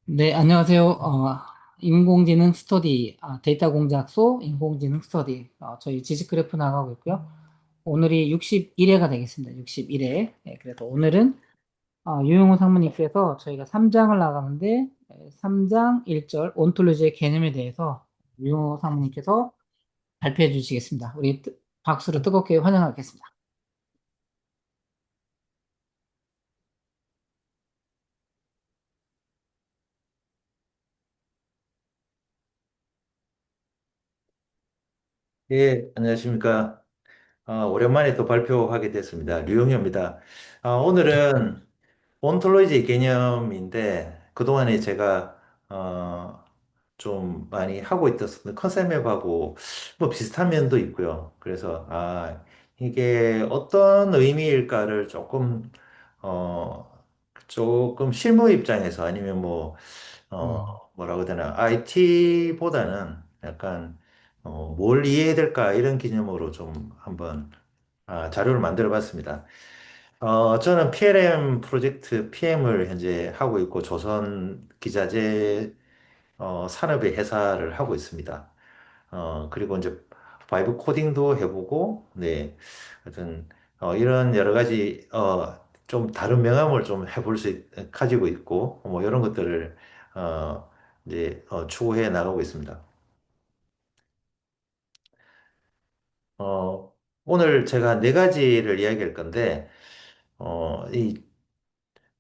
네, 안녕하세요. 인공지능 스터디, 데이터 공작소 인공지능 스터디, 저희 지식그래프 나가고 있고요. 오늘이 61회가 되겠습니다. 61회. 네, 그래서 오늘은 유용호 상무님께서 저희가 3장을 나가는데 3장 1절 온톨로지의 개념에 대해서 유용호 상무님께서 발표해 주시겠습니다. 우리 박수로 뜨겁게 환영하겠습니다. 예, 안녕하십니까. 오랜만에 또 발표하게 됐습니다. 류영효입니다. 오늘은 온톨로지 개념인데, 그동안에 제가, 좀 많이 하고 있었던 컨셉맵하고 뭐 비슷한 면도 있고요. 그래서, 이게 어떤 의미일까를 어, 조금 실무 입장에서 아니면 뭐라고 해야 되나, IT보다는 약간, 뭘 이해해야 될까, 이런 개념으로 좀 한번, 자료를 만들어 봤습니다. 저는 PLM 프로젝트 PM을 현재 하고 있고, 조선 기자재, 산업의 회사를 하고 있습니다. 그리고 이제 바이브 코딩도 해보고, 네. 하여튼, 이런 여러 가지, 좀 다른 명함을 좀 가지고 있고, 뭐 이런 것들을, 어, 이제, 추구해 나가고 있습니다. 어, 오늘 제가 네 가지를 이야기할 건데, 어, 이,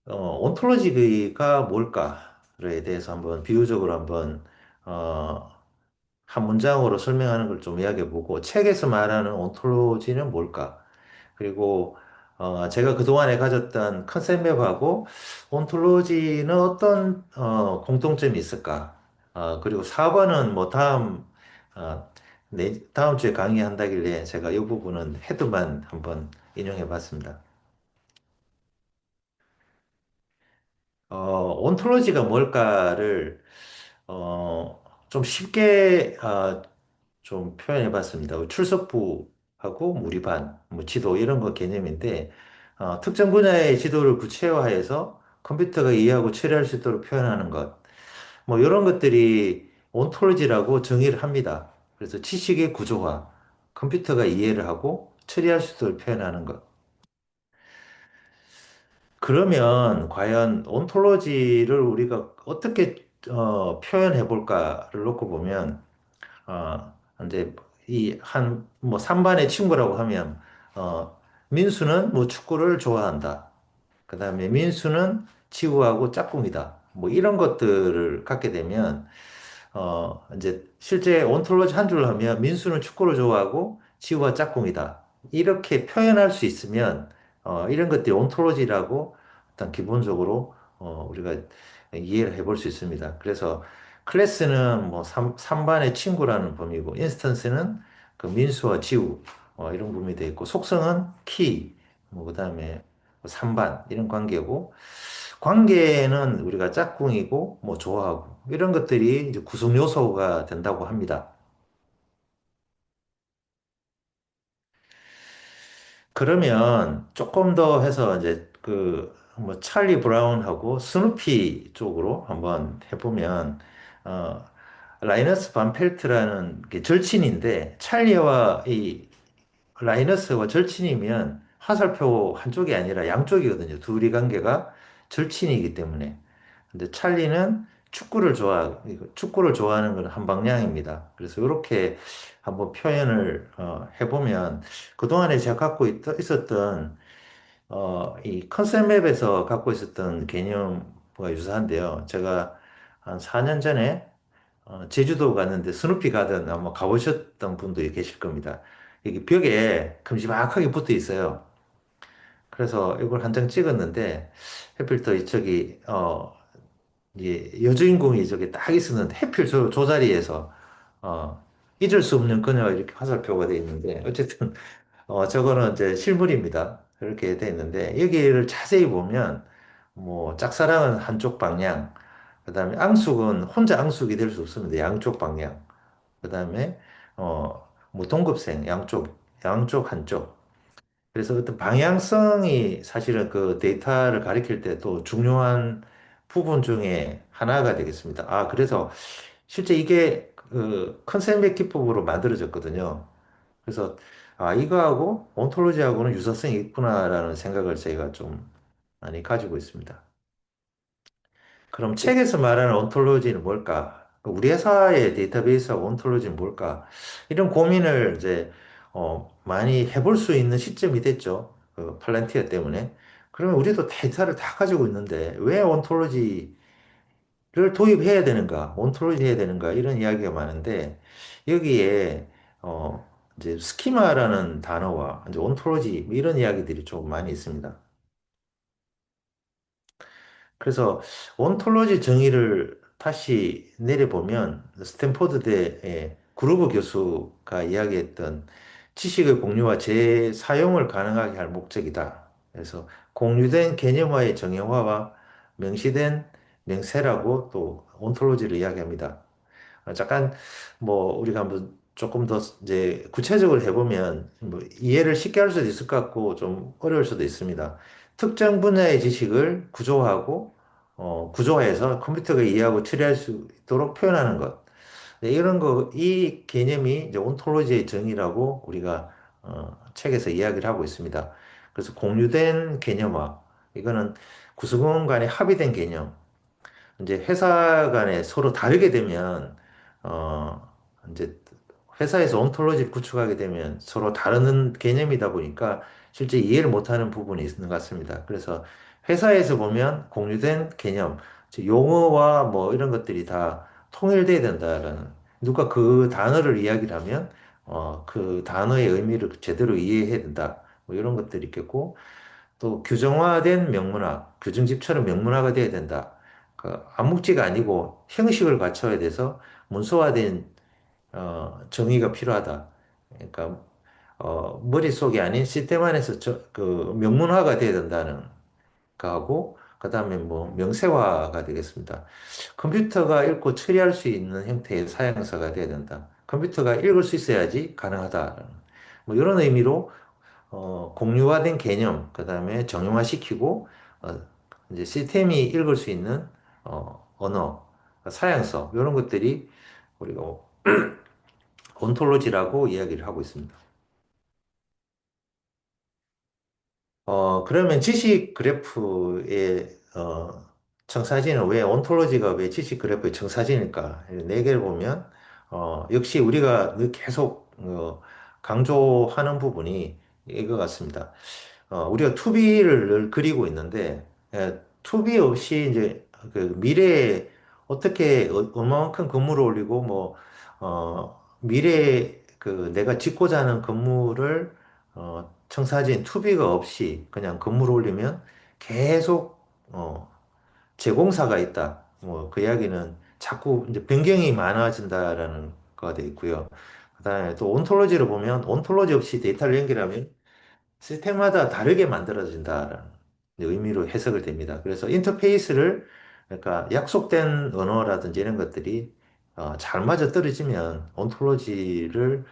온톨로지가 뭘까에 대해서 한번 비유적으로 어, 한 문장으로 설명하는 걸 좀 이야기해 보고, 책에서 말하는 온톨로지는 뭘까? 그리고 제가 그동안에 가졌던 컨셉맵하고 온톨로지는 어떤 공통점이 있을까? 그리고 4번은 뭐 다음 주에 강의한다길래 제가 이 부분은 헤드만 한번 인용해 봤습니다. 온톨로지가 뭘까를 좀 쉽게 좀 표현해 봤습니다. 출석부하고 무리반, 뭐 지도 이런 거 개념인데 특정 분야의 지도를 구체화해서 컴퓨터가 이해하고 처리할 수 있도록 표현하는 것. 뭐 이런 것들이 온톨로지라고 정의를 합니다. 그래서 지식의 구조화, 컴퓨터가 이해를 하고 처리할 수 있도록 표현하는 것. 그러면 과연 온톨로지를 우리가 어떻게 표현해 볼까를 놓고 보면 이제 뭐 3반의 친구라고 하면 민수는 뭐 축구를 좋아한다. 그다음에 민수는 지구하고 짝꿍이다. 뭐 이런 것들을 갖게 되면 이제 실제 온톨로지 한 줄로 하면 민수는 축구를 좋아하고 지구와 짝꿍이다. 이렇게 표현할 수 있으면 이런 것들이 온톨로지라고 일단 기본적으로 우리가 이해를 해볼 수 있습니다. 그래서 클래스는 뭐 3반의 친구라는 범위고 인스턴스는 그 민수와 지우 이런 범위 되어 있고 속성은 키, 뭐 그다음에 3반 이런 관계고 관계는 우리가 짝꿍이고 뭐 좋아하고 이런 것들이 이제 구성 요소가 된다고 합니다. 그러면 조금 더 해서 이제 그 뭐 찰리 브라운하고 스누피 쪽으로 한번 해보면 어 라이너스 반 펠트라는 게 절친인데 찰리와 이 라이너스와 절친이면 화살표 한쪽이 아니라 양쪽이거든요. 둘이 관계가 절친이기 때문에. 근데 찰리는 축구를 좋아하는 건 한 방향입니다. 그래서 이렇게 한번 표현을 해보면 그동안에 제가 있었던 이 컨셉 맵에서 갖고 있었던 개념과 유사한데요. 제가 한 4년 전에 제주도 갔는데 스누피 가든 아마 가보셨던 분도 계실 겁니다. 여기 벽에 큼지막하게 붙어 있어요. 그래서 이걸 한 장 찍었는데 하필 또 이쪽이 여주인공이 저기 딱 있었는데 하필 저 자리에서 잊을 수 없는 그녀가 이렇게 화살표가 돼 있는데 어쨌든 저거는 이제 실물입니다. 그렇게 돼 있는데 여기를 자세히 보면 뭐 짝사랑은 한쪽 방향, 그다음에 앙숙은 혼자 앙숙이 될 수 없습니다. 양쪽 방향. 그다음에 뭐 동급생 양쪽 한쪽. 그래서 어떤 방향성이 사실은 그 데이터를 가리킬 때 또 중요한 부분 중에 하나가 되겠습니다. 그래서 실제 이게 그 컨셉 기법으로 만들어졌거든요. 그래서 이거하고 온톨로지하고는 유사성이 있구나라는 생각을 제가 좀 많이 가지고 있습니다. 그럼 책에서 말하는 온톨로지는 뭘까? 우리 회사의 데이터베이스하고 온톨로지는 뭘까? 이런 고민을 이제 많이 해볼 수 있는 시점이 됐죠. 그 팔란티어 때문에. 그러면 우리도 데이터를 다 가지고 있는데 왜 온톨로지를 도입해야 되는가? 온톨로지 해야 되는가? 이런 이야기가 많은데 여기에 이제 스키마라는 단어와 이제 온톨로지 뭐 이런 이야기들이 좀 많이 있습니다. 그래서 온톨로지 정의를 다시 내려보면 스탠포드대의 그루브 교수가 이야기했던 지식의 공유와 재사용을 가능하게 할 목적이다. 그래서 공유된 개념화의 정형화와 명시된 명세라고 또 온톨로지를 이야기합니다. 잠깐 뭐 우리가 한번 조금 더 이제 구체적으로 해보면 뭐 이해를 쉽게 할 수도 있을 것 같고 좀 어려울 수도 있습니다. 특정 분야의 지식을 구조화하고 구조화해서 컴퓨터가 이해하고 처리할 수 있도록 표현하는 것. 네, 이런 거, 이 개념이 이제 온톨로지의 정의라고 우리가 책에서 이야기를 하고 있습니다. 그래서 공유된 개념화, 이거는 구성원 간에 합의된 개념. 이제 회사 간에 서로 다르게 되면, 이제 회사에서 온톨로지를 구축하게 되면 서로 다른 개념이다 보니까 실제 이해를 못하는 부분이 있는 것 같습니다. 그래서 회사에서 보면 공유된 개념, 즉 용어와 뭐 이런 것들이 다 통일돼야 된다라는, 누가 그 단어를 이야기를 하면, 그 단어의 의미를 제대로 이해해야 된다. 뭐 이런 것들이 있겠고, 또 규정화된 명문화, 규정집처럼 명문화가 돼야 된다. 그 암묵지가 아니고 형식을 갖춰야 돼서 문서화된 정의가 필요하다. 그러니까 머릿속이 아닌 시스템 안에서 그 명문화가 돼야 된다는 거하고 그다음에 뭐 명세화가 되겠습니다. 컴퓨터가 읽고 처리할 수 있는 형태의 사양서가 돼야 된다. 컴퓨터가 읽을 수 있어야지 가능하다. 뭐 이런 의미로 공유화된 개념, 그 다음에 정형화시키고, 어, 이제 시스템이 읽을 수 있는, 언어, 사양서, 이런 것들이 우리가 온톨로지라고 이야기를 하고 있습니다. 그러면 지식 그래프의, 청사진은 왜, 온톨로지가 왜 지식 그래프의 청사진일까? 네 개를 보면, 역시 우리가 늘 계속, 강조하는 부분이 이거 같습니다. 우리가 투비를 늘 그리고 있는데, 투비 없이 이제 그 미래에 어떻게 얼마만큼 건물을 올리고 미래에 그 내가 짓고자 하는 건물을 청사진 투비가 없이 그냥 건물을 올리면 계속 재공사가 있다. 뭐 그 이야기는 자꾸 이제 변경이 많아진다라는 거가 돼 있고요. 그다음에 또 온톨로지를 보면 온톨로지 없이 데이터를 연결하면 시스템마다 다르게 만들어진다라는 의미로 해석을 됩니다. 그래서 인터페이스를 그러니까 약속된 언어라든지 이런 것들이 잘 맞아 떨어지면 온톨로지를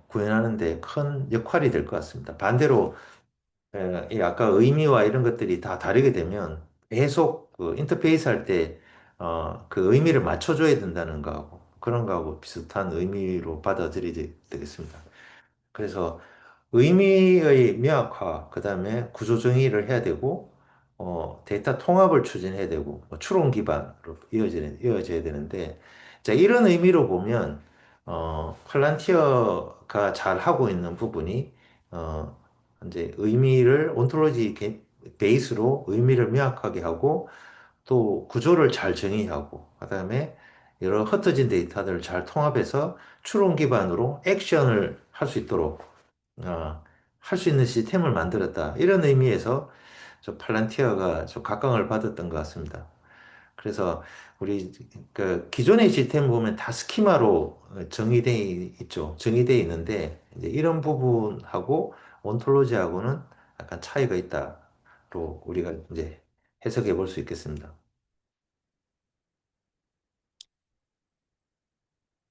구현하는 데 큰 역할이 될 것 같습니다. 반대로 이 아까 의미와 이런 것들이 다 다르게 되면 계속 그 인터페이스 할 때 그 의미를 맞춰줘야 된다는 거하고 그런 거하고 비슷한 의미로 받아들여야 되겠습니다. 그래서 의미의 명확화, 그 다음에 구조 정의를 해야 되고, 데이터 통합을 추진해야 되고, 추론 기반으로 이어져야 되는데, 자, 이런 의미로 보면, 팔란티어가 잘 하고 있는 부분이, 어, 이제 의미를 온톨로지 베이스로 의미를 명확하게 하고, 또 구조를 잘 정의하고, 그다음에 여러 흩어진 데이터들을 잘 통합해서 추론 기반으로 액션을 할 수 있도록 할 수 있는 시스템을 만들었다. 이런 의미에서 저 팔란티어가 좀 각광을 받았던 것 같습니다. 그래서 우리 그 기존의 시스템 보면 다 스키마로 정의되어 있죠. 정의되어 있는데 이제 이런 부분하고 온톨로지하고는 약간 차이가 있다로 우리가 이제 해석해 볼 수 있겠습니다.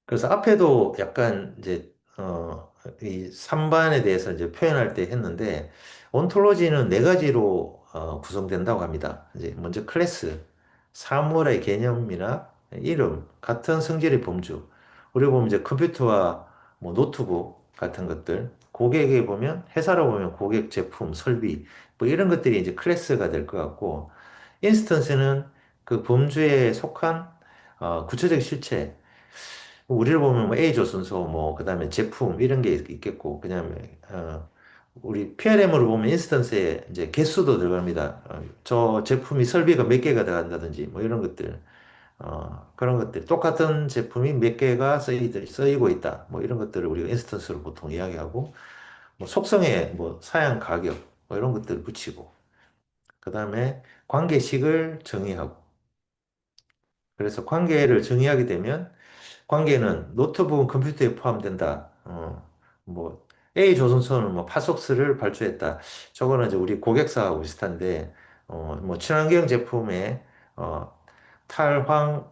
그래서 앞에도 약간 이제 이 산반에 대해서 이제 표현할 때 했는데 온톨로지는 네 가지로 구성된다고 합니다. 이제 먼저 클래스. 사물의 개념이나 이름, 같은 성질의 범주. 우리 보면 이제 컴퓨터와 뭐 노트북 같은 것들, 고객에 보면, 회사로 보면 고객 제품, 설비, 뭐 이런 것들이 이제 클래스가 될 것 같고, 인스턴스는 그 범주에 속한 구체적 실체, 우리를 보면 뭐 A조선소, 뭐, 그 다음에 제품, 이런 게 있겠고, 그냥, 우리 PRM으로 보면 인스턴스에 이제 개수도 들어갑니다. 저 제품이 설비가 몇 개가 들어간다든지, 뭐 이런 것들, 그런 것들. 똑같은 제품이 몇 개가 쓰이고 있다. 뭐 이런 것들을 우리가 인스턴스로 보통 이야기하고, 뭐 속성에 뭐 사양 가격, 뭐 이런 것들을 붙이고, 그 다음에 관계식을 정의하고, 그래서 관계를 정의하게 되면 관계는 노트북은 컴퓨터에 포함된다. 뭐 A 조선소는 뭐 파속스를 발주했다. 저거는 이제 우리 고객사하고 비슷한데 뭐 친환경 제품에 어, 탈황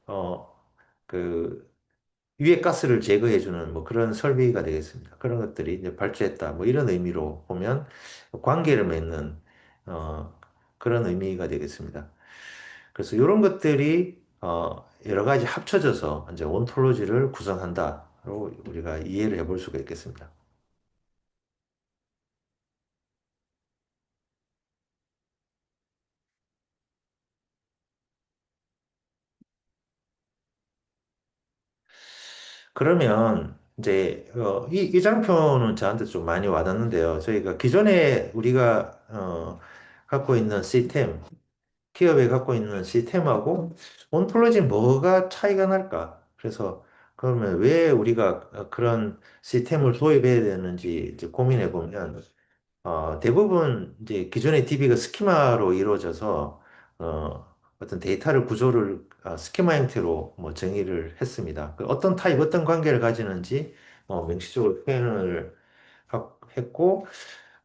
어, 그 유해 가스를 제거해주는 뭐 그런 설비가 되겠습니다. 그런 것들이 이제 발주했다. 뭐 이런 의미로 보면 관계를 맺는 어, 그런 의미가 되겠습니다. 그래서 이런 것들이 여러 가지 합쳐져서 이제 온톨로지를 구성한다로 우리가 이해를 해볼 수가 있겠습니다. 그러면 이제 이 장표는 저한테 좀 많이 와닿는데요. 저희가 기존에 우리가 갖고 있는 시스템, 기업에 갖고 있는 시스템하고 온톨로지는 뭐가 차이가 날까? 그래서 그러면 왜 우리가 그런 시스템을 도입해야 되는지 이제 고민해 보면 대부분 이제 기존의 DB가 스키마로 이루어져서 어떤 데이터를 구조를 스키마 형태로 뭐 정의를 했습니다. 그 어떤 타입, 어떤 관계를 가지는지 명시적으로 표현을 했고,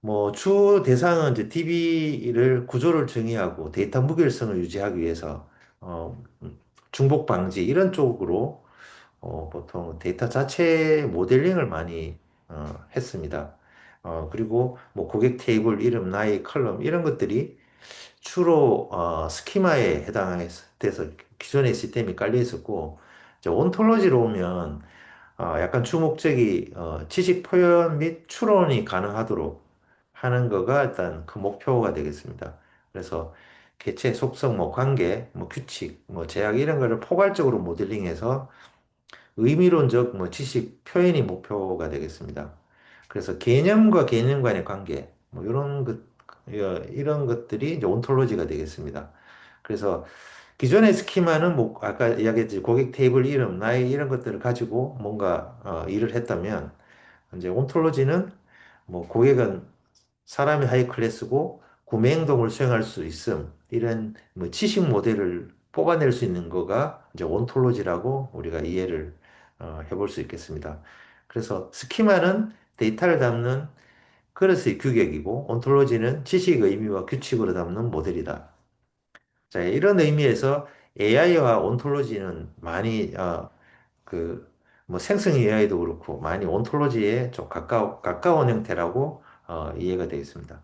뭐 주 대상은 이제 DB를 구조를 정의하고 데이터 무결성을 유지하기 위해서 중복 방지 이런 쪽으로 보통 데이터 자체 모델링을 많이 했습니다. 그리고 뭐 고객 테이블 이름, 나이, 컬럼 이런 것들이 주로 스키마에 해당돼서 기존의 시스템이 깔려 있었고 이제 온톨로지로 오면 약간 주목적이 지식 표현 및 추론이 가능하도록 하는 거가 일단 그 목표가 되겠습니다. 그래서 개체 속성, 뭐 관계, 뭐 규칙, 뭐 제약 이런 거를 포괄적으로 모델링해서 의미론적 뭐 지식 표현이 목표가 되겠습니다. 그래서 개념과 개념 간의 관계, 뭐 이런 것들이 이제 온톨로지가 되겠습니다. 그래서 기존의 스키마는 뭐 아까 이야기했지 고객 테이블 이름, 나이 이런 것들을 가지고 뭔가 일을 했다면 이제 온톨로지는 뭐 고객은 사람이 하이 클래스고 구매 행동을 수행할 수 있음 이런 뭐 지식 모델을 뽑아낼 수 있는 거가 이제 온톨로지라고 우리가 이해를 해볼 수 있겠습니다. 그래서 스키마는 데이터를 담는 그릇의 규격이고 온톨로지는 지식 의미와 규칙으로 담는 모델이다. 자, 이런 의미에서 AI와 온톨로지는 많이 그 뭐 생성 AI도 그렇고 많이 온톨로지에 좀 가까운 형태라고 이해가 되어 있습니다.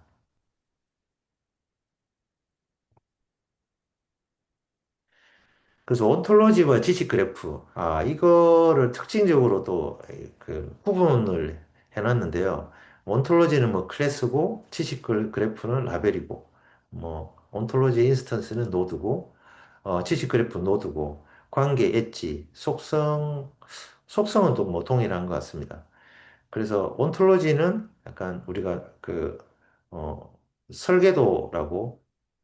그래서 온톨로지와 지식 그래프, 이거를 특징적으로 또그 구분을 해놨는데요. 온톨로지는 뭐 클래스고, 지식 그래프는 라벨이고, 뭐 온톨로지 인스턴스는 노드고, 지식 그래프 노드고, 관계 엣지, 속성은 또 뭐 동일한 것 같습니다. 그래서 온톨로지는 약간 우리가 어, 설계도라고,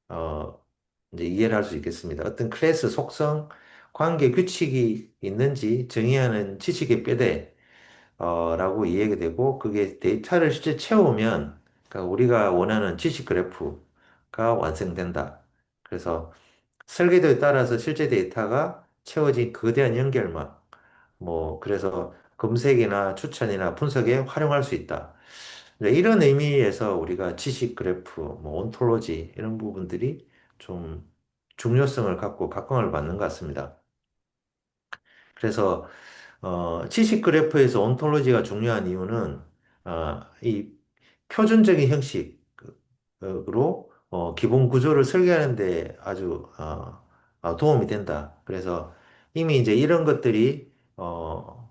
어, 이제 이해를 할 수 있겠습니다. 어떤 클래스 속성, 관계 규칙이 있는지 정의하는 지식의 뼈대, 라고 이해가 되고, 그게 데이터를 실제 채우면, 그러니까 우리가 원하는 지식 그래프가 완성된다. 그래서 설계도에 따라서 실제 데이터가 채워진 거대한 연결망, 뭐, 그래서 검색이나 추천이나 분석에 활용할 수 있다. 네, 이런 의미에서 우리가 지식 그래프, 뭐, 온톨로지, 이런 부분들이 좀 중요성을 갖고 각광을 받는 것 같습니다. 그래서, 지식 그래프에서 온톨로지가 중요한 이유는, 이 표준적인 형식으로 기본 구조를 설계하는데 아주 도움이 된다. 그래서 이미 이제 이런 것들이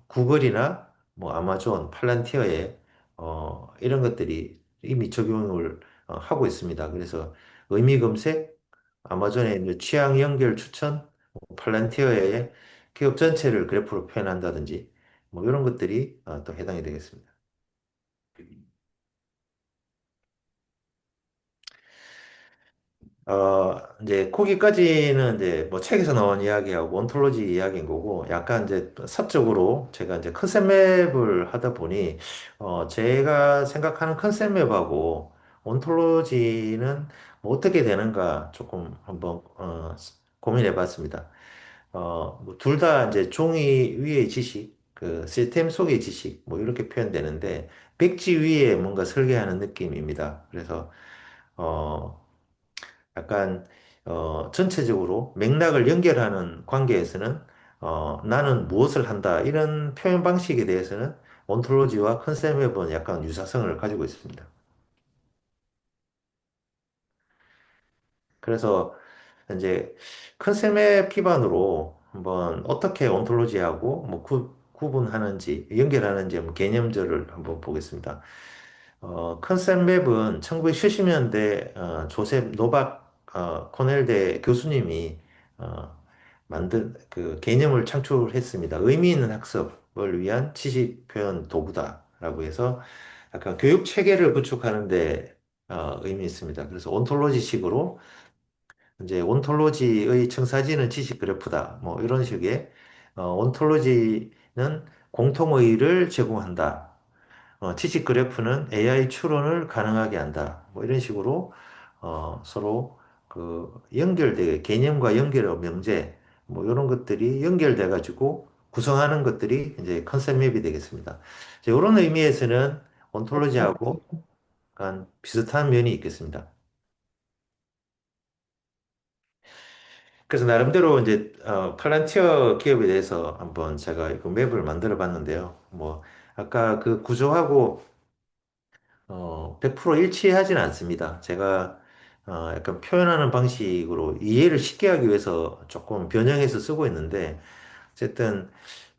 구글이나 뭐 아마존, 팔란티어에 이런 것들이 이미 적용을 하고 있습니다. 그래서 의미 검색, 아마존의 이제 취향 연결 추천, 뭐 팔란티어의 기업 전체를 그래프로 표현한다든지 뭐 이런 것들이 또 해당이 되겠습니다. 이제 거기까지는 이제 뭐 책에서 나온 이야기하고 온톨로지 이야기인 거고 약간 이제 사적으로 제가 이제 컨셉 맵을 하다 보니 제가 생각하는 컨셉 맵하고 온톨로지는 뭐 어떻게 되는가 조금 한번 고민해 봤습니다. 둘 다 이제 종이 위의 지식, 그 시스템 속의 지식 뭐 이렇게 표현되는데 백지 위에 뭔가 설계하는 느낌입니다. 그래서 어 약간 전체적으로 맥락을 연결하는 관계에서는 나는 무엇을 한다 이런 표현 방식에 대해서는 온톨로지와 컨셉 웹은 약간 유사성을 가지고 있습니다. 그래서 이제 컨셉 맵 기반으로 한번 어떻게 온톨로지하고 뭐 구분하는지 연결하는지 한번 개념들을 한번 보겠습니다. 컨셉 맵은 1970년대 조셉 노박 코넬대 교수님이 어, 만든 그 개념을 창출했습니다. 의미 있는 학습을 위한 지식 표현 도구다라고 해서 약간 교육 체계를 구축하는 데 의미 있습니다. 그래서 온톨로지식으로 이제 온톨로지의 청사진은 지식 그래프다. 뭐 이런 식의 온톨로지는 공통의의를 제공한다. 지식 그래프는 AI 추론을 가능하게 한다. 뭐 이런 식으로 서로 그 연결돼 개념과 연결의 명제 뭐 이런 것들이 연결돼 가지고 구성하는 것들이 이제 컨셉 맵이 되겠습니다. 이제 이런 의미에서는 온톨로지하고 약간 비슷한 면이 있겠습니다. 그래서 나름대로 이제 팔란티어 기업에 대해서 한번 제가 그 맵을 만들어 봤는데요. 뭐 아까 그 구조하고 100% 일치하지는 않습니다. 제가 약간 표현하는 방식으로 이해를 쉽게 하기 위해서 조금 변형해서 쓰고 있는데, 어쨌든,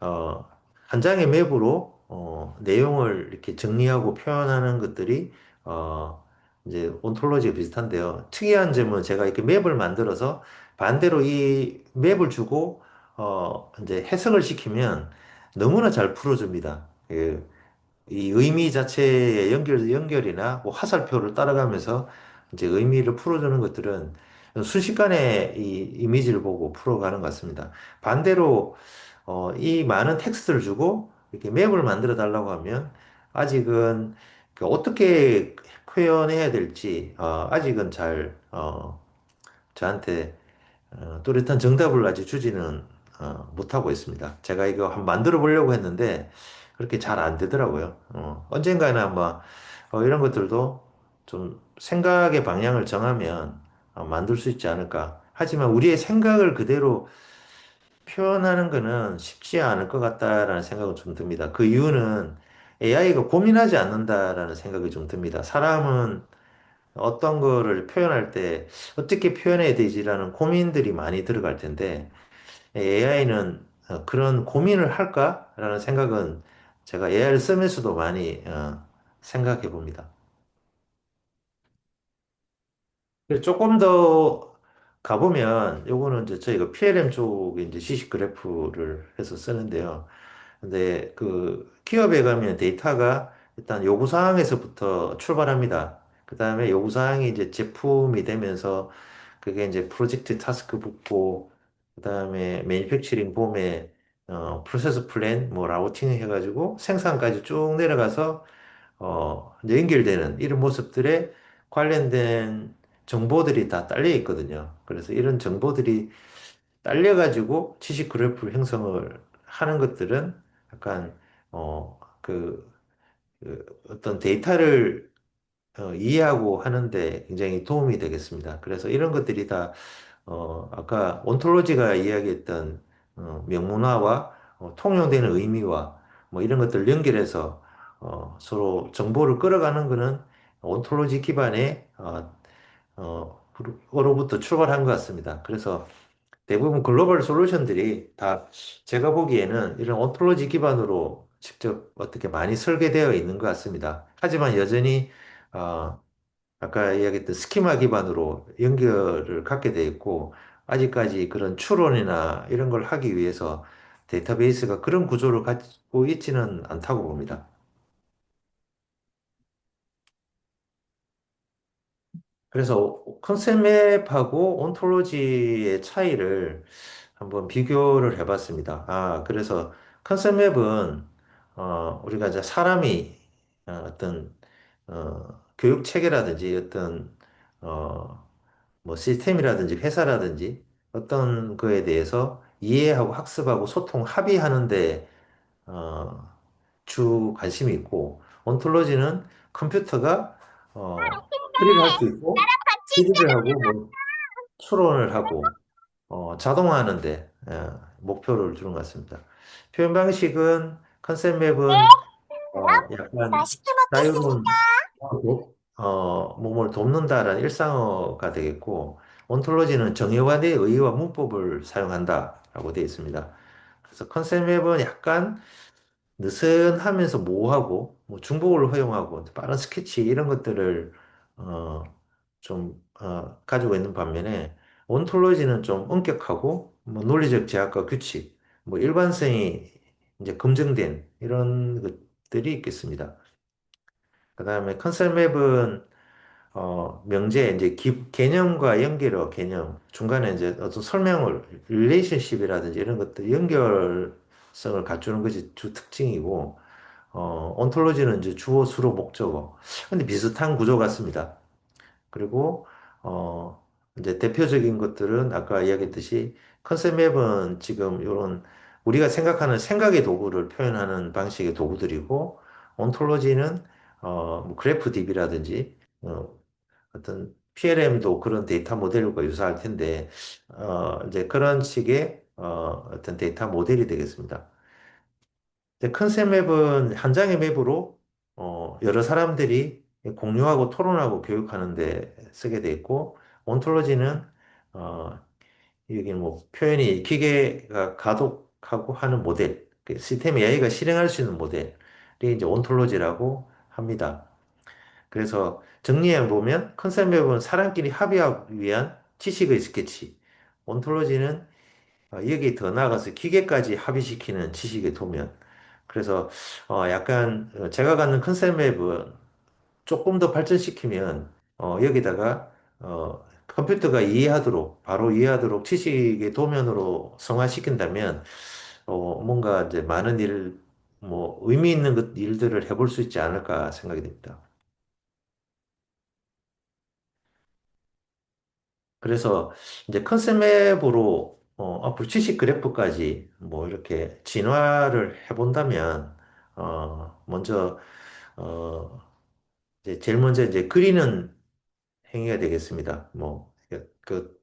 어, 한 장의 맵으로 내용을 이렇게 정리하고 표현하는 것들이, 이제 온톨로지가 비슷한데요. 특이한 점은 제가 이렇게 맵을 만들어서 반대로 이 맵을 주고, 이제 해석을 시키면 너무나 잘 풀어줍니다. 이 의미 자체의 연결이나 뭐 화살표를 따라가면서 이제 의미를 풀어주는 것들은 순식간에 이 이미지를 보고 풀어가는 것 같습니다. 반대로, 이 많은 텍스트를 주고 이렇게 맵을 만들어 달라고 하면 아직은 그 어떻게 표현해야 될지, 아직은 저한테 뚜렷한 정답을 아직 주지는 못하고 있습니다. 제가 이거 한번 만들어 보려고 했는데 그렇게 잘 안 되더라고요. 언젠가는 아마 이런 것들도 좀 생각의 방향을 정하면 만들 수 있지 않을까. 하지만 우리의 생각을 그대로 표현하는 거는 쉽지 않을 것 같다라는 생각은 좀 듭니다. 그 이유는 AI가 고민하지 않는다라는 생각이 좀 듭니다. 사람은 어떤 거를 표현할 때 어떻게 표현해야 되지라는 고민들이 많이 들어갈 텐데 AI는 그런 고민을 할까라는 생각은 제가 AI를 쓰면서도 많이 생각해 봅니다. 그래서 조금 더 가보면 요거는 이제 저희가 PLM 쪽에 이제 지식 그래프를 해서 쓰는데요. 근데 그 기업에 가면 데이터가 일단 요구사항에서부터 출발합니다. 그 다음에 요구사항이 이제 제품이 되면서 그게 이제 프로젝트 타스크 붙고, 그 다음에 매니팩처링 봄에 프로세스 플랜, 뭐 라우팅 해가지고 생산까지 쭉 내려가서 이제 연결되는 이런 모습들에 관련된 정보들이 다 딸려 있거든요. 그래서 이런 정보들이 딸려가지고 지식 그래프 형성을 하는 것들은 약간 그 어떤 데이터를 이해하고 하는데 굉장히 도움이 되겠습니다. 그래서 이런 것들이 다 아까 온톨로지가 이야기했던 명문화와 통용되는 의미와 뭐 이런 것들 연결해서 서로 정보를 끌어가는 것은 온톨로지 기반의 어로부터 출발한 것 같습니다. 그래서 대부분 글로벌 솔루션들이 다 제가 보기에는 이런 온톨로지 기반으로 직접 어떻게 많이 설계되어 있는 것 같습니다. 하지만 여전히 어, 아까 이야기했던 스키마 기반으로 연결을 갖게 돼 있고 아직까지 그런 추론이나 이런 걸 하기 위해서 데이터베이스가 그런 구조를 갖고 있지는 않다고 봅니다. 그래서 컨셉 맵하고 온톨로지의 차이를 한번 비교를 해봤습니다. 그래서 컨셉 맵은 우리가 이제 사람이 어떤 교육 체계라든지 어떤 어, 뭐 시스템이라든지 회사라든지 어떤 거에 대해서 이해하고 학습하고 소통, 합의하는데 어, 주 관심이 있고 온톨로지는 컴퓨터가 처리를 할 수 있고 기술을 하고 뭐 추론을 하고 자동화하는데 목표를 두는 것 같습니다. 표현 방식은 컨셉 맵은 약간 자유로운 몸을 돕는다라는 일상어가 되겠고 온톨로지는 정의관의 의의와 문법을 사용한다라고 되어 있습니다. 그래서 컨셉 맵은 약간 느슨하면서 모호하고 뭐 중복을 허용하고 빠른 스케치 이런 것들을 어, 가지고 있는 반면에 온톨로지는 좀 엄격하고 뭐 논리적 제약과 규칙, 뭐 일관성이 이제 검증된 이런 것들이 있겠습니다. 그다음에 컨셉 맵은 명제 이제 개념과 연결어 개념 중간에 이제 어떤 설명을 릴레이션십이라든지 이런 것들 연결성을 갖추는 것이 주 특징이고 온톨로지는 이제 주어, 수로, 목적어. 근데 비슷한 구조 같습니다. 그리고, 어, 이제 대표적인 것들은 아까 이야기했듯이 컨셉 맵은 지금 이런 우리가 생각하는 생각의 도구를 표현하는 방식의 도구들이고, 온톨로지는, 뭐 그래프 DB라든지, 어떤 PLM도 그런 데이터 모델과 유사할 텐데, 이제 그런 식의, 어떤 데이터 모델이 되겠습니다. 근데 컨셉 맵은 한 장의 맵으로 여러 사람들이 공유하고 토론하고 교육하는 데 쓰게 돼 있고 온톨로지는 어, 여기 뭐 표현이 기계가 가독하고 하는 모델, 그 시스템 AI가 실행할 수 있는 모델이 이제 온톨로지라고 합니다. 그래서 정리해 보면 컨셉 맵은 사람끼리 합의하기 위한 지식의 스케치, 온톨로지는 여기 더 나아가서 기계까지 합의시키는 지식의 도면. 그래서 약간 제가 갖는 컨셉 맵은 조금 더 발전시키면 여기다가 컴퓨터가 이해하도록 바로 이해하도록 지식의 도면으로 성화시킨다면 뭔가 이제 많은 일, 뭐 의미 있는 일들을 해볼 수 있지 않을까 생각이 됩니다. 그래서 이제 컨셉 맵으로 앞으로 지식 그래프까지 뭐 이렇게 진화를 해본다면 먼저 어, 이제 제일 먼저 이제 그리는 행위가 되겠습니다. 뭐, 그,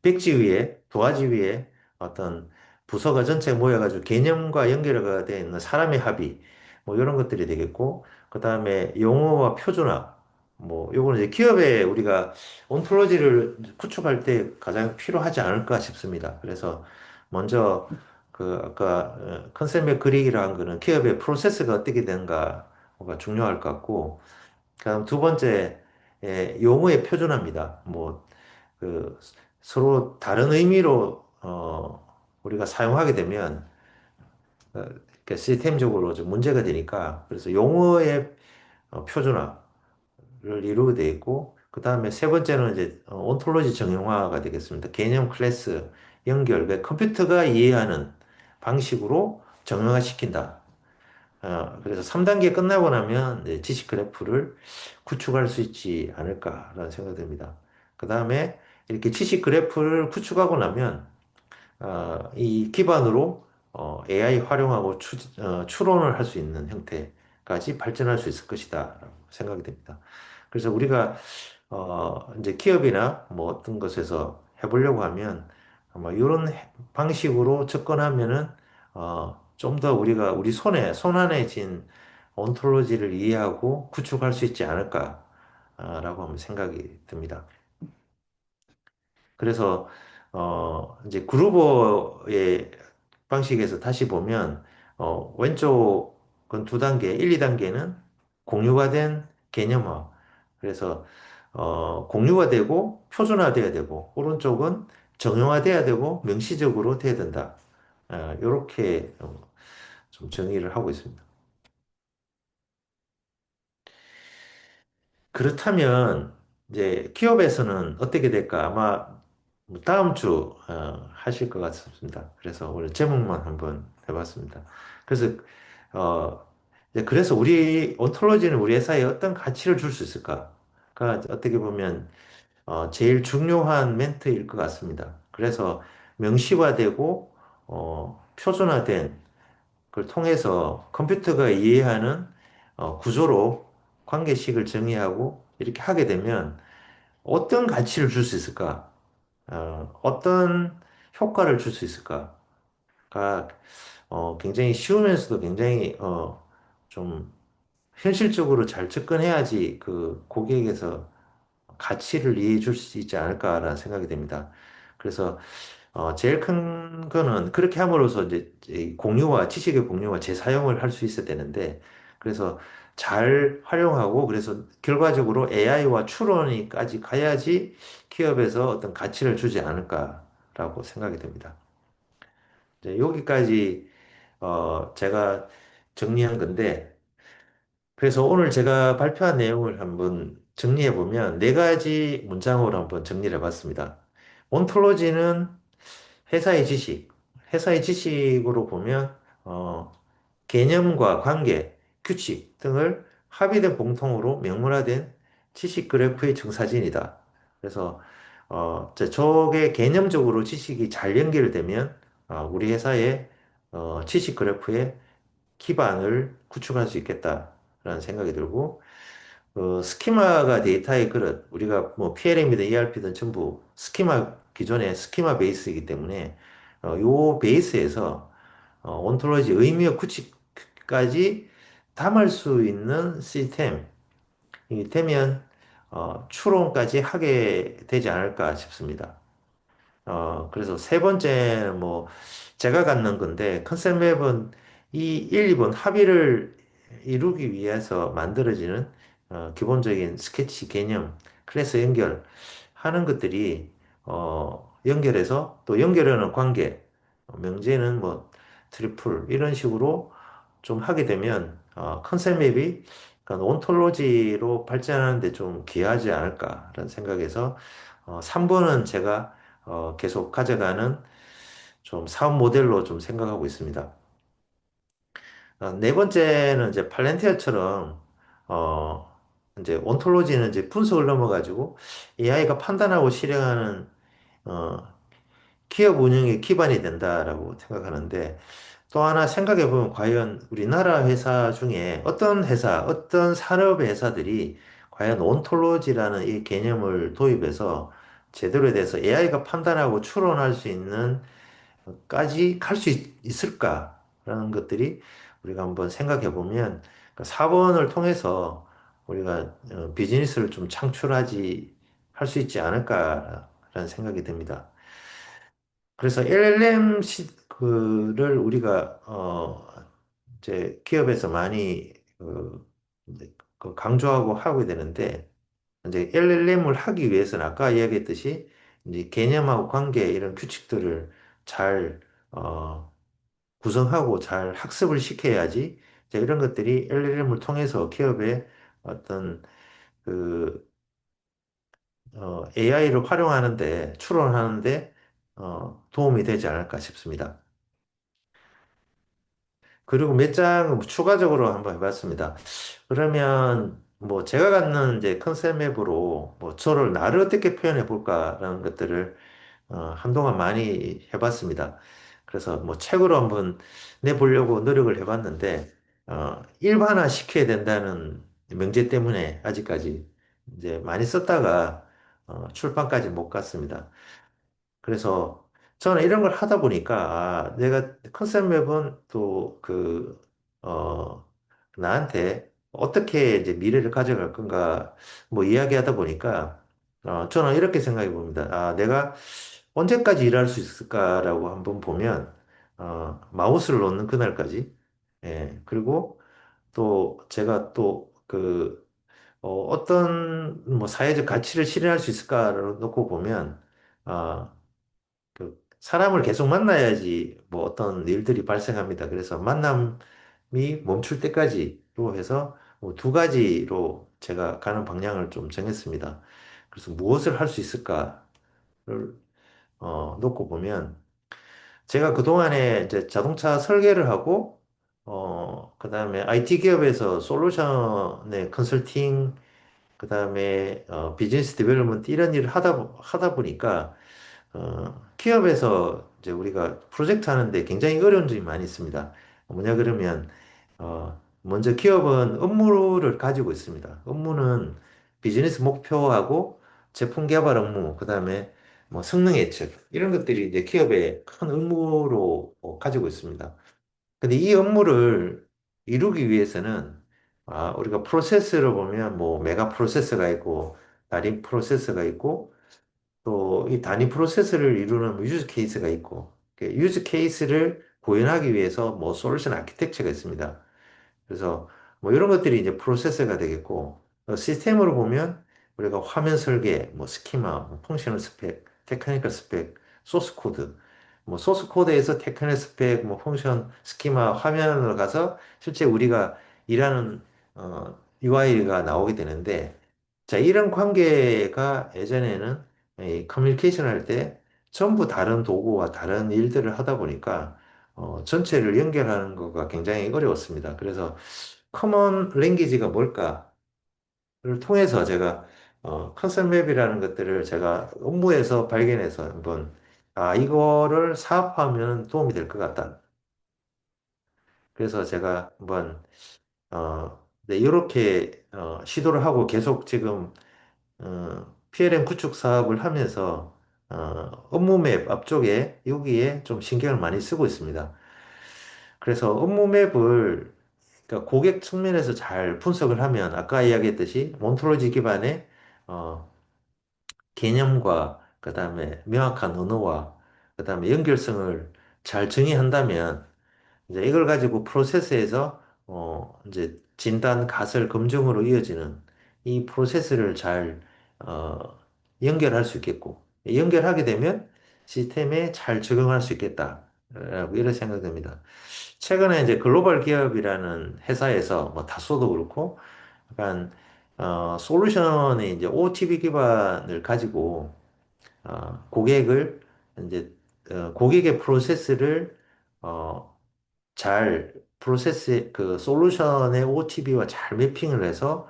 백지 위에, 도화지 위에 어떤 부서가 전체 모여가지고 개념과 연결가 되어 있는 사람의 합의, 뭐, 이런 것들이 되겠고, 그 다음에 용어와 표준화, 뭐, 요거는 이제 기업에 우리가 온톨로지를 구축할 때 가장 필요하지 않을까 싶습니다. 그래서 먼저 아까 컨셉의 그리기로 한 거는 기업의 프로세스가 어떻게 되는가가 중요할 것 같고, 그다음 두 번째, 용어의 표준화입니다. 뭐, 그, 서로 다른 의미로, 우리가 사용하게 되면, 시스템적으로 좀 문제가 되니까, 그래서 용어의 표준화를 이루게 돼 있고, 그 다음에 세 번째는 이제 온톨로지 정형화가 되겠습니다. 개념 클래스 연결, 그 컴퓨터가 이해하는 방식으로 정형화 시킨다. 그래서 3단계 끝나고 나면 이제 지식 그래프를 구축할 수 있지 않을까라는 생각이 듭니다. 그 다음에 이렇게 지식 그래프를 구축하고 나면 이 기반으로 AI 활용하고 추론을 할 수 있는 형태까지 발전할 수 있을 것이다 라고 생각이 됩니다. 그래서 우리가 이제 기업이나 뭐 어떤 것에서 해보려고 하면 아마 이런 방식으로 접근하면은 좀 더 우리가 우리 손 안에 쥔 온톨로지를 이해하고 구축할 수 있지 않을까라고 하면 생각이 듭니다. 그래서 이제 그루버의 방식에서 다시 보면, 왼쪽은 두 단계, 1, 2단계는 공유가 된 개념화. 그래서, 공유가 되고, 표준화돼야 되고, 오른쪽은 정형화돼야 되고, 명시적으로 돼야 된다. 이렇게 좀 정의를 하고 있습니다. 그렇다면 이제 기업에서는 어떻게 될까? 아마 뭐 다음 주 하실 것 같습니다. 그래서 오늘 제목만 한번 해봤습니다. 그래서 어, 이제 그래서 우리 온톨로지는 우리 회사에 어떤 가치를 줄 수 있을까가 어떻게 보면 제일 중요한 멘트일 것 같습니다. 그래서 명시화되고 표준화된 걸 통해서 컴퓨터가 이해하는 구조로 관계식을 정의하고 이렇게 하게 되면 어떤 가치를 줄 수 있을까? 어떤 효과를 줄 수 있을까가 굉장히 쉬우면서도 굉장히 좀 현실적으로 잘 접근해야지 그 고객에서 가치를 이해해 줄 수 있지 않을까라는 생각이 됩니다. 그래서 제일 큰 거는 그렇게 함으로써 이제 이 공유와 지식의 공유와 재사용을 할 수 있어야 되는데 그래서 잘 활용하고 그래서 결과적으로 AI와 추론이까지 가야지 기업에서 어떤 가치를 주지 않을까라고 생각이 됩니다. 이제 여기까지 제가 정리한 건데 그래서 오늘 제가 발표한 내용을 한번 정리해 보면 네 가지 문장으로 한번 정리를 해봤습니다. 온톨로지는 회사의 지식, 회사의 지식으로 보면 개념과 관계, 규칙 등을 합의된 공통으로 명문화된 지식 그래프의 청사진이다. 그래서 저게 개념적으로 지식이 잘 연결되면 우리 회사의 지식 그래프의 기반을 구축할 수 있겠다라는 생각이 들고 스키마가 데이터의 그릇, 우리가 뭐 PLM이든 ERP든 전부 스키마, 기존의 스키마 베이스이기 때문에, 요 베이스에서, 온톨로지 의미와 구축까지 담을 수 있는 시스템이 되면, 추론까지 하게 되지 않을까 싶습니다. 그래서 세 번째는 뭐, 제가 갖는 건데, 컨셉 맵은 이 1, 2번 합의를 이루기 위해서 만들어지는 기본적인 스케치 개념, 클래스 연결 하는 것들이, 연결해서 또 연결하는 관계, 명제는 뭐, 트리플, 이런 식으로 좀 하게 되면, 컨셉 맵이 그러니까 온톨로지로 발전하는데 좀 기여하지 않을까라는 생각에서, 3번은 제가 계속 가져가는 좀 사업 모델로 좀 생각하고 있습니다. 네 번째는 이제 팔렌티어처럼 이제 온톨로지는 이제 분석을 넘어가지고 AI가 판단하고 실행하는 어, 기업 운영의 기반이 된다라고 생각하는데 또 하나 생각해 보면 과연 우리나라 회사 중에 어떤 회사, 어떤 산업의 회사들이 과연 온톨로지라는 이 개념을 도입해서 제대로 돼서 AI가 판단하고 추론할 수 있는 까지 갈 수 있을까라는 것들이 우리가 한번 생각해 보면 4번을 통해서 우리가 비즈니스를 좀 창출하지 할 수 있지 않을까라는 생각이 듭니다. 그래서 LLM 그를 우리가 이제 기업에서 많이 이제 강조하고 하게 되는데 이제 LLM을 하기 위해서는 아까 이야기했듯이 이제 개념하고 관계 이런 규칙들을 잘 구성하고 잘 학습을 시켜야지 이제 이런 것들이 LLM을 통해서 기업의 어떤 그 AI를 활용하는데 추론하는데 도움이 되지 않을까 싶습니다. 그리고 몇 장 추가적으로 한번 해봤습니다. 그러면 뭐 제가 갖는 이제 컨셉 맵으로 뭐 저를 나를 어떻게 표현해 볼까라는 것들을 한동안 많이 해봤습니다. 그래서 뭐 책으로 한번 내보려고 노력을 해봤는데 일반화 시켜야 된다는 명제 때문에 아직까지 이제 많이 썼다가 출판까지 못 갔습니다. 그래서 저는 이런 걸 하다 보니까 내가 컨셉 맵은 또 나한테 어떻게 이제 미래를 가져갈 건가 뭐 이야기하다 보니까 저는 이렇게 생각해 봅니다. 내가 언제까지 일할 수 있을까라고 한번 보면, 마우스를 놓는 그날까지. 예, 그리고 또 제가 또 어떤 뭐 사회적 가치를 실현할 수 있을까를 놓고 보면, 아, 사람을 계속 만나야지 뭐 어떤 일들이 발생합니다. 그래서 만남이 멈출 때까지로 해서 뭐두 가지로 제가 가는 방향을 좀 정했습니다. 그래서 무엇을 할 수 있을까를 놓고 보면 제가 그동안에 이제 자동차 설계를 하고 그다음에 IT 기업에서 솔루션의 컨설팅 그다음에 비즈니스 디벨롭먼트 이런 일을 하다 보니까 기업에서 이제 우리가 프로젝트 하는데 굉장히 어려운 점이 많이 있습니다. 뭐냐 그러면, 먼저 기업은 업무를 가지고 있습니다. 업무는 비즈니스 목표하고 제품 개발 업무, 그 다음에 뭐 성능 예측, 이런 것들이 이제 기업의 큰 업무로 가지고 있습니다. 근데 이 업무를 이루기 위해서는, 우리가 프로세스를 보면 뭐 메가 프로세스가 있고, 다림 프로세스가 있고, 또 이 단위 프로세스를 이루는 뭐 유즈 케이스가 있고, 그 유즈 케이스를 구현하기 위해서 뭐 솔루션 아키텍처가 있습니다. 그래서 뭐 이런 것들이 이제 프로세스가 되겠고, 시스템으로 보면 우리가 화면 설계, 뭐 스키마, 뭐 펑셔널 스펙, 테크니컬 스펙, 소스 코드, 뭐 소스 코드에서 테크니컬 스펙, 뭐 펑션, 스키마, 화면으로 가서 실제 우리가 일하는 UI가 나오게 되는데, 자, 이런 관계가 예전에는 이 커뮤니케이션 할 때 전부 다른 도구와 다른 일들을 하다 보니까 전체를 연결하는 거가 굉장히 어려웠습니다. 그래서 커먼 랭귀지가 뭘까를 통해서 제가 컨셉 맵이라는 것들을 제가 업무에서 발견해서 한번 이거를 사업화하면 도움이 될 것 같다. 그래서 제가 한번 네, 이렇게 시도를 하고 계속 지금 PLM 구축 사업을 하면서 업무 맵 앞쪽에 여기에 좀 신경을 많이 쓰고 있습니다. 그래서 업무 맵을 그러니까 고객 측면에서 잘 분석을 하면 아까 이야기했듯이 몬토로지 기반의 어, 개념과 그다음에 명확한 언어와 그다음에 연결성을 잘 정의한다면 이제 이걸 가지고 프로세스에서 이제 진단, 가설, 검증으로 이어지는 이 프로세스를 잘 어, 연결할 수 있겠고 연결하게 되면 시스템에 잘 적용할 수 있겠다라고 이런 생각됩니다. 최근에 이제 글로벌 기업이라는 회사에서 뭐 다소도 그렇고 약간 솔루션의 이제 OTB 기반을 가지고 고객을 이제 고객의 프로세스를 어, 잘 프로세스 그 솔루션의 OTB와 잘 매핑을 해서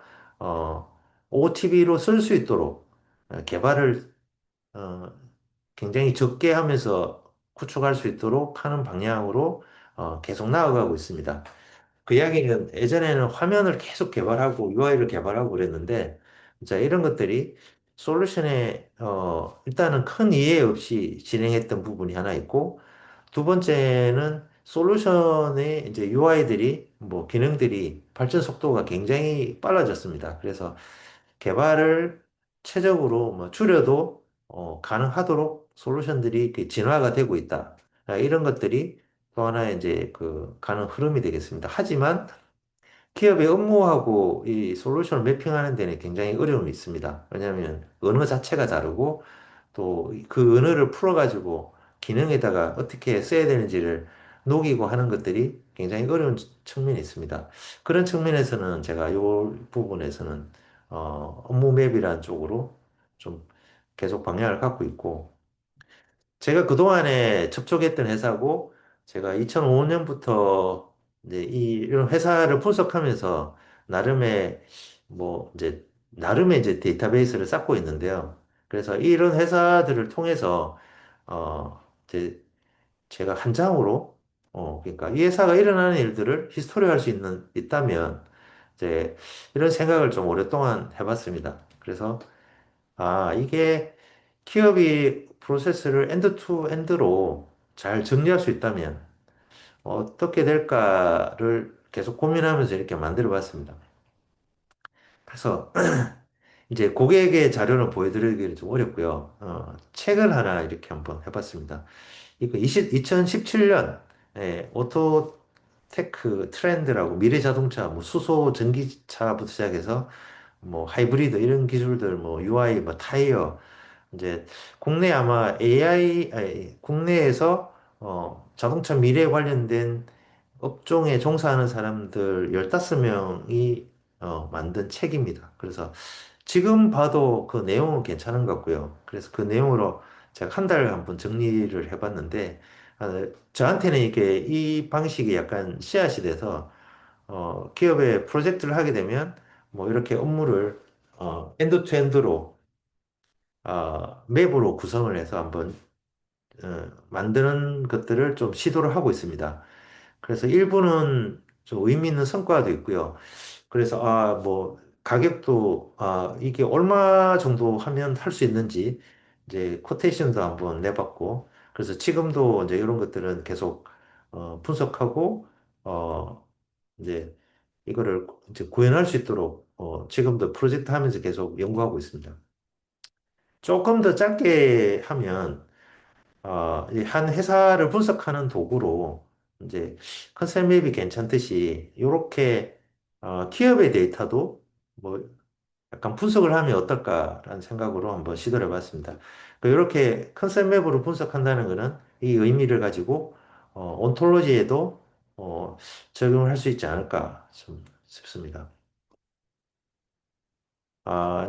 OTB로 쓸 수 있도록 개발을 어, 굉장히 적게 하면서 구축할 수 있도록 하는 방향으로 계속 나아가고 있습니다. 그 이야기는 예전에는 화면을 계속 개발하고 UI를 개발하고 그랬는데, 자, 이런 것들이 솔루션에, 일단은 큰 이해 없이 진행했던 부분이 하나 있고, 두 번째는 솔루션의 이제 UI들이, 뭐, 기능들이 발전 속도가 굉장히 빨라졌습니다. 그래서 개발을 최적으로 뭐 줄여도 가능하도록 솔루션들이 이렇게 진화가 되고 있다. 이런 것들이 또 하나의 이제 가는 흐름이 되겠습니다. 하지만 기업의 업무하고 이 솔루션을 매핑하는 데는 굉장히 어려움이 있습니다. 왜냐하면 언어 자체가 다르고 또 그 언어를 풀어가지고 기능에다가 어떻게 써야 되는지를 녹이고 하는 것들이 굉장히 어려운 측면이 있습니다. 그런 측면에서는 제가 이 부분에서는 업무 맵이라는 쪽으로 좀 계속 방향을 갖고 있고 제가 그동안에 접촉했던 회사고, 제가 2005년부터 이제 이런 회사를 분석하면서 나름의 나름의 이제 데이터베이스를 쌓고 있는데요. 그래서 이런 회사들을 통해서, 이제 제가 한 장으로, 그러니까 이 회사가 일어나는 일들을 히스토리할 수 있다면, 이제 이런 생각을 좀 오랫동안 해봤습니다. 그래서 이게 기업이 프로세스를 엔드 투 엔드로 잘 정리할 수 있다면 어떻게 될까를 계속 고민하면서 이렇게 만들어 봤습니다. 그래서 이제 고객의 자료는 보여드리기는 좀 어렵고요. 책을 하나 이렇게 한번 해봤습니다. 이거 2017년 오토테크 트렌드라고 미래 자동차, 뭐 수소 전기차부터 시작해서 뭐 하이브리드 이런 기술들, 뭐 UI, 뭐 타이어, 이제 국내 아마 아니, 국내에서 자동차 미래 관련된 업종에 종사하는 사람들 15명이 만든 책입니다. 그래서 지금 봐도 그 내용은 괜찮은 것 같고요. 그래서 그 내용으로 제가 한 달 한번 정리를 해봤는데, 저한테는 이게 이 방식이 약간 씨앗이 돼서, 기업에 프로젝트를 하게 되면, 뭐 이렇게 업무를, 엔드투엔드로, 맵으로 구성을 해서 한번, 만드는 것들을 좀 시도를 하고 있습니다. 그래서 일부는 좀 의미 있는 성과도 있고요. 그래서 뭐 가격도 이게 얼마 정도 하면 할 수 있는지 이제 코테이션도 한번 내봤고 그래서 지금도 이제 이런 것들은 계속 분석하고 어 이제 이거를 이제 구현할 수 있도록 지금도 프로젝트 하면서 계속 연구하고 있습니다. 조금 더 짧게 하면 이한 회사를 분석하는 도구로 이제 컨셉 맵이 괜찮듯이 이렇게 기업의 데이터도 뭐 약간 분석을 하면 어떨까라는 생각으로 한번 시도를 해봤습니다. 이렇게 컨셉 맵으로 분석한다는 것은 이 의미를 가지고 온톨로지에도 어, 적용을 할 수 있지 않을까 싶습니다.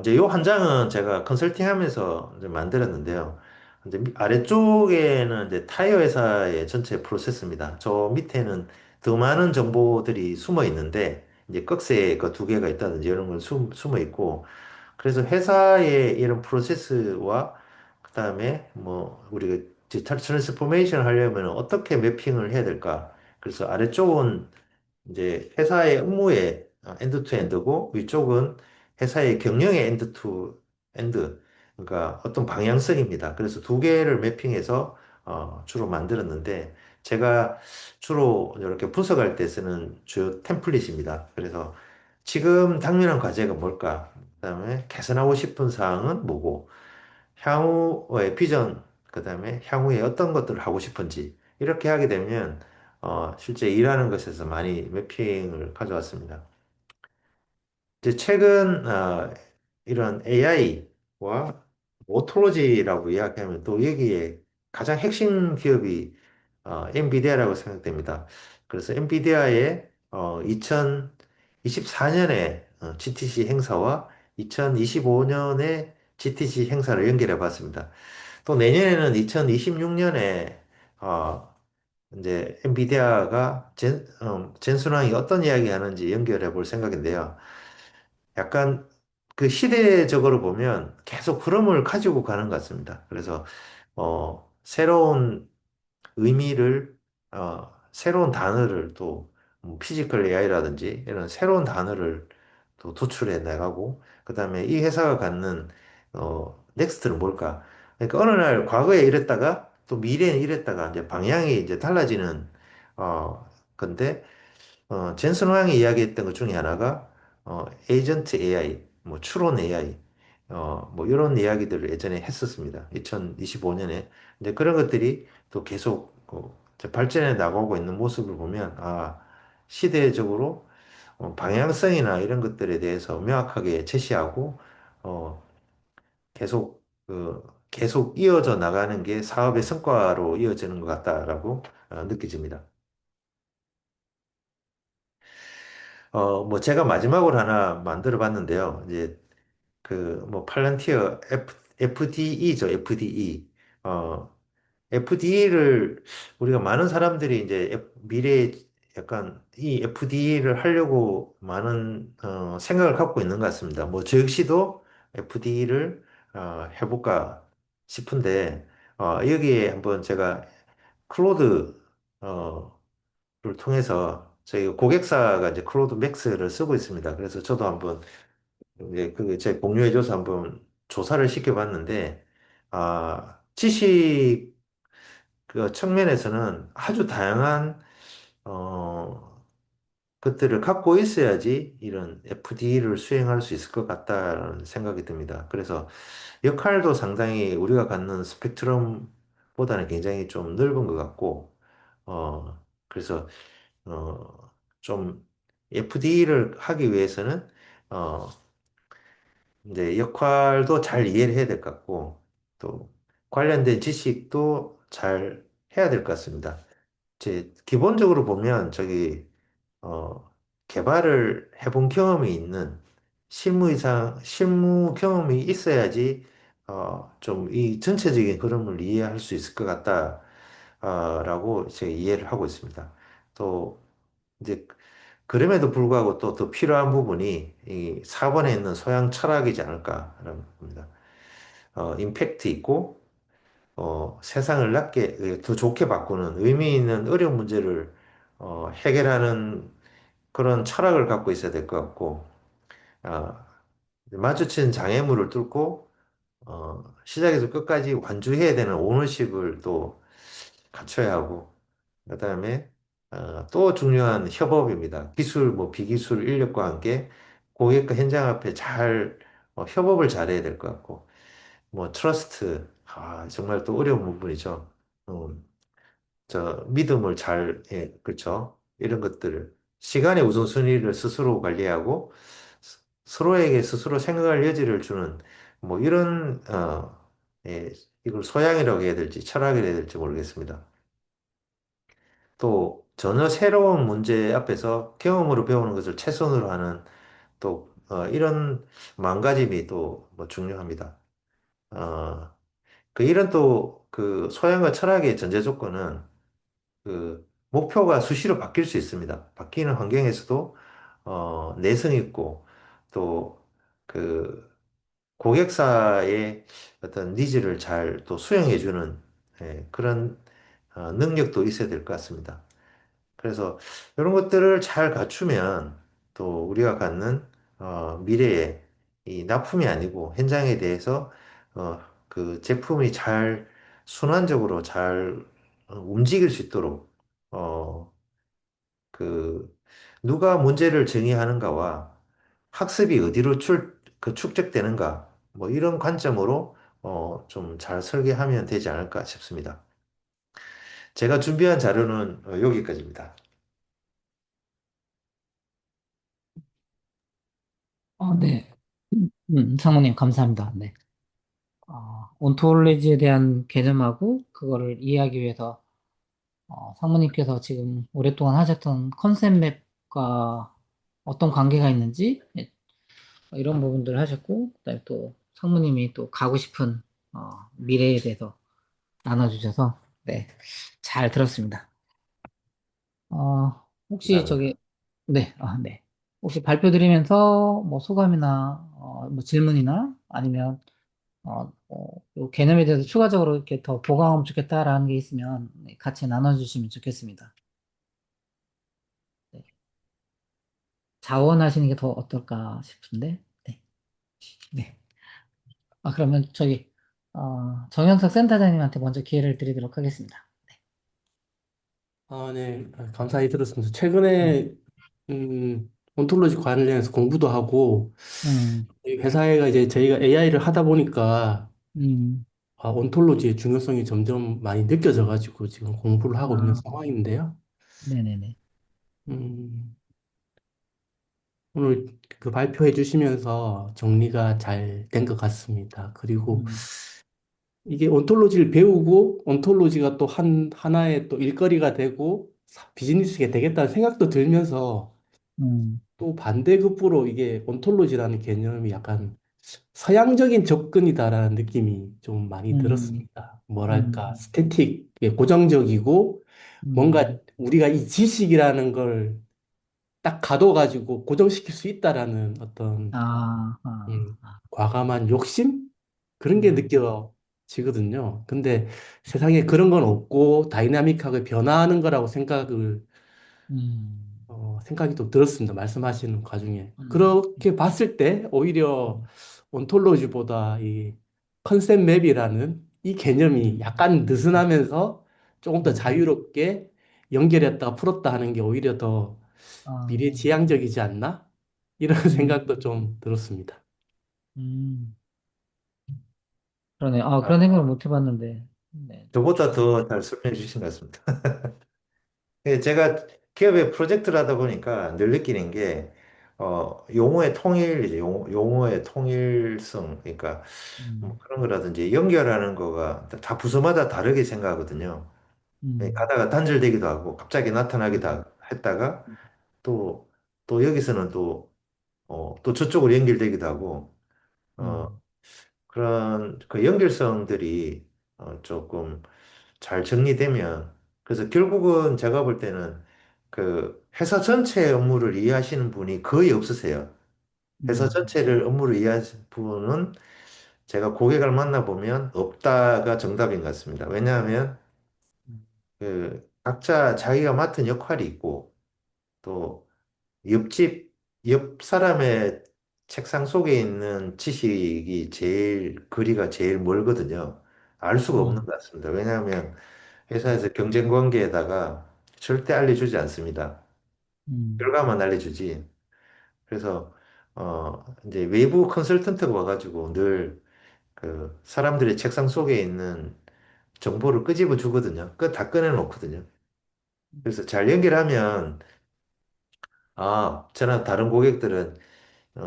이제 요 한 장은 제가 컨설팅 하면서 이제 만들었는데요. 이제 아래쪽에는 이제 타이어 회사의 전체 프로세스입니다. 저 밑에는 더 많은 정보들이 숨어 있는데, 이제 꺽쇠 그 두 개가 있다든지 이런 건 숨어 있고, 그래서 회사의 이런 프로세스와 그다음에 뭐 우리가 디지털 트랜스포메이션 하려면 어떻게 매핑을 해야 될까? 그래서 아래쪽은 이제 회사의 업무의 엔드 투 엔드고 위쪽은 회사의 경영의 엔드 투 엔드. 그러니까 어떤 방향성입니다. 그래서 두 개를 매핑해서 주로 만들었는데 제가 주로 이렇게 분석할 때 쓰는 주요 템플릿입니다. 그래서 지금 당면한 과제가 뭘까? 그다음에 개선하고 싶은 사항은 뭐고 향후의 비전, 그다음에 향후에 어떤 것들을 하고 싶은지 이렇게 하게 되면 실제 일하는 것에서 많이 매핑을 가져왔습니다. 이제 최근 이런 AI와 오토로지라고 이야기하면 또 여기에 가장 핵심 기업이 엔비디아라고 생각됩니다. 그래서 엔비디아의 2024년에 GTC 행사와 2025년에 GTC 행사를 연결해 봤습니다. 또 내년에는 2026년에 이제 엔비디아가 jen슨왕이 어떤 이야기 하는지 연결해 볼 생각인데요. 약간 그 시대적으로 보면 계속 흐름을 가지고 가는 것 같습니다. 그래서 새로운 의미를 새로운 단어를 또 피지컬 AI라든지 이런 새로운 단어를 또 도출해 나가고 그다음에 이 회사가 갖는 넥스트는 뭘까? 그러니까 어느 날 과거에 이랬다가 또 미래에 이랬다가 이제 방향이 이제 달라지는 건데 젠슨 황이 이야기했던 것 중에 하나가 에이전트 AI, 뭐 추론 AI, 뭐 이런 이야기들을 예전에 했었습니다. 2025년에. 근데 그런 것들이 또 계속 이제 발전해 나가고 있는 모습을 보면 시대적으로 방향성이나 이런 것들에 대해서 명확하게 제시하고 어, 계속 이어져 나가는 게 사업의 성과로 이어지는 것 같다라고 느껴집니다. 뭐 제가 마지막으로 하나 만들어 봤는데요. 이제 뭐 팔란티어 FDE죠, FDE. FDE를 우리가 많은 사람들이 이제 미래에 약간 이 FDE를 하려고 많은 생각을 갖고 있는 것 같습니다. 뭐 저 역시도 FDE를 해볼까 싶은데 여기에 한번 제가 클로드 를 통해서 저희 고객사가 이제 클로드 맥스를 쓰고 있습니다. 그래서 저도 한번 이제 제 공유해줘서 한번 조사를 시켜봤는데 지식 그 측면에서는 아주 다양한 어, 것들을 갖고 있어야지 이런 FD를 수행할 수 있을 것 같다는 생각이 듭니다. 그래서 역할도 상당히 우리가 갖는 스펙트럼보다는 굉장히 좀 넓은 것 같고, 그래서, 좀 FD를 하기 위해서는, 어, 이제 역할도 잘 이해를 해야 될 것 같고, 또 관련된 지식도 잘 해야 될 것 같습니다. 기본적으로 보면 어, 개발을 해본 경험이 있는 실무 경험이 있어야지, 좀 이 전체적인 흐름을 이해할 수 있을 것 같다, 라고 제가 이해를 하고 있습니다. 또, 이제, 그럼에도 불구하고 또 더 필요한 부분이 이 4번에 있는 소양 철학이지 않을까라는 겁니다. 임팩트 있고, 세상을 더 좋게 바꾸는 의미 있는 어려운 문제를 해결하는 그런 철학을 갖고 있어야 될 것 같고, 아, 마주친 장애물을 뚫고, 시작에서 끝까지 완주해야 되는 오너십을 또 갖춰야 하고, 그다음에 또 중요한 협업입니다. 기술, 뭐 비기술 인력과 함께 고객과 현장 앞에 잘 협업을 잘해야 될 것 같고, 뭐 트러스트, 정말 또 어려운 부분이죠. 음, 믿음을 잘, 그렇죠. 이런 것들을 시간의 우선순위를 스스로 관리하고 서로에게 스스로 생각할 여지를 주는 뭐 이런 예, 이걸 소양이라고 해야 될지 철학이라고 해야 될지 모르겠습니다. 또 전혀 새로운 문제 앞에서 경험으로 배우는 것을 최선으로 하는 또 이런 마음가짐이 또뭐 중요합니다. 어, 이런 또 그 소양과 철학의 전제 조건은 그 목표가 수시로 바뀔 수 있습니다. 바뀌는 환경에서도 내성 있고 또 그 고객사의 어떤 니즈를 잘 또 수용해주는 그런 능력도 있어야 될 것 같습니다. 그래서 이런 것들을 잘 갖추면 또 우리가 갖는 미래에 이 납품이 아니고 현장에 대해서 그 제품이 잘 순환적으로 잘 움직일 수 있도록 어, 그 누가 문제를 정의하는가와 학습이 어디로 축적되는가 뭐 이런 관점으로 좀 잘 설계하면 되지 않을까 싶습니다. 제가 준비한 자료는 여기까지입니다. 네. 상무님, 감사합니다. 네. 온토로지에 대한 개념하고 그거를 이해하기 위해서 상무님께서 지금 오랫동안 하셨던 컨셉 맵과 어떤 관계가 있는지 이런 부분들을 하셨고, 그다음에 또 상무님이 또 가고 싶은 미래에 대해서 나눠주셔서 네, 잘 들었습니다. 혹시 감사합니다. 저기 네. 혹시 발표 드리면서 뭐 소감이나 뭐 질문이나 아니면 요 개념에 대해서 추가적으로 이렇게 더 보강하면 좋겠다라는 게 있으면 네, 같이 나눠주시면 좋겠습니다. 네. 자원하시는 게 더 어떨까 싶은데. 네. 네. 그러면 저기 정영석 센터장님한테 먼저 기회를 드리도록 하겠습니다. 네. 감사히 들었습니다. 음, 최근에, 온톨로지 관련해서 공부도 하고, 음, 이 회사가 이제 저희가 AI를 하다 보니까, 음, 온톨로지의 중요성이 점점 많이 느껴져가지고 지금 공부를 하고 있는 아, 상황인데요. 네네네. 음, 오늘 그 발표해 주시면서 정리가 잘 된 것 같습니다. 그리고 음, 이게 온톨로지를 배우고 온톨로지가 또 하나의 또 일거리가 되고 비즈니스가 되겠다는 생각도 들면서 음, 또 반대급부로 이게 온톨로지라는 개념이 약간 서양적인 접근이다라는 느낌이 좀 많이 음, 들었습니다. 뭐랄까, 음, 스태틱, 고정적이고 뭔가 음, 우리가 이 지식이라는 걸 딱 가둬가지고 고정시킬 수 있다라는 어떤 아, 음, 과감한 욕심? 그런 게 음, 느껴지거든요. 근데 세상에 그런 건 없고 다이나믹하게 변화하는 거라고 음, 생각이 또 들었습니다. 말씀하시는 과정에. 음, 그렇게 봤을 때 오히려 음, 온톨로지보다 이 컨셉 맵이라는 이 개념이 약간 느슨하면서 조금 더 음, 자유롭게 연결했다가 풀었다 하는 게 오히려 더 아, 미래지향적이지 않나? 이런 음, 생각도 좀 들었습니다. 음, 그러네. 아, 아, 그런 생각을 못 해봤는데. 네. 저보다 더 잘 설명해 주신 것 같습니다. 예, 제가 기업의 프로젝트를 하다 보니까 늘 느끼는 게, 용어의 통일이죠. 용어의 통일성. 그러니까 뭐 음, 그런 거라든지 연결하는 거가 다 부서마다 다르게 생각하거든요. 예, 음, 가다가 단절되기도 하고 갑자기 나타나기도 음, 했다가 또, 또 여기서는 또 저쪽으로 연결되기도 하고, 어, 음, 그런 그 연결성들이 조금 잘 정리되면 그래서 결국은 제가 볼 때는 그 회사 전체 업무를 이해하시는 분이 거의 없으세요. 회사 음, 전체를 업무를 이해하시는 분은 제가 고객을 만나보면 없다가 정답인 것 같습니다. 왜냐하면 음, 그 각자 자기가 맡은 역할이 있고 또 옆집 옆 사람의 책상 속에 있는 지식이 제일 거리가 제일 멀거든요. 알 수가 없는 음, 것 같습니다. 왜냐하면 음, 회사에서 경쟁 관계에다가 절대 알려주지 않습니다. 음, 결과만 알려주지. 그래서 이제 외부 컨설턴트가 와가지고 늘 그 사람들의 책상 속에 있는 정보를 끄집어 주거든요. 그 다 꺼내놓거든요. 그래서 잘 연결하면 저나 다른 고객들은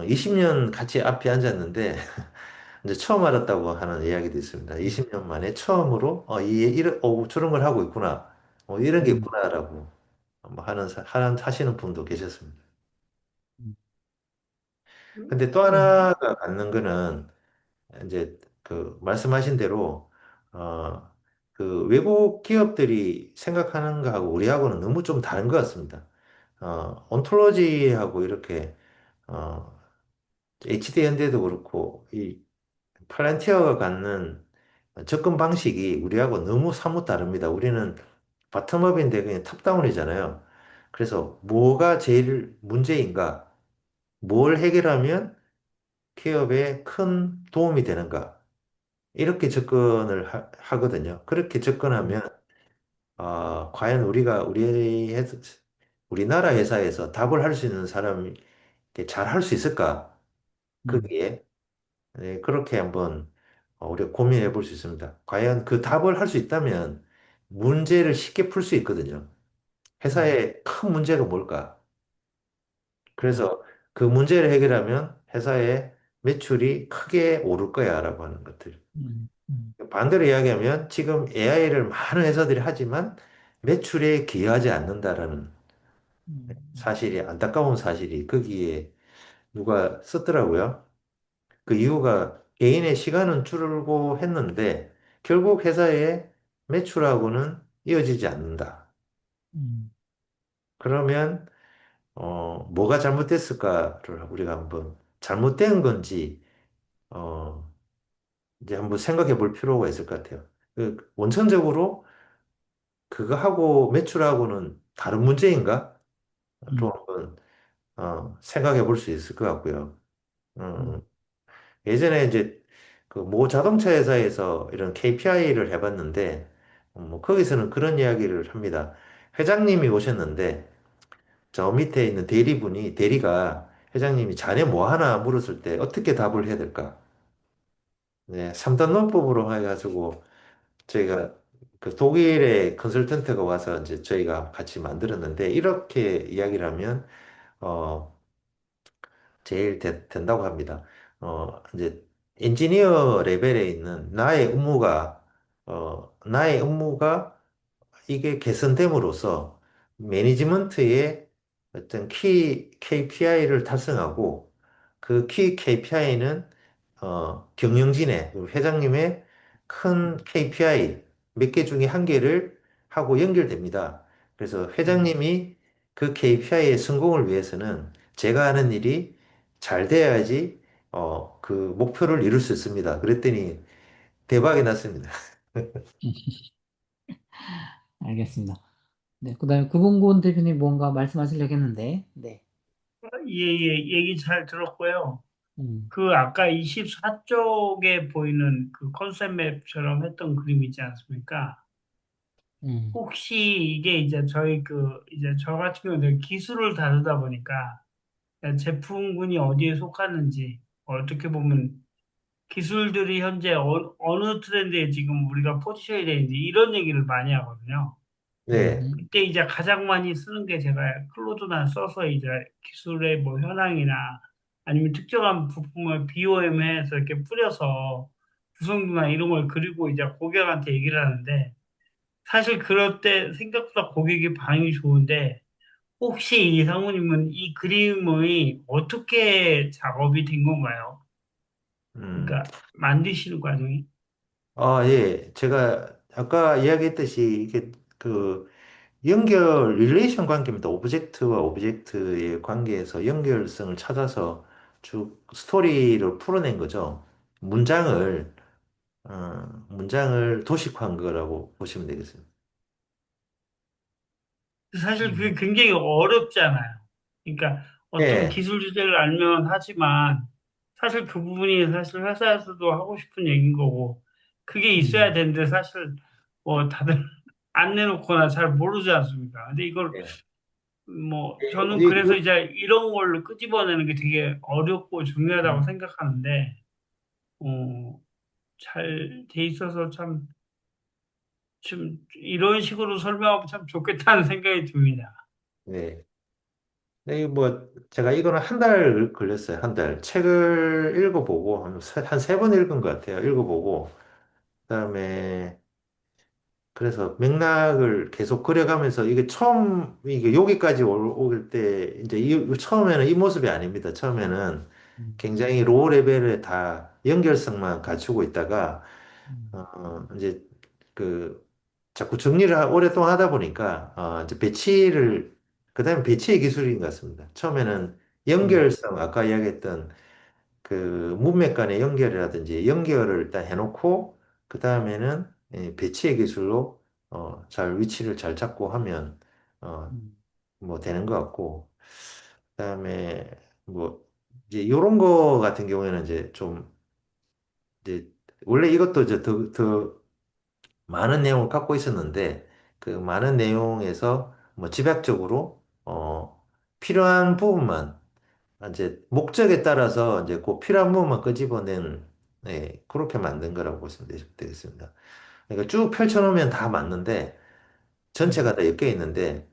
20년 같이 앞에 앉았는데 이제 처음 알았다고 하는 이야기도 있습니다. 음, 20년 만에 처음으로 저런 걸 하고 있구나. 이런 게 음, 있구나라고 뭐 하시는 분도 계셨습니다. 음, 근데 또 음, 하나가 갖는 거는 이제 그 말씀하신 대로 어, 그 외국 기업들이 생각하는 거하고 우리하고는 너무 좀 다른 것 같습니다. 온톨로지하고 이렇게 어, HD 현대도 그렇고 이 팔란티어가 갖는 접근 방식이 우리하고 너무 사뭇 다릅니다. 우리는 바텀업인데 그냥 탑다운이잖아요. 그래서 뭐가 제일 문제인가? 뭘 해결하면 기업에 큰 도움이 되는가? 이렇게 접근을 하거든요. 그렇게 음, 접근하면 과연 우리나라 회사에서 답을 할 수 있는 사람이 잘 할 수 있을까? 음, 거기에 네, 그렇게 한번 우리가 고민해 볼 수 있습니다. 과연 그 답을 할 수 있다면 문제를 쉽게 풀 수 있거든요. 음, 회사의 큰 문제가 뭘까? 음, 그래서 그 문제를 해결하면 회사의 매출이 크게 오를 거야라고 하는 것들. 음, 반대로 이야기하면 지금 AI를 많은 회사들이 하지만 매출에 기여하지 않는다라는 사실이 안타까운 사실이 거기에 누가 썼더라고요. 그 이유가 개인의 시간은 줄고 했는데 결국 회사의 매출하고는 이어지지 않는다. 음, 그러면 뭐가 잘못됐을까를 우리가 한번 잘못된 건지 이제 한번 생각해 볼 필요가 있을 것 같아요. 그 원천적으로 그거하고 매출하고는 다른 문제인가? 좀 음, 한번 생각해 볼 수 있을 것 같고요. 음, 음, 예전에 이제 그 모 자동차 회사에서 이런 KPI를 해봤는데, 뭐 거기서는 그런 이야기를 합니다. 회장님이 오셨는데, 저 밑에 있는 대리가 회장님이 자네 뭐 하나 물었을 때 어떻게 답을 해야 될까? 네, 3단 논법으로 해가지고 저희가 그 독일의 컨설턴트가 와서 이제 저희가 같이 만들었는데, 이렇게 이야기를 하면, 어, 제일 된다고 합니다. 이제 엔지니어 레벨에 있는 나의 업무가 이게 개선됨으로써 매니지먼트의 어떤 키 KPI를 달성하고 그 키 KPI는 경영진의 그 회장님의 큰 KPI 몇 개 중에 한 개를 하고 연결됩니다. 그래서 음, 회장님이 그 KPI의 성공을 위해서는 제가 하는 일이 잘 돼야지 그 목표를 이룰 수 있습니다. 그랬더니 대박이 났습니다. 알겠습니다. 네, 그다음에 구봉곤 대표님 뭔가 말씀하시려고 했는데, 네, 예, 예, 얘기 잘 들었고요. 음, 그 아까 24쪽에 보이는 그 컨셉 맵처럼 했던 그림 있지 않습니까? 음, 혹시 이게 이제 저희 이제 저 같은 경우는 기술을 다루다 보니까 제품군이 어디에 속하는지 어떻게 보면 기술들이 현재 어느 트렌드에 지금 우리가 포지션이 되어 있는지 이런 얘기를 많이 하거든요. 네, 그때 이제 가장 많이 쓰는 게 제가 클로드나 써서 이제 기술의 뭐 현황이나 아니면 특정한 부품을 BOM해서 이렇게 뿌려서 구성도나 이런 걸 그리고 이제 고객한테 얘기를 하는데 사실 그럴 때 생각보다 고객이 반응이 좋은데 혹시 이 상무님은 이 그림의 어떻게 작업이 된 건가요? 음. 그러니까 만드시는 과정이? 예. 제가 아까 이야기했듯이 이게 그 연결, 릴레이션 관계입니다. 오브젝트와 오브젝트의 관계에서 연결성을 찾아서 쭉 스토리를 풀어낸 거죠. 문장을, 문장을 도식화한 거라고 보시면 되겠습니다. 사실 그게 음, 굉장히 어렵잖아요. 그러니까 어떤 예, 기술 주제를 알면 하지만 사실 그 부분이 사실 회사에서도 하고 싶은 얘기인 거고 그게 있어야 음, 되는데 사실 뭐 다들 안 내놓거나 잘 모르지 않습니까? 근데 이걸 예. 뭐 요- 저는 이- 그래서 요- 이제 이런 걸로 끄집어내는 게 되게 어렵고 중요하다고 음, 생각하는데 잘 돼 있어서 좀 이런 식으로 설명하면 참 좋겠다는 생각이 듭니다. 네. 네, 뭐, 제가 이거는 한 달 걸렸어요. 한 달. 책을 읽어보고, 한 세 번 읽은 것 같아요. 읽어보고, 그다음에 그래서 맥락을 계속 그려가면서 이게 처음 이게 여기까지 올 때 이제 처음에는 이 모습이 아닙니다. 처음에는 음, 굉장히 로우 레벨에 다 연결성만 갖추고 있다가 음, 이제 그 자꾸 정리를 오랫동안 하다 보니까 이제 배치를 그다음에 배치의 기술인 것 같습니다. 처음에는 음, 연결성 아까 이야기했던 그 문맥 간의 연결이라든지 연결을 일단 해놓고 그 다음에는 배치의 기술로 잘 위치를 잘 잡고 하면 어, 음, 뭐 되는 것 같고 그다음에 뭐 이제 이런 거 같은 경우에는 이제 좀 이제 원래 이것도 이제 더 많은 내용을 갖고 있었는데 그 많은 내용에서 뭐 집약적으로 필요한 부분만 이제 목적에 따라서 이제 그 필요한 부분만 끄집어낸 그렇게 만든 거라고 보시면 되겠습니다. 그러니까 쭉 펼쳐놓으면 다 맞는데 전체가 다 엮여 있는데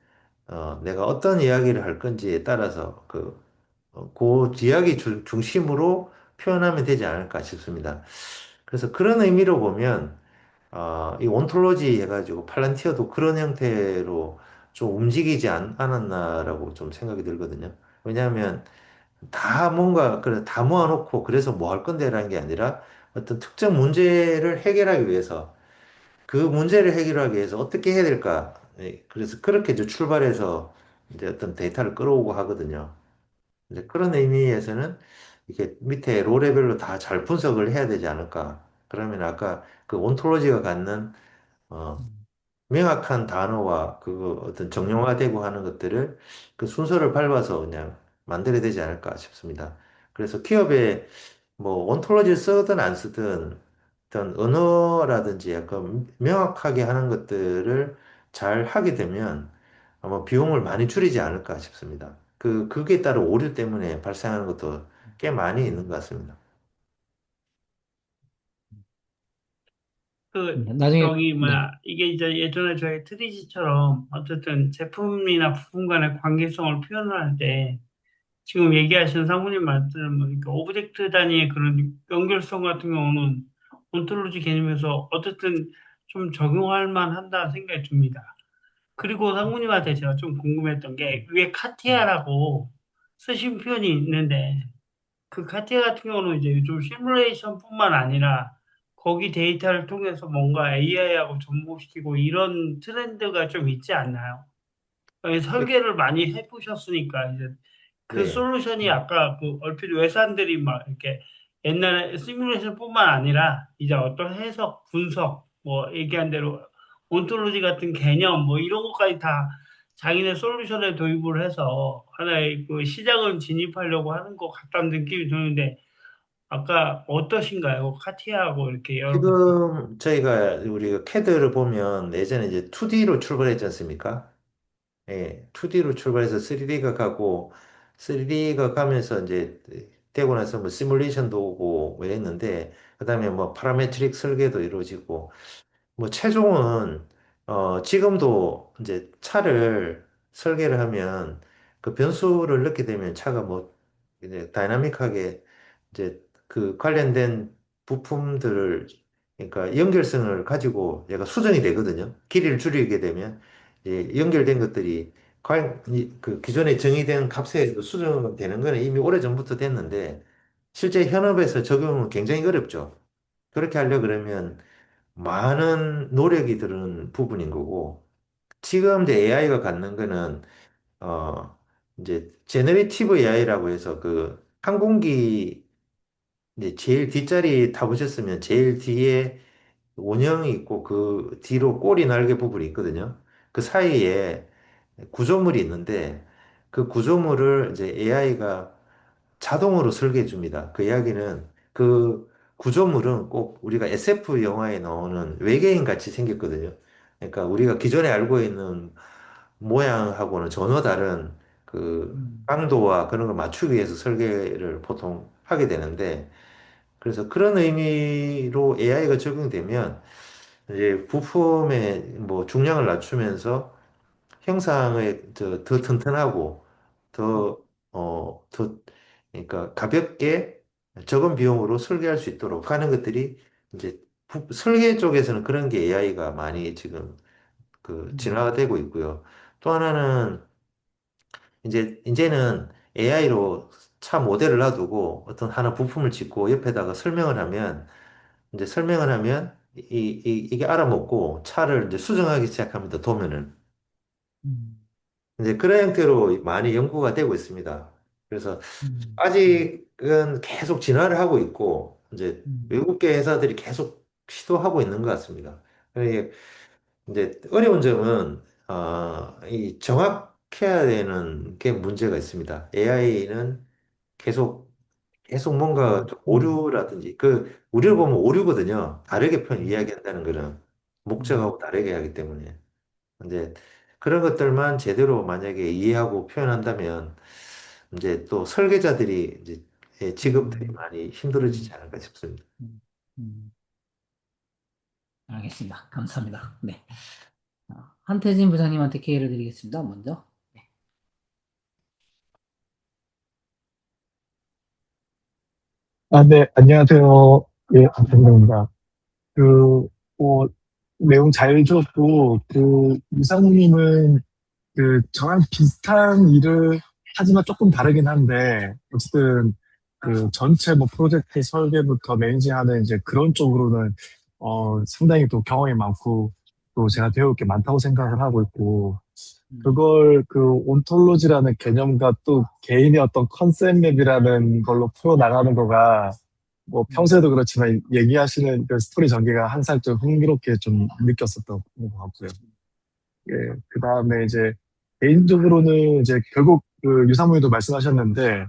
내가 어떤 이야기를 할 건지에 따라서 그 이야기 중심으로 표현하면 되지 않을까 싶습니다. 그래서 그런 의미로 보면 이 온톨로지 해가지고 팔란티어도 그런 형태로 좀 움직이지 않았나라고 좀 생각이 들거든요. 왜냐하면 다 뭔가 그래 다 모아놓고 그래서 뭐 할 건데라는 게 아니라 어떤 특정 문제를 해결하기 위해서 그 문제를 해결하기 위해서 어떻게 해야 될까? 그래서 그렇게 이제 출발해서 이제 어떤 데이터를 끌어오고 하거든요. 이제 그런 의미에서는 이게 밑에 로 레벨로 다 잘 분석을 해야 되지 않을까? 그러면 아까 그 온톨로지가 갖는 어, 음, 명확한 단어와 그 어떤 정형화되고 하는 것들을 그 순서를 밟아서 그냥 만들어야 되지 않을까 싶습니다. 그래서 기업에 뭐 온톨로지를 쓰든 안 쓰든 어떤 언어라든지 약간 명확하게 하는 것들을 잘 하게 되면 아마 비용을 많이 줄이지 않을까 싶습니다. 그게 따른 오류 때문에 발생하는 것도 꽤 많이 있는 것 같습니다. 나중에, 네. 이게 이제 예전에 저희 트리지처럼 어쨌든 제품이나 부품 간의 관계성을 표현을 할 때 지금 얘기하시는 상무님 말씀은 그러니까 오브젝트 단위의 그런 연결성 같은 경우는 온톨로지 개념에서 어쨌든 좀 적용할 만한다 생각이 듭니다. 그리고 상무님한테 제가 좀 궁금했던 게 위에 음, 카티아라고 쓰신 표현이 있는데 그 카티아 같은 경우는 이제 요즘 시뮬레이션뿐만 아니라 거기 데이터를 통해서 뭔가 AI하고 접목시키고 이런 트렌드가 좀 있지 않나요? 설계를 많이 해보셨으니까 이제 그 네, 솔루션이 아까 그 얼핏 외산들이 막 이렇게 옛날에 시뮬레이션뿐만 아니라 이제 어떤 해석, 분석, 뭐 얘기한 대로 온톨로지 같은 개념 뭐 이런 것까지 다 자기네 솔루션에 도입을 해서 하나의 그 시장을 진입하려고 하는 것 같다는 느낌이 드는데 아까 어떠신가요? 카티아하고 이렇게 여러 가지. 지금 저희가 우리가 캐드를 보면 예전에 이제 2D로 출발했지 않습니까? 예, 2D로 출발해서 3D가 가고 3D가 가면서 이제 되고 나서 뭐 시뮬레이션도 오고 뭐 이랬는데 그다음에 뭐 파라메트릭 설계도 이루어지고 뭐 최종은 지금도 이제 차를 설계를 하면 그 변수를 넣게 되면 차가 뭐 이제 다이나믹하게 이제 그 관련된 부품들을 그러니까 연결성을 가지고 얘가 수정이 되거든요. 길이를 줄이게 되면 연결된 것들이 그 기존에 정의된 값에 수정되는 거는 이미 오래전부터 됐는데 실제 현업에서 적용은 굉장히 어렵죠. 그렇게 하려 그러면 많은 노력이 드는 부분인 거고, 지금 이제 AI가 갖는 거는, 이제, 제너레이티브 AI라고 해서 그 항공기, 이제 제일 뒷자리 타보셨으면 제일 뒤에 원형이 있고 그 뒤로 꼬리 날개 부분이 있거든요. 그 사이에 구조물이 있는데, 그 구조물을 이제 AI가 자동으로 설계해 줍니다. 그 이야기는 그 구조물은 꼭 우리가 SF 영화에 나오는 외계인 같이 생겼거든요. 그러니까 우리가 기존에 알고 있는 모양하고는 전혀 다른 그 음, 강도와 그런 걸 맞추기 위해서 설계를 보통 하게 되는데 그래서 그런 의미로 AI가 적용되면 이제 부품의 뭐 중량을 낮추면서 형상을 더 튼튼하고 더, 더, 그러니까 가볍게 적은 비용으로 설계할 수 있도록 하는 것들이 이제 설계 쪽에서는 그런 게 AI가 많이 지금 그 음, 진화되고 있고요. 또 하나는 이제는 AI로 차 모델을 놔두고 어떤 하나 부품을 짓고 옆에다가 설명을 하면 이제 설명을 하면 이게 알아먹고 차를 이제 수정하기 시작합니다. 도면을. 음, 이제 그런 형태로 많이 연구가 되고 있습니다. 그래서 음, 아직은 계속 진화를 하고 있고, 이제 음, 외국계 회사들이 계속 시도하고 있는 것 같습니다. 이게 이제 어려운 점은, 이 정확해야 되는 게 문제가 있습니다. AI는 계속 뭔가 좀 음, 오류라든지, 그, 우리를 보면 오류거든요. 다르게 음, 이야기한다는 거는 음, 목적하고 다르게 하기 때문에. 이제 그런 것들만 제대로 만약에 이해하고 표현한다면 이제 또 설계자들이 이제 직업들이 음, 많이 음, 힘들어지지 않을까 싶습니다. 음. 알겠습니다. 감사합니다. 네. 한태진 부장님한테 기회를 드리겠습니다. 먼저. 네. 아, 네, 안녕하세요. 예, 안녕입니다. 그, 뭐, 내용 잘 들었고, 이상우님은 저랑 비슷한 일을 하지만 조금 다르긴 한데, 어쨌든, 전체 뭐 프로젝트 설계부터 매니징하는 이제 그런 쪽으로는, 상당히 또 경험이 많고, 또 제가 배울 게 많다고 생각을 하고 있고, 음, 그걸 온톨로지라는 개념과 또 개인의 어떤 컨셉 맵이라는 걸로 풀어나가는 거가 뭐 음, 평소에도 그렇지만 얘기하시는 그 스토리 전개가 항상 좀 흥미롭게 좀 느꼈었던 것 같고요. 예, 그 다음에 이제 개인적으로는 이제 결국 유사모님도 말씀하셨는데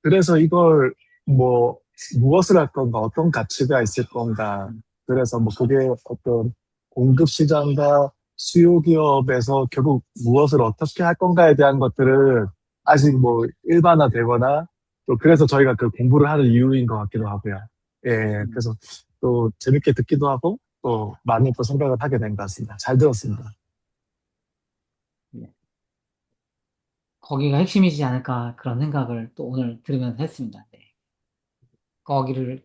그래서 이걸 뭐 무엇을 할 건가, 어떤 가치가 있을 건가. 음, 그래서 뭐 그게 어떤 공급 시장과 수요 기업에서 결국 무엇을 어떻게 할 건가에 대한 것들은 아직 뭐 일반화되거나 또 그래서 저희가 그 공부를 하는 이유인 것 같기도 하고요. 예, 음, 그래서 또 재밌게 듣기도 하고 또 많이 또 생각을 하게 된 것 같습니다. 잘 들었습니다. 네. 거기가 핵심이지 않을까 그런 생각을 또 오늘 들으면서 했습니다. 네. 거기를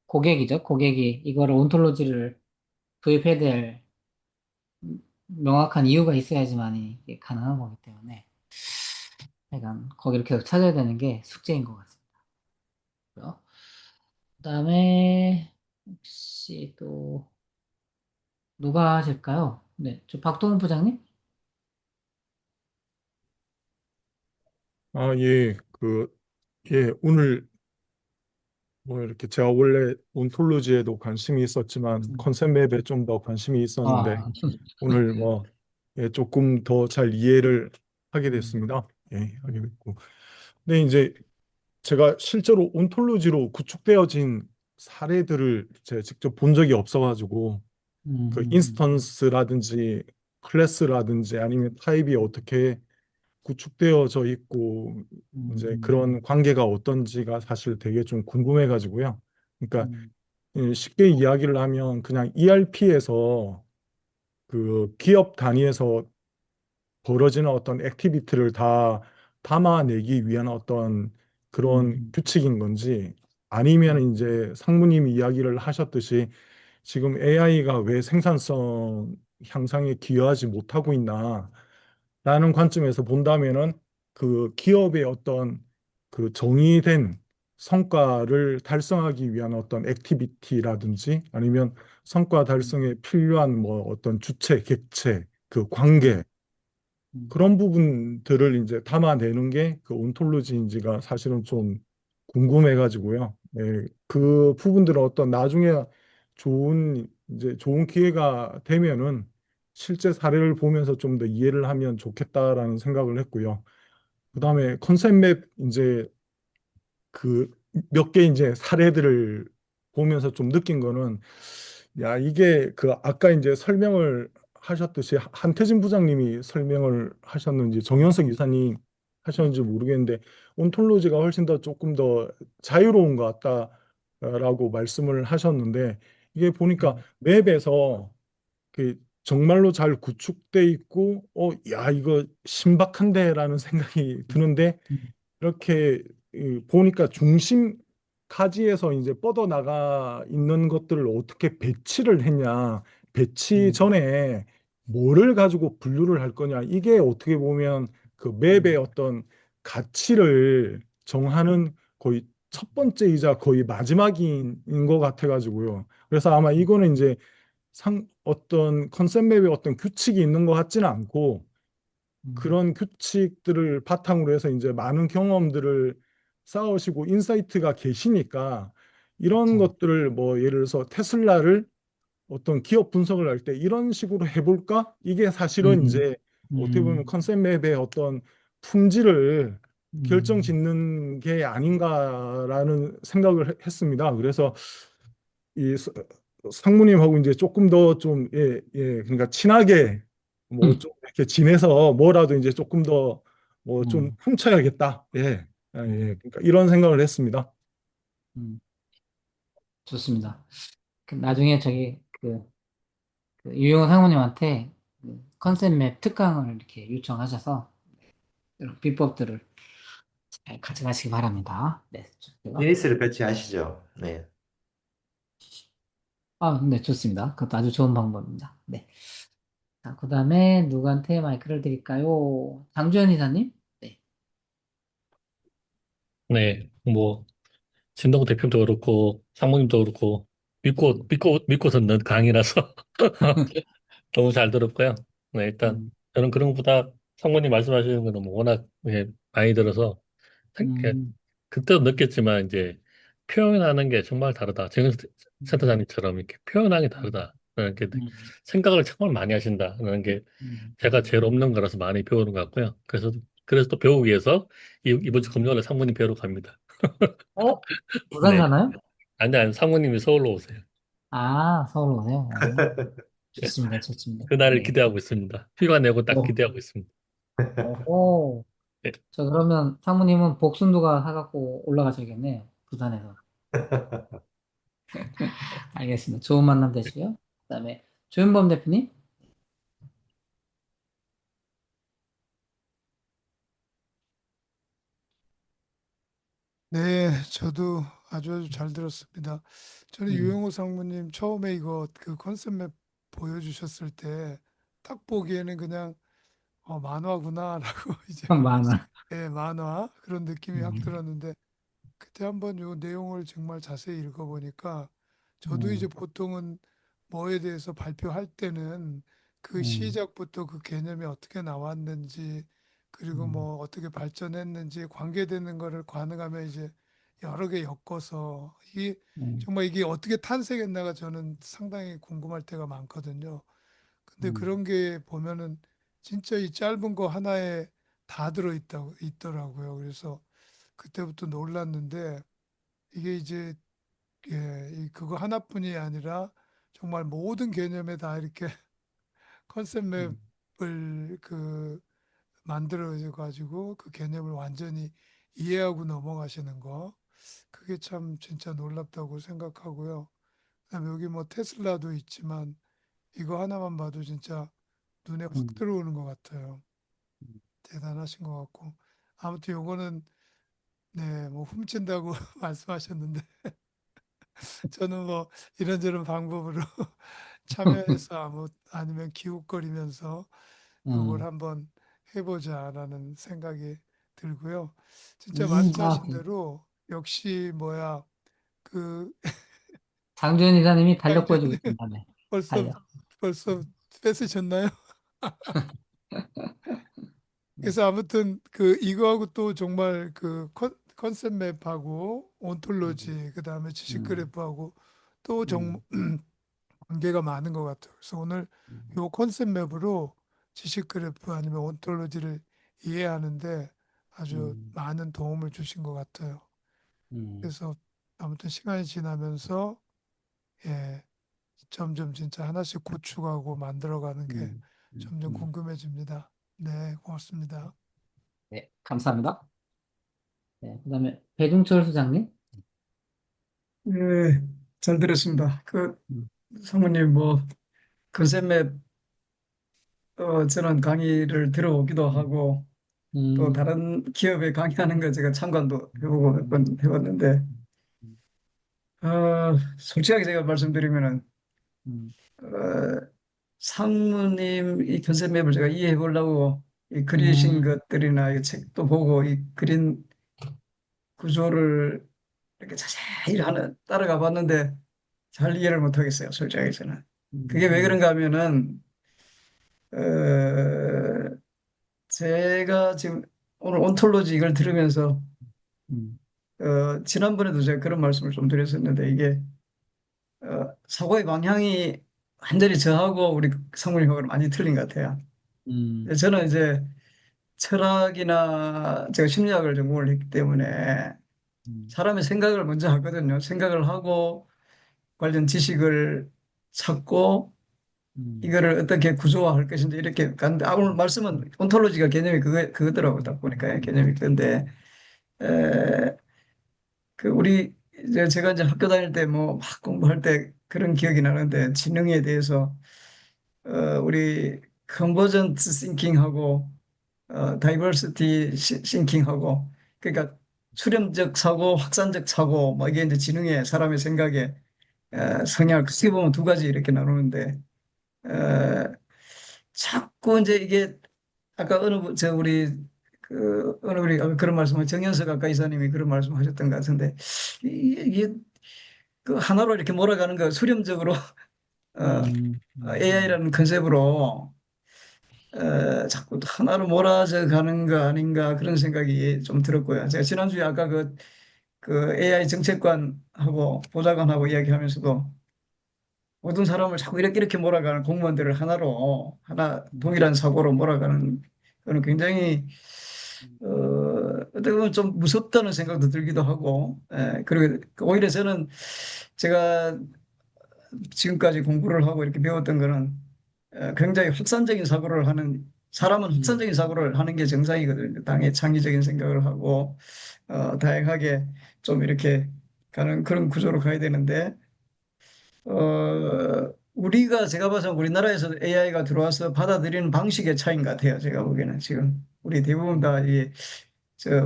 고객이죠. 고객이 이거를 온톨로지를 도입해야 될 명확한 이유가 있어야지만 이게 가능한 거기 때문에 약간 거기를 계속 찾아야 되는 게 숙제인 것 같습니다. 그다음에 혹시 또 누가 하실까요? 네, 저 박동훈 부장님? 아, 예, 예, 오늘 뭐 이렇게 제가 원래 온톨로지에도 관심이 있었지만 음. 컨셉 맵에 좀 더 관심이 있었는데 아, 오늘 뭐 예, 조금 더 잘 이해를 하게 음, 됐습니다. 예, 하게 됐고. 근데 이제 제가 실제로 온톨로지로 구축되어진 사례들을 제가 직접 본 적이 없어가지고 그 음, 인스턴스라든지 클래스라든지 아니면 타입이 어떻게 구축되어져 있고 이제 음, 그런 관계가 어떤지가 사실 되게 좀 궁금해가지고요. 그러니까 음, 쉽게 이야기를 하면 그냥 ERP에서 그 기업 단위에서 벌어지는 어떤 액티비티를 다 담아내기 위한 어떤 그런 음, 규칙인 건지 아니면 이제 상무님이 이야기를 하셨듯이 지금 AI가 왜 생산성 향상에 기여하지 못하고 있나 라는 관점에서 본다면은 그 기업의 어떤 그 정의된 성과를 달성하기 위한 어떤 액티비티라든지 아니면 성과 달성에 필요한 뭐 어떤 주체, 객체, 그 음, 관계 음, 그런 부분들을 이제 담아내는 게 그 온톨로지인지가 사실은 좀 궁금해가지고요. 네, 그 부분들은 어떤 나중에 좋은 기회가 되면은 실제 사례를 보면서 좀 더 이해를 하면 좋겠다라는 생각을 했고요. 그다음에 컨셉 맵 이제 그 몇 개 이제 사례들을 보면서 좀 느낀 거는 야 이게 그 아까 이제 설명을 하셨듯이 한태진 부장님이 설명을 하셨는지 정현석 이사님 하셨는지 모르겠는데 온톨로지가 훨씬 더 조금 더 자유로운 것 같다라고 말씀을 하셨는데 이게 보니까 맵에서 그 정말로 잘 구축돼 있고 야 이거 신박한데라는 생각이 드는데 음, 이렇게 보니까 중심 가지에서 이제 뻗어나가 있는 것들을 어떻게 배치를 했냐, 배치 음, 전에 뭐를 가지고 분류를 할 거냐, 이게 어떻게 보면 그 맵의 음, 어떤 가치를 정하는 거의 첫 번째이자 거의 마지막인 것 같아가지고요. 그래서 아마 이거는 이제 어떤 컨셉 맵에 어떤 규칙이 있는 것 같지는 않고 음, 그런 규칙들을 바탕으로 해서 이제 많은 경험들을 쌓으시고 인사이트가 계시니까 이런 그쵸. 것들을 뭐 예를 들어서 테슬라를 어떤 기업 분석을 할 때 이런 식으로 해볼까? 이게 사실은 음, 이제 어떻게 보면 음, 컨셉 맵의 어떤 품질을 결정 음, 짓는 게 아닌가라는 생각을 했습니다. 그래서 이 상무님하고 이제 조금 더 좀, 그러니까 친하게 뭐 음, 좀 이렇게 지내서 뭐라도 이제 조금 더 뭐 좀 음, 훔쳐야겠다. 예. 아, 예. 음, 그러니까 이런 생각을 했습니다. 음, 좋습니다. 나중에 저기 그 유용호 상무님한테 그 컨셉 맵 특강을 이렇게 요청하셔서 이런 비법들을 잘 가져가시기 바랍니다. 네, 좋고요. 기니스를 배치하시죠. 네. 아, 네, 좋습니다. 그것도 아주 좋은 방법입니다. 네. 자, 그 다음에 누구한테 마이크를 드릴까요? 장주현 이사님? 네. 네, 뭐, 진동 대표도 그렇고, 상무님도 그렇고, 믿고 듣는 강의라서 너무 잘 들었고요. 네, 일단, 음, 저는 그런 것보다 상무님 말씀하시는 거는 뭐 워낙 많이 들어서, 이렇게 음, 그때도 느꼈지만, 이제, 표현하는 게 정말 다르다. 정 음, 센터장님처럼 이렇게 표현하는 게 음, 다르다. 이렇게 음, 생각을 정말 많이 하신다는 게 제가 제일 없는 거라서 많이 배우는 것 같고요. 그래서 또 배우기 위해서 이번 주 음. 금요일에 상무님 뵈러 갑니다. 어? 부산 네. 가나요? 아니, 상무님이 서울로 오세요. 아, 서울 오세요? 좋습니다. 좋습니다. 그날을 네. 기대하고 있습니다. 휴가 내고 딱 어, 기대하고 있습니다. 오. 네. 자, 그러면 상무님은 복순도가 사갖고 올라가셔야겠네요. 부산에서. 알겠습니다. 좋은 만남 되시고요. 그다음에 조윤범 대표님? 네, 저도 아주 잘 들었습니다. 저는 음, 유영호 상무님 처음에 이거 그 컨셉맵 보여주셨을 때 딱 보기에는 그냥 만화구나라고 이제 많아. 예, 만화 그런 느낌이 확 음, 들었는데 그때 한번 요 내용을 정말 자세히 읽어보니까 저도 이제 음, 보통은 뭐에 대해서 발표할 때는 그 음, 시작부터 그 개념이 어떻게 나왔는지 그리고 음, 뭐 어떻게 발전했는지 관계되는 거를 가능하면 이제 여러 개 엮어서 이 음, 정말 이게 어떻게 탄생했나가 저는 상당히 궁금할 때가 많거든요. 근데 음, 그런 게 보면은 진짜 이 짧은 거 하나에 다 있더라고요. 그래서 그때부터 놀랐는데 이게 이제 그거 하나뿐이 아니라 정말 모든 개념에 다 이렇게 컨셉 음, 맵을 만들어 가지고 그 개념을 완전히 이해하고 넘어가시는 거 그게 참 진짜 놀랍다고 생각하고요. 그다음에 여기 뭐 테슬라도 있지만 이거 하나만 봐도 진짜 눈에 확 음, 들어오는 것 같아요. 대단하신 것 같고 아무튼 요거는 네, 뭐 훔친다고 말씀하셨는데 저는 뭐 이런저런 방법으로 참여해서 아니면 기웃거리면서 요걸 음, 한번 해보자라는 생각이 들고요. 진짜 아, 말씀하신 대로 역시 뭐야 그 장주현 이사님이 달력 보여주고 장주현님 있습니다. 네, 벌써 달력. 벌써 뺏으셨나요? 네, 그래서 아무튼 이거하고 또 정말 컨셉 맵하고 음, 온톨로지 그다음에 지식 음, 그래프하고 또 음, 관계가 많은 것 같아요. 그래서 오늘 음, 요 컨셉 맵으로 지식 그래프 아니면 온톨로지를 이해하는데 아주 음, 많은 도움을 주신 것 같아요. 음, 그래서 아무튼 시간이 지나면서 예, 점점 진짜 하나씩 구축하고 만들어가는 게 음, 점점 궁금해집니다. 네, 고맙습니다. 네, 감사합니다. 네, 그다음에 배중철 소장님. 네, 잘 들었습니다. 음, 사모님, 컨셉맵, 저는 강의를 들어오기도 음, 하고, 또 음, 다른 기업에 강의하는 거 제가 참관도 해보고 몇 번 해봤는데, 음, 솔직하게 제가 말씀드리면은, 음, 어, 사모님 이 컨셉맵을 제가 이해해 보려고 이 그리신 음, 것들이나 이 책도 보고 이 그린 구조를 이렇게 자세히 따라가 봤는데, 잘 이해를 못 하겠어요, 솔직하게 저는. 그게 왜 음, 그런가 하면은, 어, 제가 지금 오늘 온톨로지 이걸 들으면서 음, 지난번에도 제가 그런 말씀을 좀 드렸었는데 이게 사고의 방향이 완전히 저하고 우리 성우님하고는 많이 틀린 것 같아요. 음, 저는 이제 철학이나 제가 심리학을 전공을 했기 때문에 음, 사람의 생각을 먼저 하거든요. 생각을 하고 관련 지식을 찾고 음, 이거를 어떻게 구조화할 것인지 이렇게 가는데 오늘 말씀은 온톨로지가 개념이 그거더라고요. 딱 보니까 개념이 그런데 에, 제가 이제 학교 다닐 때 뭐 막 공부할 때 그런 기억이 나는데 지능에 대해서 우리 컨버전트 싱킹하고 다이버시티 싱킹하고 그러니까 수렴적 사고, 확산적 사고 뭐 이게 이제 지능의 사람의 생각에 성향을 크게 보면 두 가지 이렇게 나누는데 어, 자꾸 이제 이게 아까 어느 우리 그런 말씀을 정현석 아까 이사님이 그런 말씀하셨던 것 같은데 이게 그 하나로 이렇게 몰아가는 거 수렴적으로 AI라는 컨셉으로 자꾸 하나로 몰아져 가는 거 아닌가 그런 생각이 좀 들었고요. 제가 지난주에 아까 그 AI 정책관하고 보좌관하고 이야기하면서도 모든 사람을 자꾸 이렇게 몰아가는 공무원들을 하나 동일한 사고로 몰아가는 그는 굉장히 어떻게 보면 좀 무섭다는 생각도 들기도 하고 그리고 오히려 저는 제가 지금까지 공부를 하고 이렇게 배웠던 거는 굉장히 확산적인 사고를 하는 사람은 확산적인 사고를 하는 게 정상이거든요. 당의 창의적인 생각을 하고 다양하게 좀 이렇게 가는 그런 구조로 가야 되는데 우리가 제가 봐서 우리나라에서 AI가 들어와서 받아들이는 방식의 차이인 것 같아요. 제가 보기에는 지금 우리 대부분 다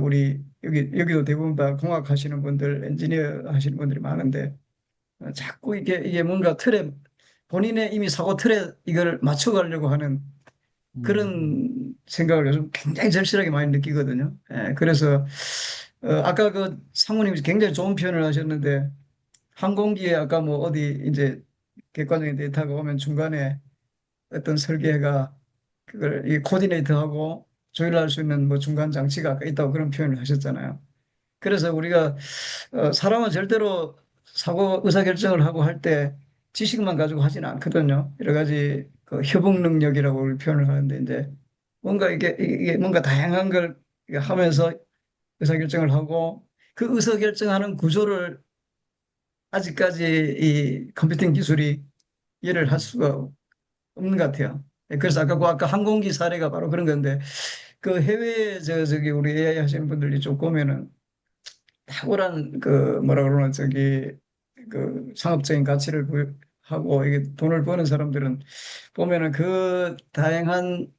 우리 여기도 대부분 다 공학 하시는 분들, 엔지니어 하시는 분들이 많은데 자꾸 이게 뭔가 틀에 본인의 이미 사고 틀에 이걸 맞춰가려고 하는 그런 생각을 요즘 굉장히 절실하게 많이 느끼거든요. 그래서 아까 그 상무님이 굉장히 좋은 표현을 하셨는데 항공기에 아까 뭐 어디 이제 객관적인 데이터가 오면 중간에 어떤 설계가 그걸 이 코디네이터하고 조율할 수 있는 뭐 중간 장치가 아까 있다고 그런 표현을 하셨잖아요. 그래서 우리가 사람은 절대로 사고 의사결정을 하고 할 때 지식만 가지고 하지는 않거든요. 여러 가지 그 협응 능력이라고 우리 표현을 하는데 이제 뭔가 이게 뭔가 다양한 걸 하면서 의사결정을 하고 그 의사결정하는 구조를 아직까지 이 컴퓨팅 기술이 이해를 할 수가 없는 것 같아요. 그래서 아까 항공기 사례가 바로 그런 건데 그 해외 저기 우리 AI 하시는 분들이 좀 보면은 탁월한 그 뭐라 그러나 저기 그 상업적인 가치를 하고 이게 돈을 버는 사람들은 보면은 그 다양한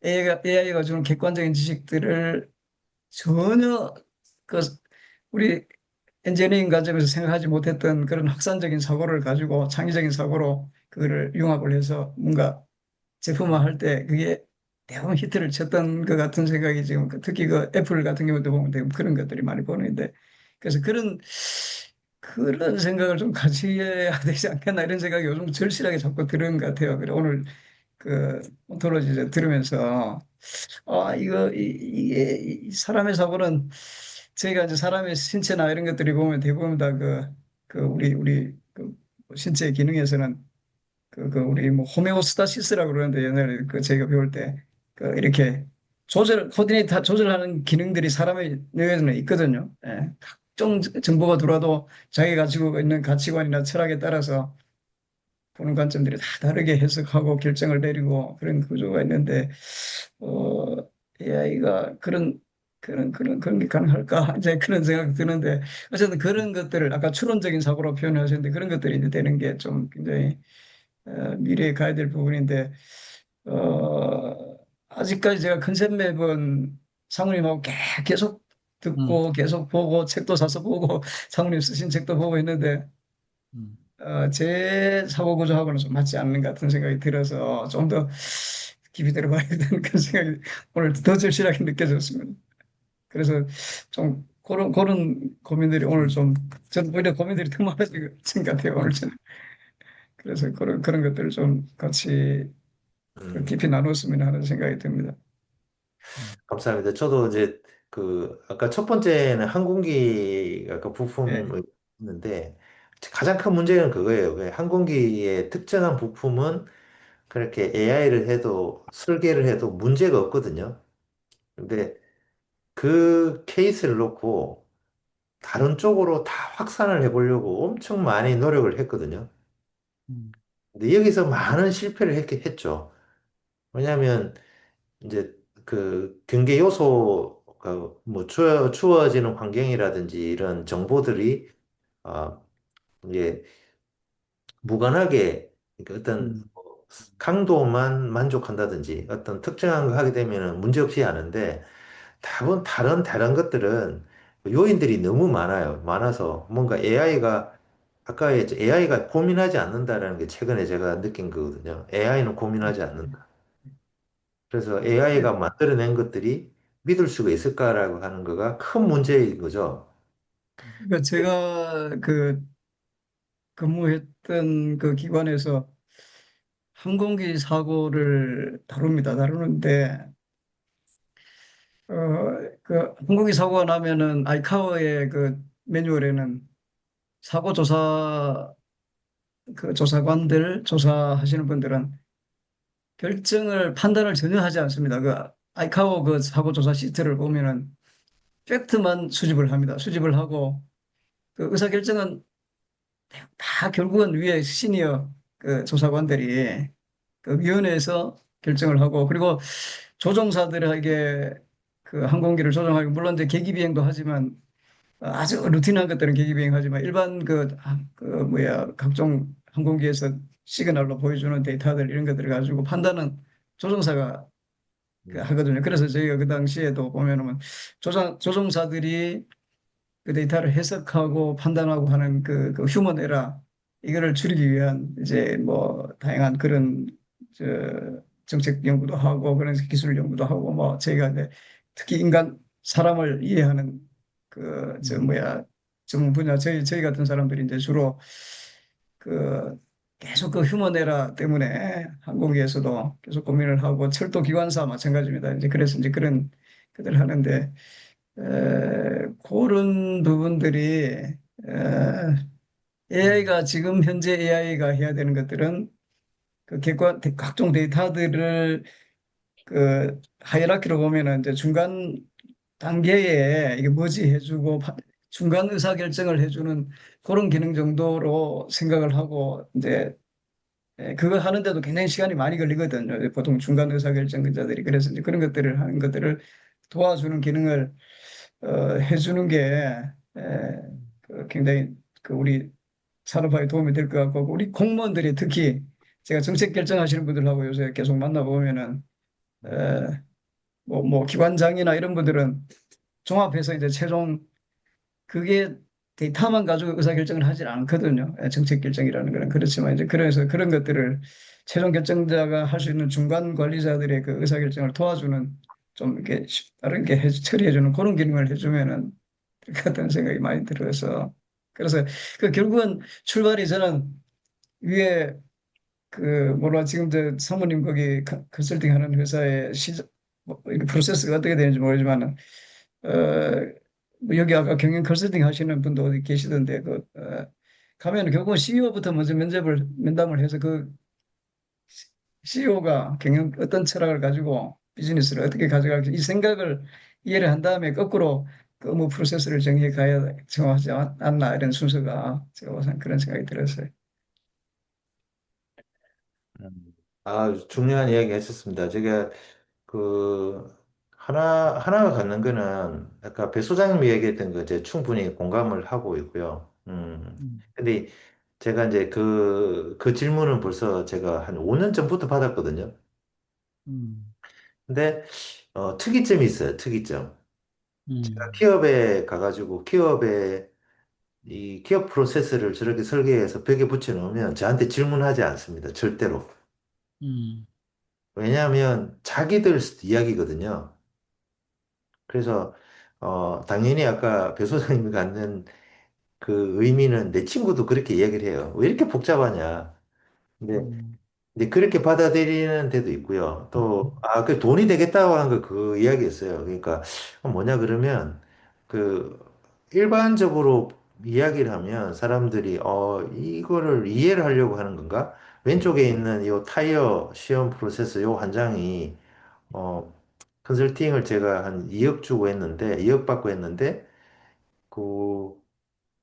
AI가 주는 객관적인 지식들을 전혀 그 우리 엔지니어링 과정에서 생각하지 못했던 그런 확산적인 사고를 가지고 창의적인 사고로 그거를 융합을 해서 뭔가 제품화할 때 그게 대부분 히트를 쳤던 것 같은 생각이 지금 특히 그 애플 같은 경우도 보면 대부분 그런 것들이 많이 보이는데 그래서 그런 생각을 좀 같이 해야 되지 않겠나 이런 생각이 요즘 절실하게 자꾸 드는 것 같아요. 그래 오늘 그 온토로지 들으면서 이게 이 사람의 사고는 저희가 이제 사람의 신체나 이런 것들이 보면 대부분 다 그 우리 그 신체 기능에서는 우리 뭐 호메오스타시스라고 그러는데 옛날에 그 저희가 배울 때 그 이렇게 코디네이터 조절하는 기능들이 사람의 뇌에는 있거든요. 예. 각종 정보가 들어와도 자기가 가지고 있는 가치관이나 철학에 따라서 보는 관점들이 다 다르게 해석하고 결정을 내리고 그런 구조가 있는데 어, AI가 그런 게 가능할까? 이제 그런 생각이 드는데 어쨌든 그런 것들을 아까 추론적인 사고로 표현하셨는데 그런 것들이 이제 되는 게 좀 굉장히 미래에 가야 될 부분인데 아직까지 제가 컨셉 맵은 상무님하고 계속 음, 듣고 계속 보고 책도 사서 보고 상무님 쓰신 책도 보고 있는데 음, 제 사고 구조하고는 좀 맞지 않는 것 같은 생각이 들어서 좀 더 깊이 들어봐야 되는 그런 생각이 오늘 더 절실하게 느껴졌습니다. 그래서 좀 그런 고민들이 오늘 좀 저는 오히려 고민들이 더 많아진 것 같아요 오늘 저는. 그래서 그런 것들을 좀 같이 음, 깊이 나눴으면 하는 생각이 듭니다. 감사합니다. 저도 이제 아까 첫 번째는 항공기 아까 예. 부품을 했는데 가장 큰 문제는 그거예요. 왜 항공기의 특정한 부품은 그렇게 AI를 해도 설계를 해도 문제가 없거든요. 근데 그 케이스를 놓고 다른 쪽으로 다 확산을 해보려고 엄청 많이 노력을 했거든요. 음, 근데 여기서 많은 실패를 했죠. 왜냐하면 이제 그 경계 요소가 뭐 추워지는 환경이라든지 이런 정보들이 아 이게 무관하게 그러니까 어떤 음, 뭐 강도만 만족한다든지 어떤 특정한 거 하게 되면은 문제 없이 하는데 다른 것들은 요인들이 너무 많아요. 많아서 뭔가 AI가 아까 AI가 고민하지 않는다라는 게 최근에 제가 느낀 거거든요. AI는 고민하지 않는다. 그래서 AI가 만들어낸 것들이 믿을 수가 있을까라고 하는 거가 큰 문제인 거죠. 그러니까 제가 근무했던 그 기관에서 항공기 사고를 다루는데 어, 항공기 사고가 나면은 아이카오의 그 매뉴얼에는 사고 조사 그 조사관들 조사하시는 분들은 판단을 전혀 하지 않습니다. 그 아이카오 그 사고 조사 시트를 보면은 팩트만 수집을 합니다. 수집을 하고 그 의사결정은 다 결국은 위에 시니어 그 조사관들이 그 위원회에서 결정을 하고 그리고 조종사들에게 그 항공기를 조종하고 물론 이제 계기 비행도 하지만 아주 루틴한 것들은 계기 비행하지만 일반 각종 항공기에서 시그널로 보여주는 데이터들 이런 것들을 가지고 판단은 조종사가 음, 하거든요. 그래서 저희가 그 당시에도 보면은 조종사들이 그 데이터를 해석하고 판단하고 하는 그 휴먼 에러 이거를 줄이기 위한 이제 뭐 다양한 그런 저 정책 연구도 하고 그런 기술 연구도 하고 뭐 저희가 이제 특히 사람을 이해하는 음, 전문 분야 저희 같은 사람들이 이제 주로 그 계속 그 휴먼 에러 때문에 항공기에서도 계속 고민을 하고 철도 기관사 마찬가지입니다. 이제 그래서 이제 그런 것들을 하는데 그런 부분들이 음, AI가 지금 현재 AI가 해야 되는 것들은 각종 데이터들을 그 하이라키로 보면은 이제 중간 단계에 이게 뭐지 해주고 중간 의사결정을 해주는 그런 기능 정도로 생각을 하고 이제 그거 하는데도 굉장히 시간이 많이 걸리거든요. 보통 중간 의사결정자들이. 그래서 이제 그런 것들을 하는 것들을 도와주는 기능을 해주는 게 그 굉장히 그 우리 산업화에 도움이 될 것 같고 우리 공무원들이 특히 제가 정책 결정하시는 분들하고 요새 계속 만나보면은 뭐 기관장이나 이런 분들은 종합해서 이제 최종 그게 데이터만 가지고 의사결정을 하질 않거든요. 정책 결정이라는 거는 그렇지만 이제 그래서 그런 것들을 최종 결정자가 할 수 있는 중간 관리자들의 그 의사결정을 도와주는 좀 이렇게 다른게 처리해주는 그런 기능을 해주면은 될 것 같다는 생각이 많이 들어서 그래서 그 결국은 출발이 저는 위에 그 뭐라 지금 저 사모님 거기 컨설팅 하는 회사의 시작 이 프로세스가 어떻게 되는지 모르지만 뭐 여기 아까 경영 컨설팅 하시는 분도 어디 계시던데 가면 결국 CEO부터 먼저 면담을 해서 그 CEO가 경영 어떤 철학을 가지고 비즈니스를 어떻게 가져갈지 이 생각을 이해를 한 다음에 거꾸로 그 업무 프로세스를 정해 가야 정하지 않나 이런 순서가 제가 봐서는 그런 생각이 들었어요. 중요한 이야기 하셨습니다. 제가 그 하나가 갖는 거는 아까 배 소장님이 얘기했던 거 이제 충분히 공감을 하고 있고요. 음, 근데 제가 이제 그 질문은 벌써 제가 한 5년 전부터 받았거든요. 음, 근데 특이점이 있어요. 특이점. 제가 음, 기업에 가가지고 기업에 이 기업 프로세스를 저렇게 설계해서 벽에 붙여 놓으면 저한테 질문하지 않습니다. 절대로. 음, 왜냐하면 자기들 이야기거든요. 그래서 당연히 아까 배 소장님이 갖는 그 의미는 내 친구도 그렇게 이야기를 해요. 왜 이렇게 복잡하냐. 근데 음, 그렇게 받아들이는 데도 있고요. 또, 그 돈이 되겠다고 하는 거 그 이야기였어요. 그러니까 뭐냐 그러면 그 일반적으로 이야기를 하면 사람들이 이거를 이해를 하려고 하는 건가? 왼쪽에 있는 이 타이어 시험 프로세스 요 한 장이 어, 컨설팅을 제가 한 2억 주고 했는데 2억 받고 했는데 그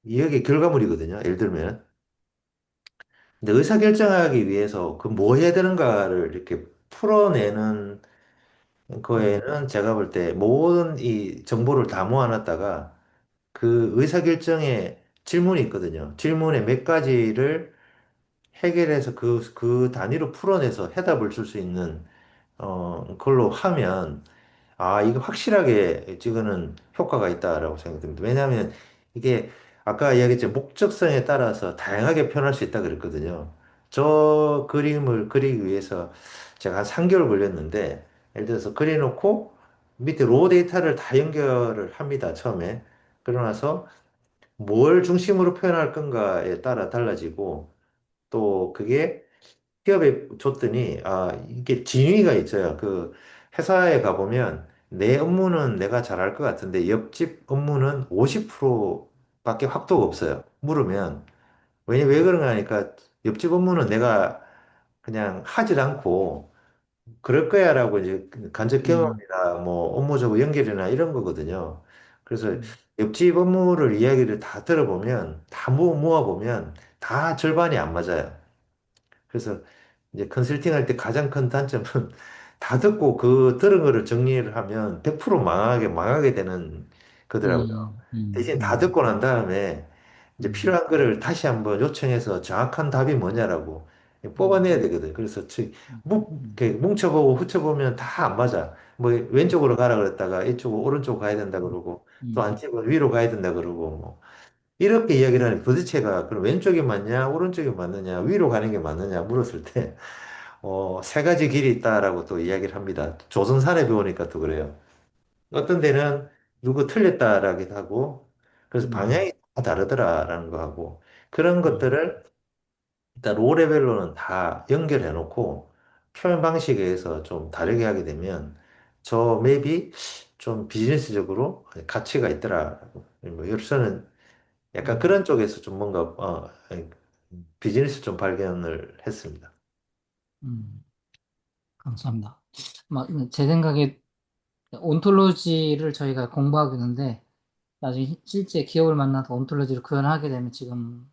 2억의 결과물이거든요. 예를 들면. 근데 의사결정하기 위해서 그 뭐 해야 되는가를 이렇게 풀어내는 음, 거에는 제가 볼 때 모든 이 정보를 다 모아놨다가 그 의사결정에 질문이 있거든요. 질문에 몇 가지를 해결해서 그 단위로 풀어내서 해답을 줄 수 있는, 걸로 하면 이거 확실하게 찍어는 효과가 있다라고 생각됩니다. 왜냐하면 이게 아까 이야기했죠. 목적성에 따라서 다양하게 표현할 수 있다 그랬거든요. 저 그림을 그리기 위해서 제가 한 3개월 걸렸는데, 예를 들어서 그려놓고 밑에 로우 데이터를 다 연결을 합니다. 처음에. 그러고 나서 뭘 중심으로 표현할 건가에 따라 달라지고, 또 그게 기업에 줬더니 이게 진위가 있어요. 그 회사에 가보면 내 업무는 내가 잘할 것 같은데 옆집 업무는 50%밖에 확도가 없어요. 물으면 왜 그런가 하니까 옆집 업무는 내가 그냥 하질 않고 그럴 거야라고 이제 간접 음, 경험이나 뭐 업무적으로 연결이나 이런 거거든요. 그래서 음, 옆집 업무를 이야기를 다 들어보면 다 모아보면 다 절반이 안 맞아요. 그래서 이제 컨설팅 할 때 가장 큰 단점은 다 듣고 그 들은 거를 정리를 하면 100% 망하게 되는 거더라고요. 대신 다 듣고 난 다음에 이제 음, 필요한 거를 다시 한번 요청해서 정확한 답이 뭐냐라고 뽑아내야 되거든. 그래서 이렇게 뭉쳐보고 훑어보면 다 안 맞아. 뭐 왼쪽으로 가라 그랬다가 이쪽 오른쪽 가야 된다 그러고 또 안 찍으면 위로 가야 된다 그러고 뭐 이렇게 이야기를 하는 도대체가 그럼 왼쪽이 맞냐, 오른쪽이 맞느냐, 위로 가는 게 맞느냐 물었을 때, 세 가지 길이 있다라고 또 이야기를 합니다. 조선사례 배우니까 또 그래요. 어떤 데는 누구 틀렸다라기도 하고, 그래서 음, 방향이 다 다르더라라는 거 하고, 그런 음, 것들을 일단 로 레벨로는 다 연결해 놓고, 표현 방식에 의해서 좀 다르게 하게 되면, 저 맵이 좀 비즈니스적으로 가치가 있더라라고. 뭐, 저는 약간 음, 그런 쪽에서 좀 뭔가 비즈니스 좀 발견을 했습니다. 음. 감사합니다. 제 생각에 온톨로지를 저희가 공부하고 있는데 나중에 실제 기업을 만나서 온톨로지를 구현하게 되면 지금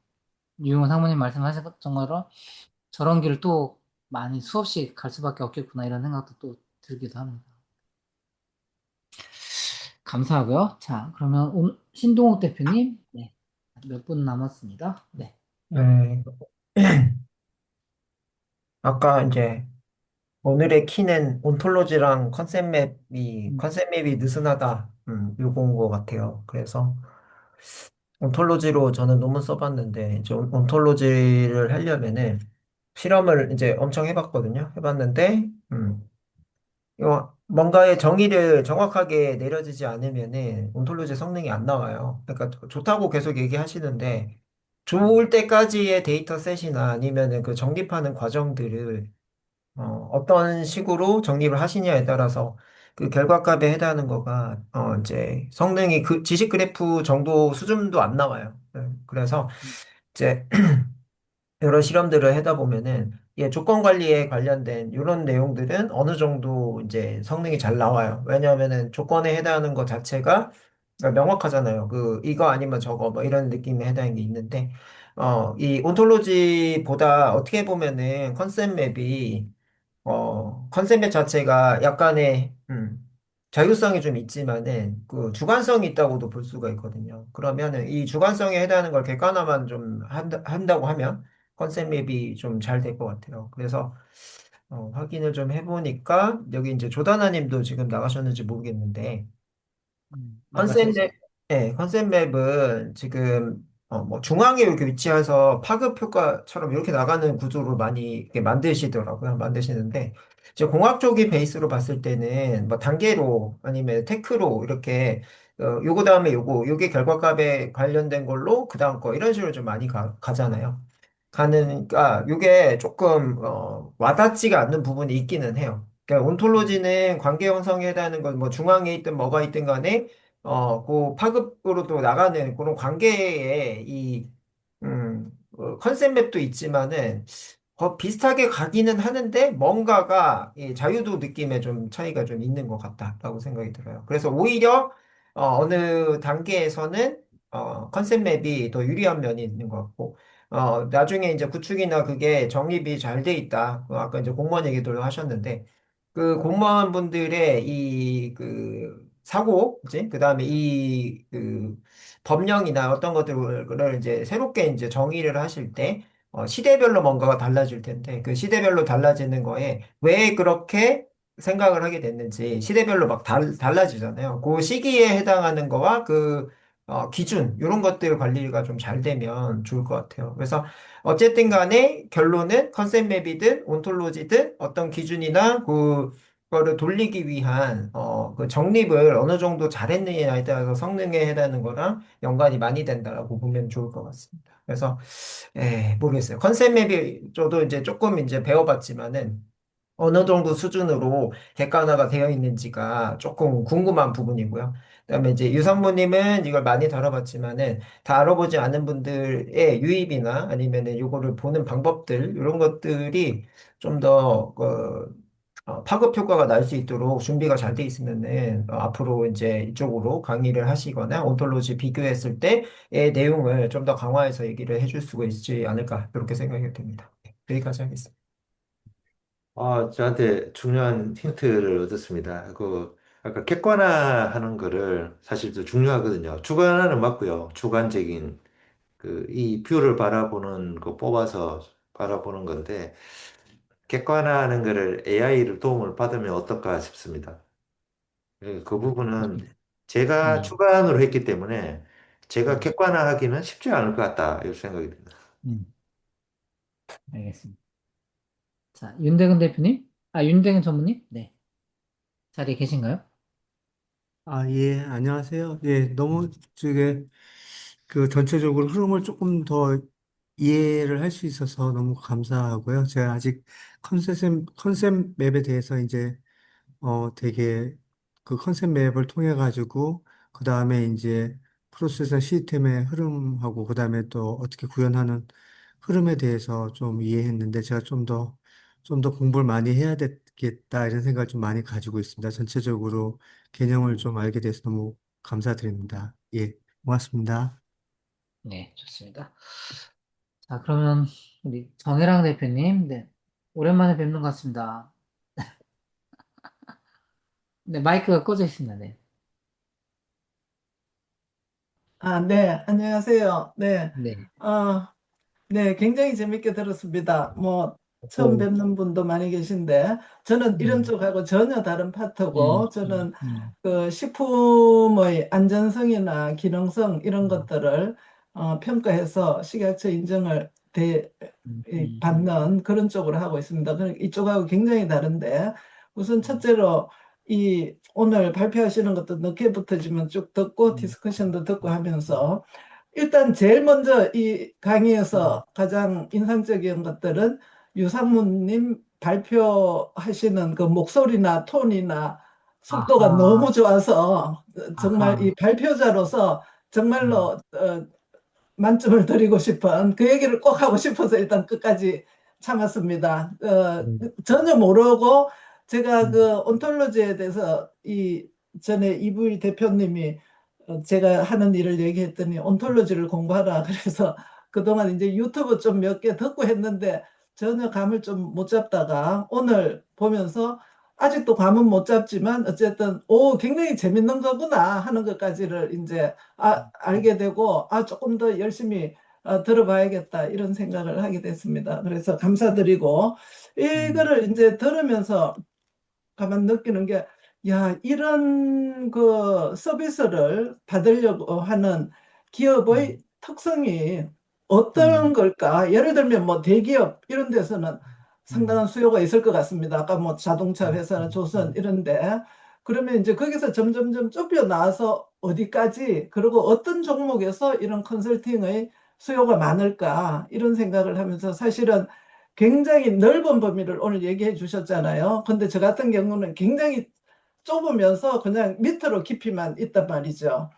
유용한 상무님 말씀하셨던 것처럼 저런 길을 또 많이 수없이 갈 수밖에 없겠구나 이런 생각도 또 들기도 합니다. 감사하고요. 자, 그러면 신동욱 대표님, 네, 몇 분 남았습니다. 네. 네. 아까 이제 오늘의 키는 온톨로지랑 컨셉 맵이 느슨하다. 요거인 것 같아요. 그래서 온톨로지로 저는 논문 써봤는데, 이제 온톨로지를 하려면은 실험을 이제 엄청 해봤거든요. 해봤는데, 이거 뭔가의 정의를 정확하게 내려지지 않으면은 온톨로지 성능이 안 나와요. 그러니까 좋다고 계속 얘기하시는데, 좋을 때까지의 데이터 셋이나 아니면은 그 정립하는 과정들을 어떤 식으로 정립을 하시냐에 따라서 그 결과값에 해당하는 거가 이제 성능이 그 지식 그래프 정도 수준도 안 나와요. 그래서 이제 여러 실험들을 하다 보면은 예, 조건 관리에 관련된 이런 내용들은 어느 정도 이제 성능이 잘 나와요. 왜냐하면은 조건에 해당하는 것 자체가 명확하잖아요. 그 이거 아니면 저거 뭐 이런 느낌에 해당하는 게 있는데 이 온톨로지보다 어떻게 보면은 컨셉 맵이 컨셉 자체가 약간의, 자율성이 좀 있지만은, 그, 주관성이 있다고도 볼 수가 있거든요. 그러면은, 이 주관성에 해당하는 걸 객관화만 좀 한다고 하면, 컨셉 맵이 좀 잘 될 것 같아요. 그래서, 확인을 좀 해보니까, 여기 이제 조다나 님도 지금 나가셨는지 모르겠는데, 컨셉 나가셨어요. 맵, 네, 컨셉 맵은 지금 뭐 중앙에 이렇게 위치해서 파급 효과처럼 이렇게 나가는 구조로 많이 이렇게 만드시더라고요. 만드시는데 이제 공학 쪽이 베이스로 봤을 때는 뭐 단계로 아니면 테크로 이렇게 요거 다음에 요게 결과값에 관련된 걸로 그 다음 거 이런 식으로 좀 많이 가잖아요. 가니까 요게 조금 와닿지가 않는 부분이 있기는 해요. 그러니까 온톨로지는 관계 형성에 해당하는 건 뭐 중앙에 있든 뭐가 있든 간에 그 파급으로 또 나가는 그런 관계에 컨셉 맵도 있지만은, 비슷하게 가기는 하는데, 뭔가가, 이 자유도 느낌에 좀 차이가 좀 있는 것 같다라고 생각이 들어요. 그래서 오히려, 어느 단계에서는, 컨셉 맵이 더 유리한 면이 있는 것 같고, 나중에 이제 구축이나 그게 정립이 잘 돼 있다. 아까 이제 공무원 얘기도 하셨는데, 그 공무원분들의 이 그 사고, 그지? 그다음에 이 그 법령이나 어떤 것들을 이제 새롭게 이제 정의를 하실 때 시대별로 뭔가가 달라질 텐데 그 시대별로 달라지는 거에 왜 그렇게 생각을 하게 됐는지 시대별로 막 달라지잖아요. 그 시기에 해당하는 거와 그 기준 이런 것들 관리가 좀 잘 되면 좋을 것 같아요. 그래서 어쨌든 간에 결론은 컨셉 맵이든 온톨로지든 어떤 기준이나 그거를 돌리기 위한 그 정립을 어느 정도 잘했느냐에 따라서 성능에 해당하는 거랑 연관이 많이 된다라고 보면 좋을 것 같습니다. 그래서 모르겠어요. 컨셉 맵이 저도 이제 조금 이제 배워봤지만은 어느 정도 수준으로 객관화가 되어 있는지가 조금 궁금한 부분이고요. 그다음에 이제 유성무님은 이걸 많이 다뤄봤지만은 다뤄보지 않은 분들의 유입이나 아니면은 요거를 보는 방법들 이런 것들이 좀 더 파급 효과가 날 수 있도록 준비가 잘 돼 있으면은 앞으로 이제 이쪽으로 강의를 하시거나 온톨로지 비교했을 때의 내용을 좀 더 강화해서 얘기를 해줄 수가 있지 않을까 그렇게 생각이 됩니다. 여기까지 하겠습니다. 저한테 중요한 힌트를 얻었습니다. 아까 객관화하는 거를 사실 또 중요하거든요. 주관화는 맞고요. 주관적인, 이 뷰를 바라보는 거 뽑아서 바라보는 건데, 객관화하는 거를 AI를 도움을 받으면 어떨까 싶습니다. 그 부분은 제가 음, 주관으로 했기 때문에 제가 음, 객관화하기는 쉽지 않을 것 같다, 이런 생각이 듭니다. 음, 알겠습니다. 자, 윤대근 대표님? 윤대근 전무님? 네. 자리에 계신가요? 예, 안녕하세요. 예, 너무 저게 그 전체적으로 흐름을 조금 더 이해를 할 수 있어서 너무 감사하고요. 제가 아직 컨셉 맵에 대해서 이제 되게 그 컨셉 맵을 통해 가지고 그 다음에 이제 프로세서 시스템의 흐름하고 그 다음에 또 어떻게 구현하는 흐름에 대해서 좀 이해했는데 제가 좀 더 공부를 많이 되겠다 이런 생각을 좀 많이 가지고 있습니다. 전체적으로 개념을 좀 알게 돼서 너무 감사드립니다. 예, 고맙습니다. 네, 좋습니다. 자, 그러면 우리 정혜랑 대표님, 네, 오랜만에 뵙는 것 같습니다. 네, 마이크가 꺼져 있습니다. 네. 아, 네, 안녕하세요. 네, 네. 아, 네, 굉장히 재밌게 들었습니다. 뭐, 처음 또, 뵙는 분도 많이 계신데, 저는 이런 음, 쪽하고 전혀 다른 파트고, 음, 저는 음, 그 식품의 안전성이나 기능성 이런 음, 것들을 평가해서 식약처 인정을 음, 받는 그런 쪽으로 하고 있습니다. 이쪽하고 굉장히 다른데, 우선 음, 첫째로 이 오늘 발표하시는 것도 늦게 붙어지면 쭉 듣고 음, 디스커션도 듣고 음, 하면서 일단 제일 먼저 이 음. 강의에서 가장 인상적인 것들은 유상무님 발표하시는 그 목소리나 톤이나 속도가 너무 아하, 좋아서 정말 이 아하, 발표자로서 음, 정말로 만점을 드리고 싶은 그 얘기를 꼭 하고 싶어서 일단 끝까지 참았습니다. 전혀 모르고 제가 음, 그 온톨로지에 대해서 이 전에 이부일 대표님이 제가 하는 일을 얘기했더니 온톨로지를 공부하라 그래서 그동안 이제 유튜브 좀 몇 개 듣고 했는데 전혀 감을 좀 못 잡다가 오늘 보면서 아직도 감은 못 잡지만 어쨌든 오 굉장히 재밌는 거구나 하는 것까지를 이제 알게 되고 조금 더 열심히 들어봐야겠다 이런 생각을 하게 됐습니다. 그래서 감사드리고 음, 이거를 이제 들으면서 가만 느끼는 게, 야, 이런 그 서비스를 받으려고 하는 기업의 음, 특성이 어떤 음, 걸까? 예를 들면 뭐 대기업 이런 데서는 음, 상당한 수요가 있을 것 같습니다. 아까 뭐 자동차 회사나 조선 음, 이런데. 그러면 이제 거기서 점점점 좁혀 나와서 어디까지, 그리고 어떤 종목에서 이런 컨설팅의 수요가 많을까? 이런 생각을 하면서 사실은 굉장히 넓은 범위를 오늘 얘기해 주셨잖아요. 근데 저 같은 경우는 굉장히 좁으면서 그냥 밑으로 깊이만 있단 말이죠.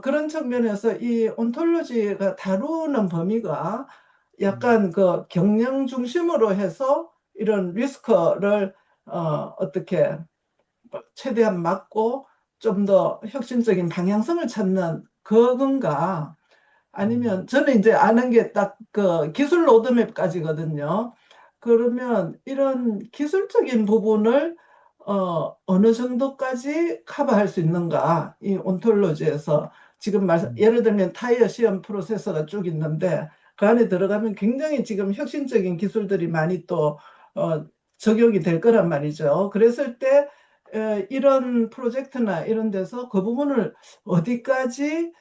그런 측면에서 이 온톨로지가 다루는 범위가 음, 약간 그 경영 중심으로 해서 이런 리스크를 어떻게 최대한 막고 좀 더 혁신적인 방향성을 찾는 그건가? 음, 아니면 저는 이제 아는 게 딱 그 기술 로드맵까지거든요. 그러면 이런 기술적인 부분을 어느 정도까지 커버할 수 있는가? 이 온톨로지에서 지금 음, 예를 들면 타이어 시험 프로세서가 쭉 있는데 그 안에 들어가면 굉장히 지금 혁신적인 기술들이 많이 또 어, 적용이 될 거란 말이죠. 그랬을 때 이런 프로젝트나 이런 데서 그 부분을 어디까지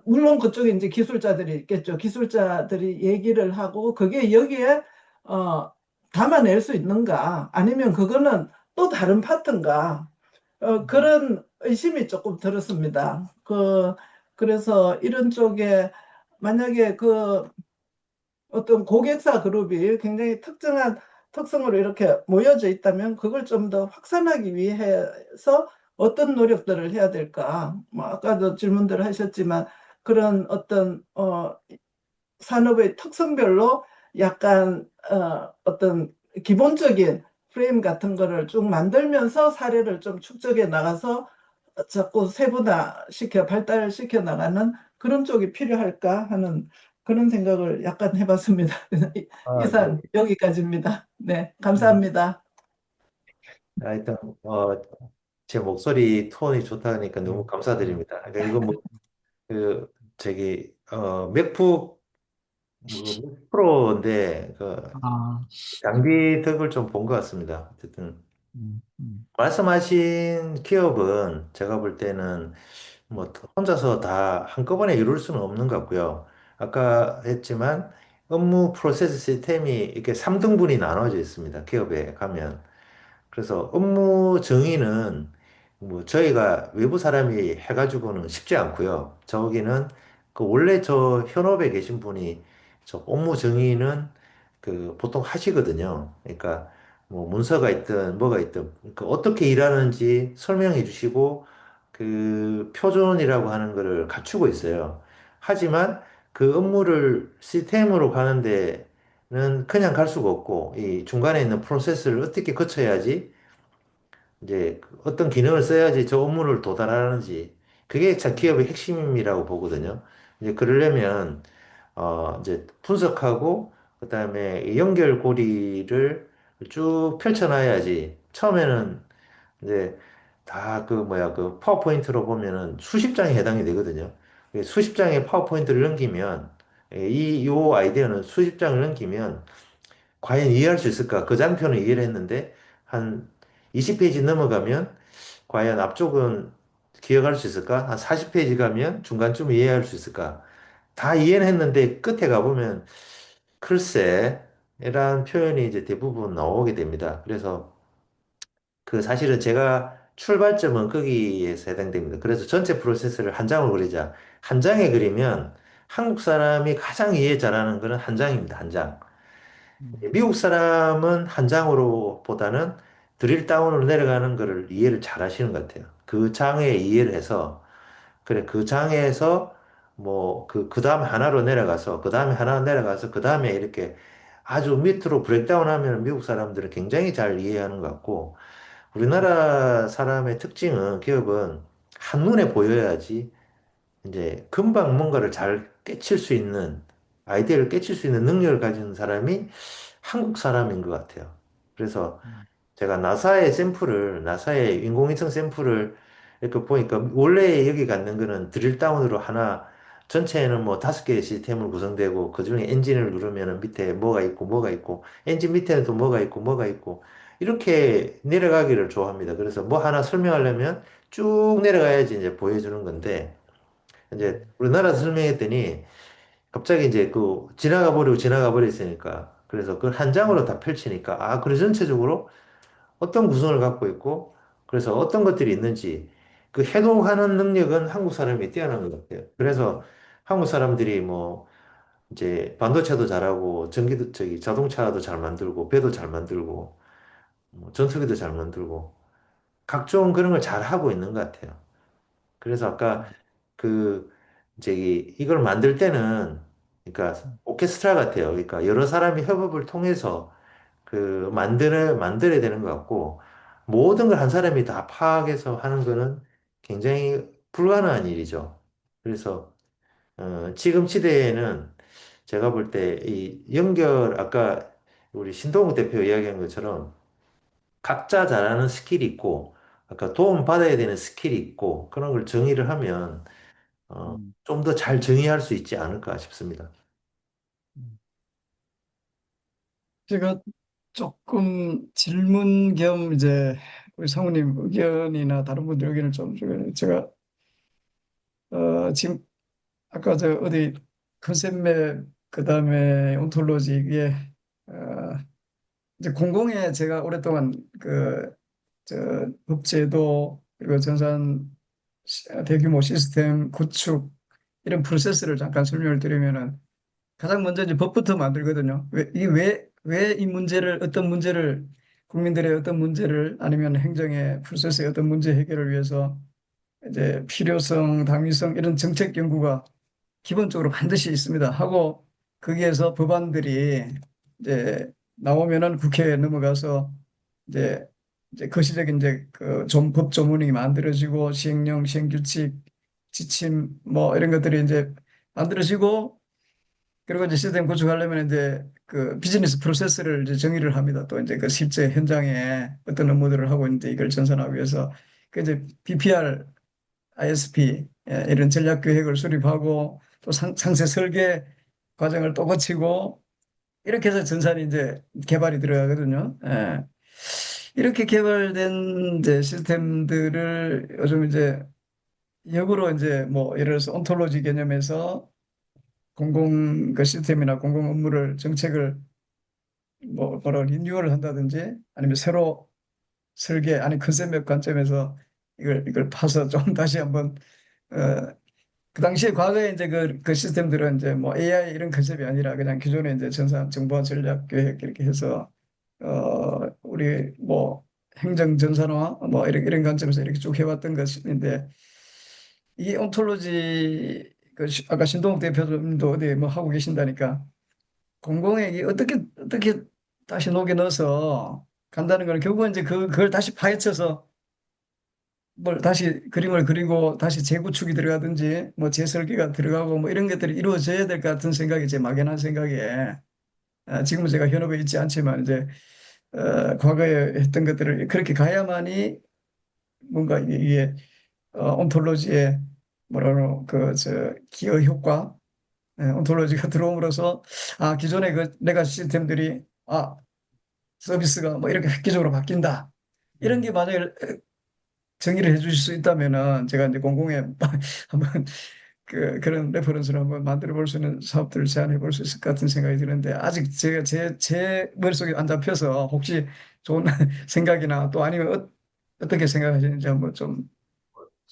물론 그쪽에 이제 기술자들이 있겠죠. 기술자들이 얘기를 하고 그게 여기에 어, 담아낼 수 있는가? 아니면 그거는 또 다른 파트인가? 음, 그런 의심이 조금 들었습니다. 그래서 이런 쪽에 만약에 그 어떤 고객사 그룹이 굉장히 특정한 특성으로 이렇게 모여져 있다면 그걸 좀 더 확산하기 위해서 어떤 노력들을 해야 될까? 뭐 아까도 질문들 하셨지만 그런 어떤 산업의 특성별로 약간 어떤 기본적인 프레임 같은 거를 쭉 만들면서 사례를 좀 축적해 나가서 자꾸 세분화시켜 발달시켜 나가는 그런 쪽이 필요할까 하는 그런 생각을 약간 해봤습니다. 예. 이상 여기까지입니다. 네, 음, 감사합니다. 일단, 제 목소리 톤이 좋다니까 너무 음, 음. 감사드립니다. 그러니까 이거 뭐, 그, 맥북, 몇 프로인데, 아, 장비 덕을 좀 본 것 같습니다. 어쨌든, 음. 말씀하신 기업은 제가 볼 때는 뭐 혼자서 다 한꺼번에 이룰 수는 없는 것 같고요. 아까 했지만 업무 프로세스 시스템이 이렇게 3등분이 나눠져 있습니다. 기업에 가면. 그래서 업무 정의는 뭐 저희가 외부 사람이 해가지고는 쉽지 않고요. 저기는 그 원래 저 현업에 계신 분이 저 업무 정의는 그 보통 하시거든요. 그러니까 뭐 문서가 있든 뭐가 있든 그 어떻게 일하는지 설명해 주시고 그 표준이라고 하는 거를 갖추고 있어요. 하지만 그 업무를 시스템으로 가는데 그냥 갈 수가 없고, 이 중간에 있는 프로세스를 어떻게 거쳐야지 이제 어떤 기능을 써야지 저 업무를 도달하는지 그게 참 기업의 핵심이라고 보거든요. 이제 그러려면 이제 분석하고 그다음에 이 연결고리를 쭉 펼쳐놔야지 처음에는 이제 다 그 뭐야 그 파워포인트로 보면은 수십 장에 해당이 되거든요. 수십 장의 파워포인트를 넘기면 요 아이디어는 수십 장을 넘기면 과연 이해할 수 있을까? 그 장표는 이해를 했는데 한 20페이지 넘어가면 과연 앞쪽은 기억할 수 있을까? 한 40페이지 가면 중간쯤 이해할 수 있을까? 다 이해는 했는데 끝에 가보면 글쎄, 이란 표현이 이제 대부분 나오게 됩니다. 그래서 그 사실은 제가 출발점은 거기에서 해당됩니다. 그래서 전체 프로세스를 한 장으로 그리자. 한 장에 그리면 한국 사람이 가장 이해 잘하는 거는 한 장입니다. 한 장. 미국 사람은 한 장으로 보다는 드릴 다운으로 내려가는 거를 이해를 잘 하시는 것 같아요. 그 장에 이해를 해서, 그래, 그 장에서 뭐, 그 다음에 하나로 내려가서, 그 다음에 하나 내려가서, 그 다음에 이렇게 아주 밑으로 브레이크다운 하면 미국 사람들은 굉장히 잘 이해하는 것 같고, 우리나라 사람의 특징은, 기업은 한눈에 보여야지 이제 금방 뭔가를 잘 깨칠 수 있는, 아이디어를 깨칠 수 있는 능력을 가진 사람이 한국 사람인 것 같아요. 그래서 제가 나사의 인공위성 샘플을 이렇게 보니까 원래 여기 갖는 거는 드릴다운으로 하나, 전체에는 뭐 5개의 시스템을 구성되고 그중에 엔진을 누르면은 밑에 뭐가 있고 뭐가 있고 엔진 밑에는 또 뭐가 있고 뭐가 있고 이렇게 내려가기를 좋아합니다. 그래서 뭐 하나 설명하려면 쭉 내려가야지 이제 보여주는 건데 이제 우리나라 설명했더니 갑자기 이제 그 지나가 버렸으니까 그래서 그걸 한 장으로 다 펼치니까 그래 전체적으로 어떤 구성을 갖고 있고 그래서 어떤 것들이 있는지 그 해독하는 능력은 한국 사람이 뛰어난 것 같아요. 그래서 한국 사람들이 뭐 이제 반도체도 잘하고 전기도 저기 자동차도 잘 만들고 배도 잘 만들고 뭐 전투기도 잘 만들고 각종 그런 걸 잘 하고 있는 것 같아요. 그래서 아까 그 저기 이걸 만들 때는 그러니까 오케스트라 같아요. 그러니까 여러 사람이 협업을 통해서 만들어야 되는 것 같고 모든 걸 한 사람이 다 파악해서 하는 거는 굉장히 불가능한 일이죠. 그래서 지금 시대에는 제가 볼 때 이 아까 우리 신동욱 대표 이야기한 것처럼 각자 잘하는 스킬이 있고 아까 도움 받아야 되는 스킬이 있고 그런 걸 정의를 하면 좀 더 잘 정의할 수 있지 않을까 싶습니다. 제가 조금 질문 겸 이제 우리 상우님 의견이나 다른 분들 의견을 좀 제가 지금 아까 저 어디 컨셉맵 그다음에 온톨로지 이게 어, 이제 공공에 제가 오랫동안 그 저 법제도 그리고 대규모 시스템 구축 이런 프로세스를 잠깐 설명을 드리면은 가장 먼저 이제 법부터 만들거든요. 왜 이 문제를 어떤 문제를 국민들의 어떤 문제를 아니면 행정의 프로세스의 어떤 문제 해결을 위해서 이제 필요성, 당위성 이런 정책 연구가 기본적으로 반드시 있습니다. 하고 거기에서 법안들이 이제 나오면은 국회에 넘어가서 이제 거시적인 이제 법 조문이 만들어지고 시행령, 시행규칙, 지침 뭐 이런 것들이 이제 만들어지고 그리고 이제 시스템 구축하려면 이제 그 비즈니스 프로세스를 이제 정의를 합니다. 또 이제 그 실제 현장에 어떤 업무들을 하고 있는데 이걸 전산하기 위해서 그 이제 BPR, ISP 이런 전략 계획을 수립하고 또 상세 설계 과정을 또 거치고 이렇게 해서 전산이 이제 개발이 들어가거든요. 예. 이렇게 개발된 이제 시스템들을 요즘 이제 역으로 이제 뭐 예를 들어서 온톨로지 개념에서 공공 그 시스템이나 공공 업무를 정책을 뭐라 리뉴얼을 한다든지 아니면 새로 설계 아니 컨셉맵 관점에서 이걸 파서 좀 다시 한번 그 당시에 과거에 이제 그 시스템들은 이제 뭐 AI 이런 컨셉이 아니라 그냥 기존에 이제 정보화 전략 계획 이렇게 해서 우리 뭐 행정 전산화 뭐 이런 관점에서 이렇게 쭉 해왔던 것인데 이 온톨로지 아까 신동욱 대표님도 어디 뭐 하고 계신다니까 공공에 이게 어떻게 다시 녹여 넣어서 간다는 거는 결국은 이제 그걸 다시 파헤쳐서 뭘 다시 그림을 그리고 다시 재구축이 들어가든지 뭐 재설계가 들어가고 뭐 이런 것들이 이루어져야 될 것 같은 생각이 제 막연한 생각에 지금은 제가 현업에 있지 않지만 이제 과거에 했던 것들을 그렇게 가야만이 뭔가 이게 온톨로지의 뭐라 그저 기여 효과 온톨로지가 들어옴으로써 기존의 그 레가시 시스템들이 서비스가 뭐 이렇게 획기적으로 바뀐다. 이런 게 만약에 정의를 해주실 수 있다면은 제가 이제 공공에 한번 그런 레퍼런스를 한번 만들어 볼 수 있는 사업들을 제안해 볼 수 있을 것 같은 생각이 드는데 아직 제가 제 머릿속에 안 잡혀서 혹시 좋은 생각이나 또 아니면 어떻게 생각하시는지 한번 좀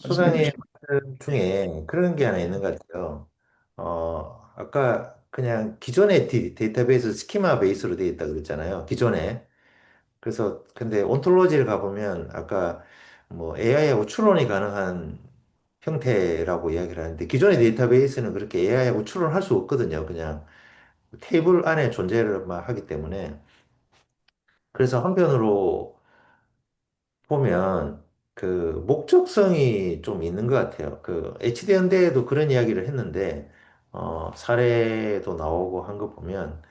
말씀해 소장님 주시면. 말씀 중에 그런 게 하나 있는 것 같아요. 아까 그냥 기존의 데이터베이스 스키마 베이스로 되어 있다 그랬잖아요. 기존에. 그래서 근데 온톨로지를 가보면 아까 뭐 AI하고 추론이 가능한 형태라고 이야기를 하는데 기존의 데이터베이스는 그렇게 AI하고 추론할 수 없거든요. 그냥 테이블 안에 존재를만 하기 때문에. 그래서 한편으로 보면 그 목적성이 좀 있는 것 같아요. 그 HD 현대에도 그런 이야기를 했는데 사례도 나오고 한 거 보면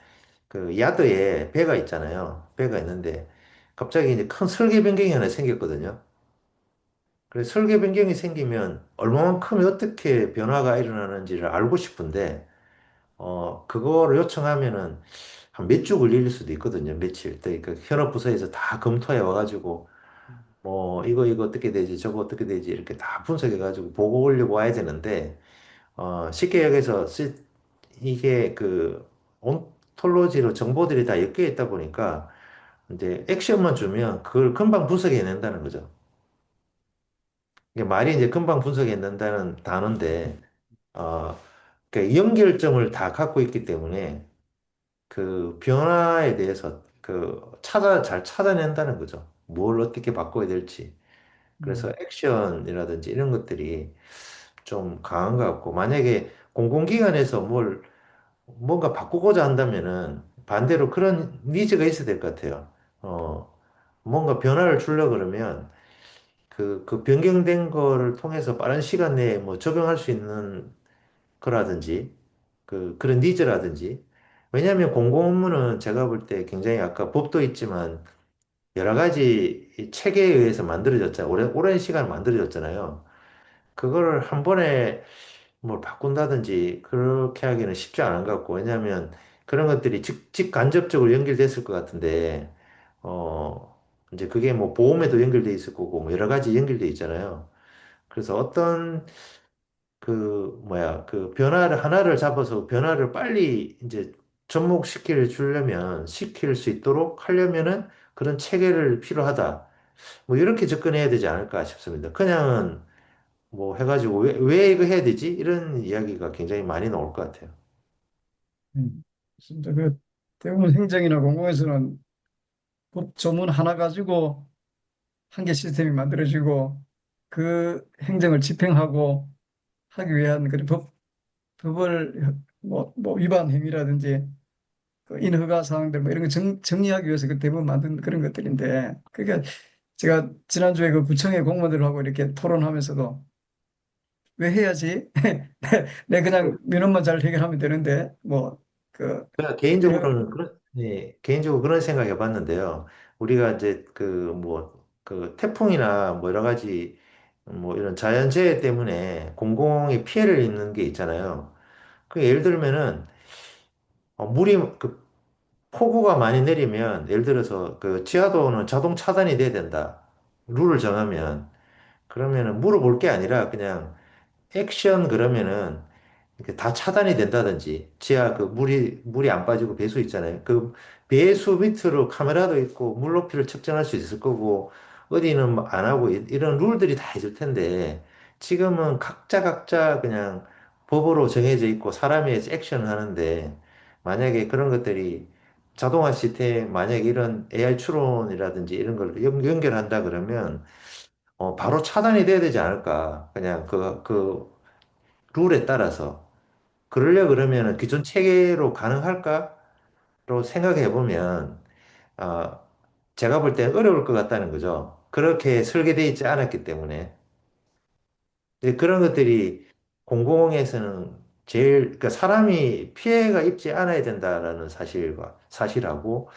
그 야드에 배가 있잖아요. 배가 있는데 갑자기 이제 큰 설계 변경이 하나 생겼거든요. 그래서 설계 변경이 생기면 얼마만큼 어떻게 변화가 일어나는지를 알고 싶은데 그거를 요청하면은 한 몇 주 걸릴 수도 있거든요. 며칠. 그러니까 현업 부서에서 다 검토해 와가지고 뭐 이거 어떻게 되지 저거 어떻게 되지 이렇게 다 분석해 가지고 보고 올리고 와야 되는데 쉽게 얘기해서 이게 그 온톨로지로 정보들이 다 엮여 있다 보니까 이제 액션만 주면 그걸 금방 분석해낸다는 거죠. 이게 말이 이제 금방 분석해낸다는 단어인데 어, 그 연결점을 다 갖고 있기 때문에 그 변화에 대해서 잘 찾아낸다는 거죠. 뭘 어떻게 바꿔야 될지. 그래서 액션이라든지 이런 것들이 좀 강한 것 같고, 만약에 공공기관에서 뭔가 바꾸고자 한다면은 반대로 그런 니즈가 있어야 될 것 같아요. 어, 뭔가 변화를 주려 그러면 그 변경된 거를 통해서 빠른 시간 내에 뭐 적용할 수 있는 거라든지, 그런 니즈라든지. 왜냐하면 공공 업무는 제가 볼 때 굉장히 아까 법도 있지만 여러 가지 이 체계에 의해서 만들어졌잖아요. 오랜 시간 만들어졌잖아요. 그거를 한 번에 뭘 바꾼다든지 그렇게 하기는 쉽지 않은 것 같고, 왜냐하면 그런 것들이 직간접적으로 연결됐을 것 같은데, 어, 이제 그게 뭐 보험에도 연결돼 있을 거고, 뭐 여러 가지 연결돼 있잖아요. 그래서 어떤 그 변화를 하나를 잡아서 변화를 빨리 이제 시킬 수 있도록 하려면은 그런 체계를 필요하다. 뭐 이렇게 접근해야 되지 않을까 싶습니다. 그냥은 뭐 해가지고 왜 이거 해야 되지? 이런 이야기가 굉장히 많이 나올 것 같아요. 진짜 대부분 행정이나 공공에서는 법 조문 하나 가지고 한 개 시스템이 만들어지고 그 행정을 집행하고 하기 위한 그 법을 뭐 위반 행위라든지 그 인허가 사항들 뭐 이런 거 정리하기 위해서 그 대부분 만든 그런 것들인데 그러니까 제가 지난주에 그 구청의 공무원들하고 이렇게 토론하면서도 왜 해야지? 내 그냥 민원만 잘 해결하면 되는데 뭐그 제가 이런 개인적으로 그런 생각 해봤는데요. 우리가 이제 태풍이나 뭐 여러 가지 뭐 이런 자연재해 때문에 공공이 피해를 입는 게 있잖아요. 그 예를 들면은 폭우가 많이 내리면 예를 들어서 그 지하도는 자동 차단이 돼야 된다. 룰을 정하면 그러면은 물어볼 게 아니라 그냥 액션 그러면은 이렇게 다 차단이 된다든지 지하 물이 안 빠지고 배수 있잖아요. 그 배수 밑으로 카메라도 있고 물 높이를 측정할 수 있을 거고 어디는 뭐안 하고 이런 룰들이 다 있을 텐데 지금은 각자 그냥 법으로 정해져 있고 사람이 액션을 하는데 만약에 그런 것들이 자동화 시스템 만약에 이런 AI 추론이라든지 이런 걸 연결한다 그러면 바로 차단이 돼야 되지 않을까. 그냥 그 룰에 따라서. 그러려 그러면은 기존 체계로 가능할까? 생각해 보면, 어, 제가 볼 땐 어려울 것 같다는 거죠. 그렇게 설계되어 있지 않았기 때문에. 근데 그런 것들이 공공에서는 그러니까 사람이 피해가 입지 않아야 된다라는 사실하고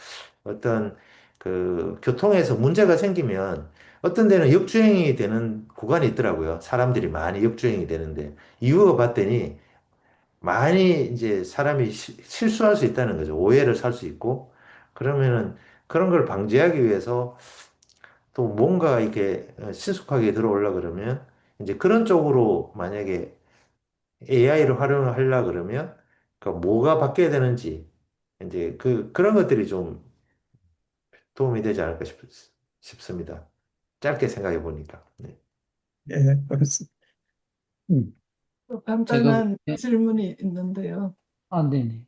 어떤 그 교통에서 문제가 생기면 어떤 데는 역주행이 되는 구간이 있더라고요. 사람들이 많이 역주행이 되는데 이유가 봤더니 많이 이제 사람이 실수할 수 있다는 거죠. 오해를 살 수 있고 그러면은 그런 걸 방지하기 위해서 또 뭔가 이렇게 신속하게 들어오려 그러면 이제 그런 쪽으로 만약에 AI를 활용하려 그러면 그 뭐가 바뀌어야 되는지 이제 그런 것들이 좀 도움이 되지 않을까 싶습니다. 짧게 생각해 보니까. 네. 예, 그렇습니다. 음, 또 제가, 간단한 질문이 있는데요. 네네.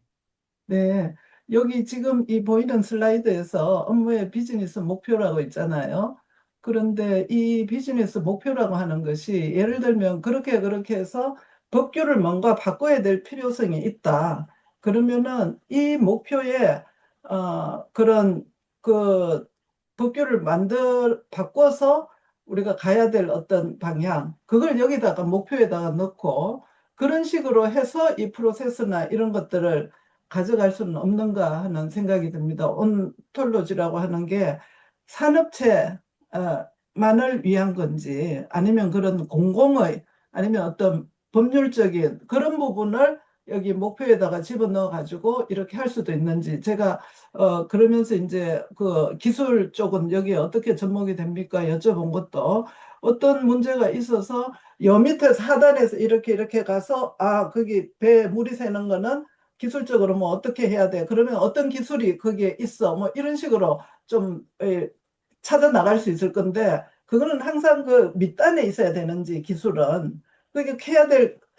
네, 여기 지금 이 보이는 슬라이드에서 업무의 비즈니스 목표라고 있잖아요. 그런데 이 비즈니스 목표라고 하는 것이 예를 들면 그렇게 해서 법규를 뭔가 바꿔야 될 필요성이 있다. 그러면은 이 목표에 그런 그 법규를 바꿔서 우리가 가야 될 어떤 방향, 그걸 여기다가 목표에다가 넣고 그런 식으로 해서 이 프로세스나 이런 것들을 가져갈 수는 없는가 하는 생각이 듭니다. 온톨로지라고 하는 게 산업체만을 위한 건지 아니면 그런 공공의 아니면 어떤 법률적인 그런 부분을 여기 목표에다가 집어넣어 가지고 이렇게 할 수도 있는지 제가 그러면서 이제 그 기술 쪽은 여기에 어떻게 접목이 됩니까? 여쭤본 것도 어떤 문제가 있어서 여 밑에 하단에서 이렇게 가서 거기 배에 물이 새는 거는 기술적으로 뭐 어떻게 해야 돼? 그러면 어떤 기술이 거기에 있어? 뭐 이런 식으로 좀 찾아 나갈 수 있을 건데 그거는 항상 그 밑단에 있어야 되는지 기술은 그게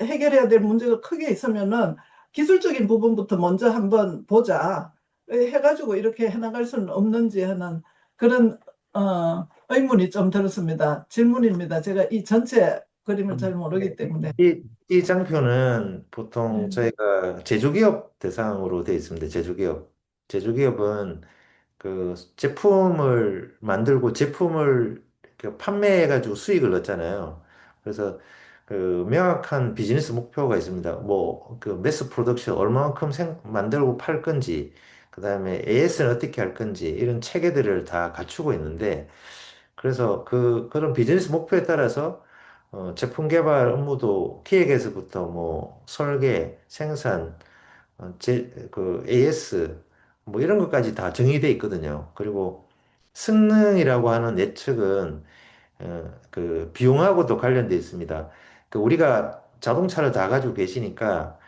해결해야 될 문제가 크게 있으면은 기술적인 부분부터 먼저 한번 보자 해가지고 이렇게 해나갈 수는 없는지 하는 그런 의문이 좀 들었습니다. 질문입니다. 제가 이 전체 그림을 잘 모르기 때문에. 이 장표는 보통 네. 저희가 제조기업 대상으로 되어 있습니다. 제조기업. 제조기업은 그 제품을 만들고 제품을 그 판매해가지고 수익을 얻잖아요. 그래서 그 명확한 비즈니스 목표가 있습니다. 뭐 그 매스 프로덕션 얼마만큼 만들고 팔 건지, 그다음에 AS는 어떻게 할 건지 이런 체계들을 다 갖추고 있는데 그래서 그런 비즈니스 목표에 따라서 제품 개발 업무도 기획에서부터 뭐 설계, 생산, 그 AS 뭐 이런 것까지 다 정의돼 있거든요. 그리고 승능이라고 하는 예측은 그 비용하고도 관련돼 있습니다. 그 우리가 자동차를 다 가지고 계시니까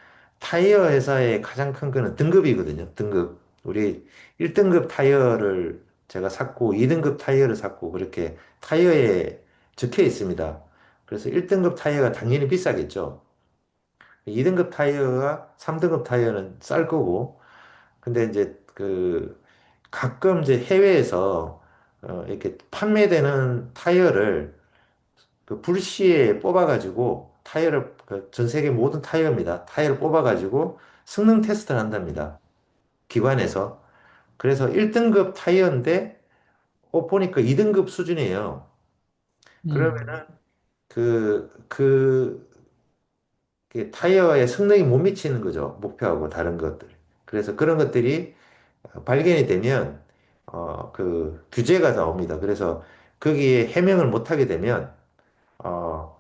타이어 회사의 가장 큰 거는 등급이거든요. 등급. 우리 1등급 타이어를 제가 샀고 2등급 타이어를 샀고 그렇게 타이어에 적혀 있습니다. 그래서 1등급 타이어가 당연히 비싸겠죠. 2등급 타이어가 3등급 타이어는 쌀 거고 근데 이제 그 가끔 이제 해외에서 이렇게 판매되는 타이어를 그 불시에 뽑아가지고 타이어를 그전 세계 모든 타이어입니다. 타이어를 뽑아가지고 성능 테스트를 한답니다. 기관에서. 그래서 1등급 타이어인데 보니까 2등급 수준이에요. 그러면은 그 타이어의 성능이 못 미치는 거죠. 목표하고 다른 것들. 그래서 그런 것들이 발견이 되면 그 규제가 나옵니다. 그래서 거기에 해명을 못 하게 되면 어,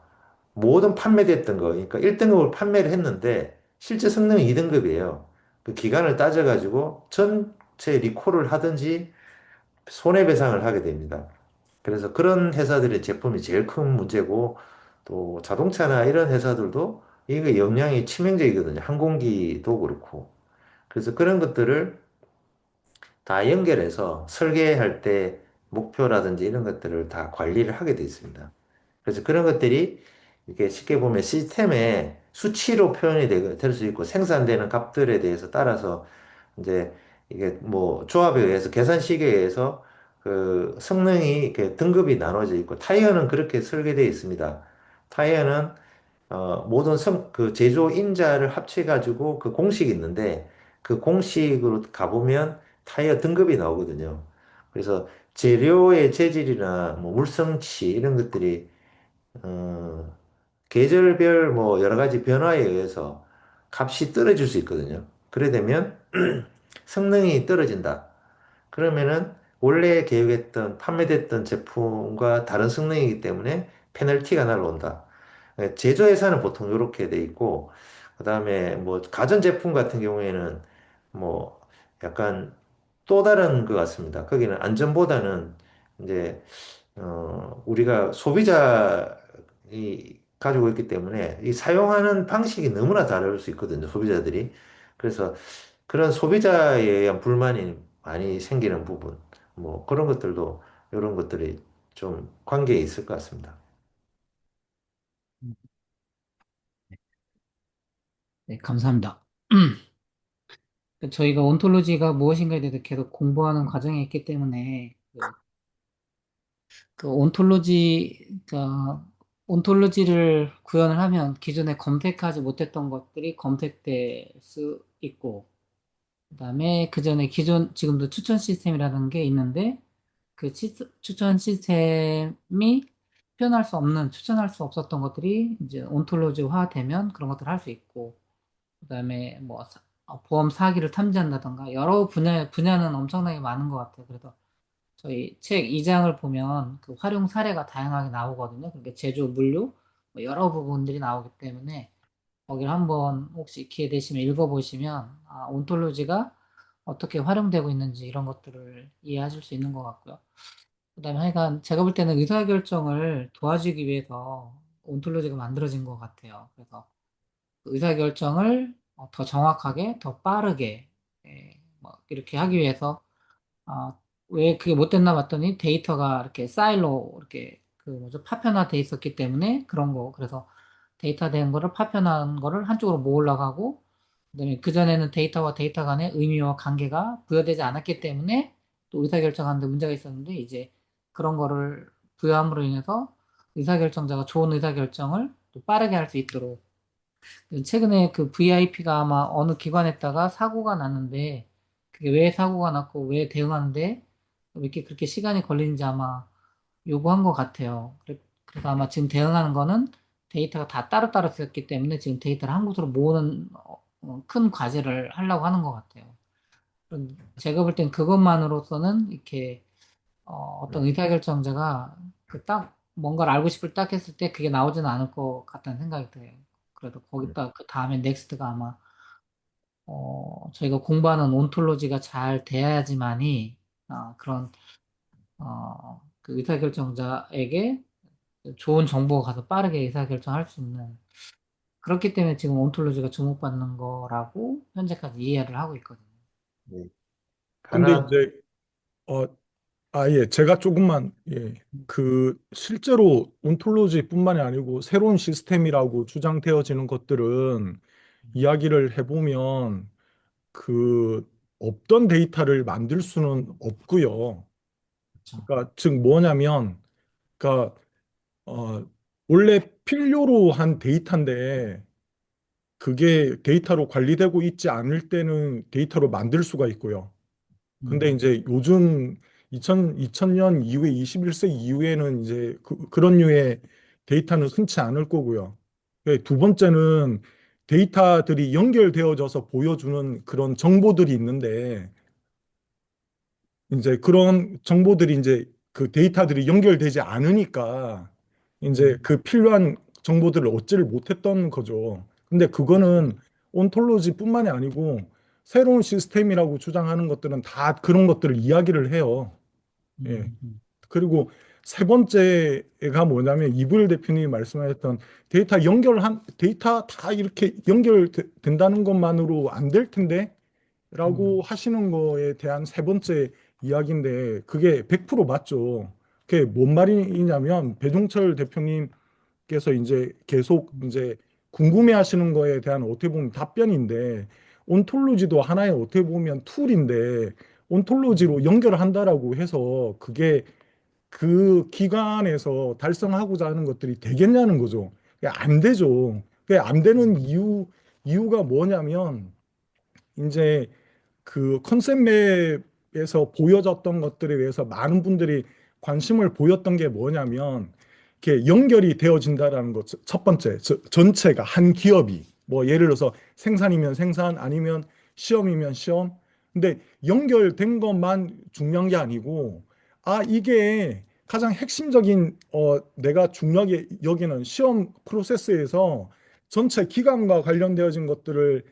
모든 판매됐던 거, 그러니까 1등급을 판매를 했는데 실제 성능이 2등급이에요. 그 기간을 따져가지고 전체 리콜을 하든지 손해배상을 하게 됩니다. 그래서 그런 회사들의 제품이 제일 큰 문제고 또 자동차나 이런 회사들도 이게 영향이 치명적이거든요. 항공기도 그렇고. 그래서 그런 것들을 다 연결해서 설계할 때 목표라든지 이런 것들을 다 관리를 하게 돼 있습니다. 그래서 그런 것들이 이렇게 쉽게 보면 시스템의 수치로 표현이 될 수 있고 생산되는 값들에 대해서 따라서 이제 이게 뭐 조합에 의해서 계산식에 의해서 그 성능이 이렇게 등급이 나눠져 있고 타이어는 그렇게 설계되어 있습니다. 타이어는 모든 그 제조 인자를 합쳐가지고 그 공식이 있는데 그 공식으로 가보면 타이어 등급이 나오거든요. 그래서 재료의 재질이나 뭐 물성치 이런 것들이 어, 계절별 뭐 여러 가지 변화에 의해서 값이 떨어질 수 있거든요. 그래 되면 성능이 떨어진다. 그러면은 원래 계획했던 판매됐던 제품과 다른 성능이기 때문에 페널티가 날라온다. 제조회사는 보통 이렇게 돼 있고, 그다음에 뭐 가전제품 같은 경우에는 뭐 약간 또 다른 것 같습니다. 거기는 안전보다는 이제 우리가 소비자이 가지고 있기 때문에 이 사용하는 방식이 너무나 다를 수 있거든요, 소비자들이. 그래서 그런 소비자에 의한 불만이 많이 생기는 부분, 뭐 그런 것들도 이런 것들이 좀 관계에 있을 것 같습니다. 네, 감사합니다. 저희가 온톨로지가 무엇인가에 대해서 계속 공부하는 과정에 있기 때문에 그 온톨로지를 구현을 하면 기존에 검색하지 못했던 것들이 검색될 수 있고, 그다음에 그전에 지금도 추천 시스템이라는 게 있는데 그 추천 시스템이 추천할 수 없었던 것들이 이제 온톨로지화 되면 그런 것들을 할 수 있고, 그다음에 뭐 보험 사기를 탐지한다던가 여러 분야는 엄청나게 많은 것 같아요. 그래서 저희 책 2장을 보면 그 활용 사례가 다양하게 나오거든요. 그러니까 제조, 물류, 뭐 여러 부분들이 나오기 때문에 거기를 한번 혹시 기회 되시면 읽어보시면 온톨로지가 어떻게 활용되고 있는지 이런 것들을 이해하실 수 있는 것 같고요. 그다음에 하여간 제가 볼 때는 의사결정을 도와주기 위해서 온톨로지가 만들어진 것 같아요. 그래서 그 의사결정을 더 정확하게, 더 빠르게 뭐 이렇게 하기 위해서 아, 왜 그게 못 됐나 봤더니 데이터가 이렇게 사일로 이렇게 그 뭐죠 파편화돼 있었기 때문에 그런 거. 그래서 데이터 된 거를 파편한 거를 한쪽으로 모으려고 하고, 그다음에 그전에는 데이터와 데이터 간의 의미와 관계가 부여되지 않았기 때문에 또 의사결정하는데 문제가 있었는데, 이제 그런 거를 부여함으로 인해서 의사결정자가 좋은 의사결정을 또 빠르게 할 수 있도록. 최근에 그 VIP가 아마 어느 기관에다가 사고가 났는데, 그게 왜 사고가 났고 왜 대응하는데 왜 이렇게 그렇게 시간이 걸리는지 아마 요구한 것 같아요. 그래서 아마 지금 대응하는 거는 데이터가 다 따로따로 있었기 때문에 지금 데이터를 한 곳으로 모으는 큰 과제를 하려고 하는 것 같아요. 제가 볼 땐 그것만으로서는 이렇게 어떤 의사결정자가 그 딱 뭔가를 알고 싶을 딱 했을 때 그게 나오지는 않을 것 같다는 생각이 들어요. 그래도 거기다 그 다음에 넥스트가 아마 저희가 공부하는 온톨로지가 잘 돼야지만이 그런 그 의사결정자에게 좋은 정보가 가서 빠르게 의사결정할 수 있는, 그렇기 때문에 지금 온톨로지가 주목받는 거라고 현재까지 이해를 하고 있거든요. 네. 근데 하나, 이제 어, 예, 제가 조금만, 그, 실제로 온톨로지뿐만이 아니고 새로운 시스템이라고 주장되어지는 것들은 이야기를 해보면 그, 없던 데이터를 만들 수는 없고요. 그렇죠. 그러니까 즉 뭐냐면, 그러니까, 어, 원래 필요로 한 데이터인데 그게 데이터로 관리되고 있지 않을 때는 데이터로 만들 수가 있고요. 근데 이제 요즘 2000년 이후에 21세기 이후에는 이제 그런 류의 데이터는 흔치 않을 거고요. 두 번째는 데이터들이 연결되어져서 보여주는 그런 정보들이 있는데 이제 그런 정보들이 이제 그 데이터들이 연결되지 않으니까 이제 그 필요한 정보들을 얻지를 못했던 거죠. 근데 그거는 온톨로지뿐만이 아니고 새로운 시스템이라고 주장하는 것들은 다 그런 것들을 이야기를 해요. 예. 그리고 세 번째가 뭐냐면 이불 대표님이 말씀하셨던 데이터 다 이렇게 연결된다는 것만으로 안 될 텐데 라고 하시는 거에 대한 세 번째 이야기인데 그게 100% 맞죠. 그게 뭔 말이냐면 배종철 대표님께서 이제 계속 이제 궁금해 하시는 거에 대한 어떻게 보면 답변인데 온톨로지도 하나의 어떻게 보면 툴인데 온톨로지로 연결한다라고 해서 그게 그 기관에서 달성하고자 하는 것들이 되겠냐는 거죠. 그게 안 되죠. 그게 안 되는 이유가 뭐냐면 이제 그 컨셉 맵에서 보여졌던 것들에 대해서 많은 분들이 관심을 보였던 게 뭐냐면 이렇게 연결이 되어진다라는 것. 첫 번째, 전체가 한 기업이 뭐 예를 들어서 생산이면 생산 아니면 시험이면 시험. 근데 연결된 것만 중요한 게 아니고 이게 가장 핵심적인 내가 중요하게 여기는 시험 프로세스에서 전체 기간과 관련되어진 것들을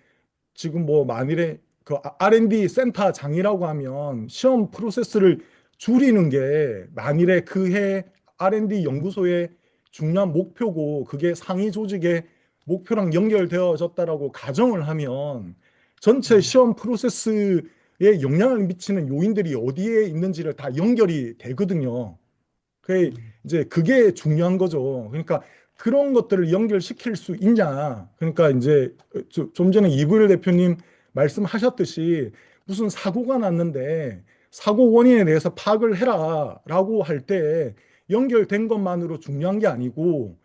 지금 뭐 만일에 그 R&D 센터장이라고 하면 시험 프로세스를 줄이는 게 만일에 그 해 R&D 연구소의 중요한 목표고 그게 상위 조직의 목표랑 연결되어졌다라고 가정을 하면 전체 시험 프로세스에 영향을 미치는 요인들이 어디에 있는지를 다 연결이 되거든요. 그게 이제 그게 중요한 거죠. 그러니까 그런 것들을 연결시킬 수 있냐. 그러니까 이제 좀 전에 이부일 대표님 말씀하셨듯이 무슨 사고가 났는데 사고 원인에 대해서 파악을 해라라고 할 때 연결된 것만으로 중요한 게 아니고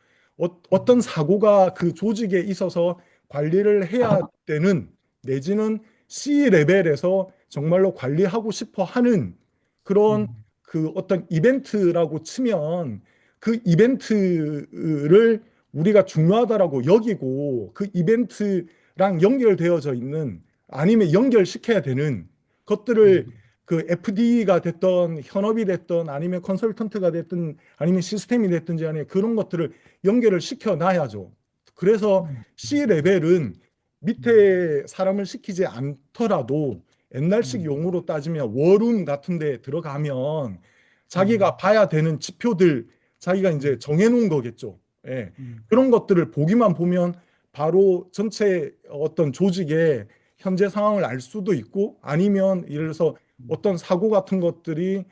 어떤 사고가 그 조직에 있어서 관리를 해야 되는 내지는 C 레벨에서 정말로 관리하고 싶어 하는 그런 그 어떤 이벤트라고 치면 그 이벤트를 우리가 중요하다라고 여기고 그 이벤트랑 연결되어져 있는 아니면 연결시켜야 되는 것들을 그 FD가 됐던 현업이 됐던 아니면 컨설턴트가 됐든 아니면 시스템이 됐든지 아니면 그런 것들을 연결을 시켜 놔야죠. 그래서 C 레벨은 밑에 사람을 시키지 않더라도 옛날식 용어로 따지면 워룸 같은 데 들어가면 자기가 봐야 되는 지표들 자기가 이제 정해놓은 거겠죠. 예. 그런 것들을 보기만 보면 바로 전체 어떤 조직의 현재 상황을 알 수도 있고 아니면 예를 들어서 어떤 사고 같은 것들이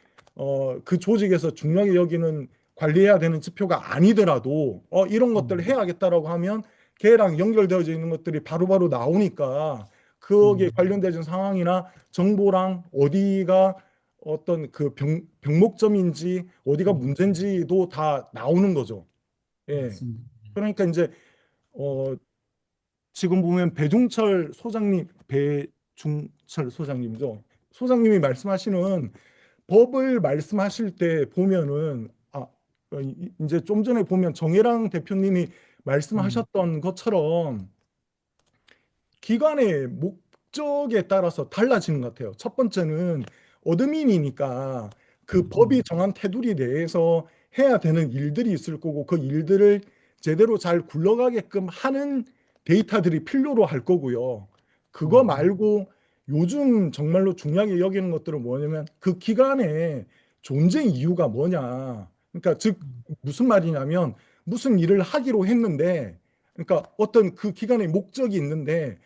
그 조직에서 중요하게 여기는 관리해야 되는 지표가 아니더라도 이런 것들을 해야겠다라고 하면 걔랑 연결되어져 있는 것들이 바로바로 나오니까 거기에 관련된 상황이나 정보랑 어디가 어떤 그 병목점인지 어디가 문제인지도 다 나오는 거죠. 예. 맞습니다. 그러니까 이제 어 지금 보면 배중철 소장님이죠. 소장님이 말씀하시는 법을 말씀하실 때 보면은 이제 좀 전에 보면 정혜랑 대표님이 말씀하셨던 것처럼 기관의 목적에 따라서 달라지는 것 같아요. 첫 번째는 어드민이니까 그 법이 정한 테두리 내에서 해야 되는 일들이 있을 거고 그 일들을 제대로 잘 굴러가게끔 하는 데이터들이 필요로 할 거고요. 그거 말고 요즘 정말로 중요하게 여기는 것들은 뭐냐면 그 기관의 존재 이유가 뭐냐. 그러니까 즉 무슨 말이냐면 무슨 일을 하기로 했는데 그러니까 어떤 그 기관의 목적이 있는데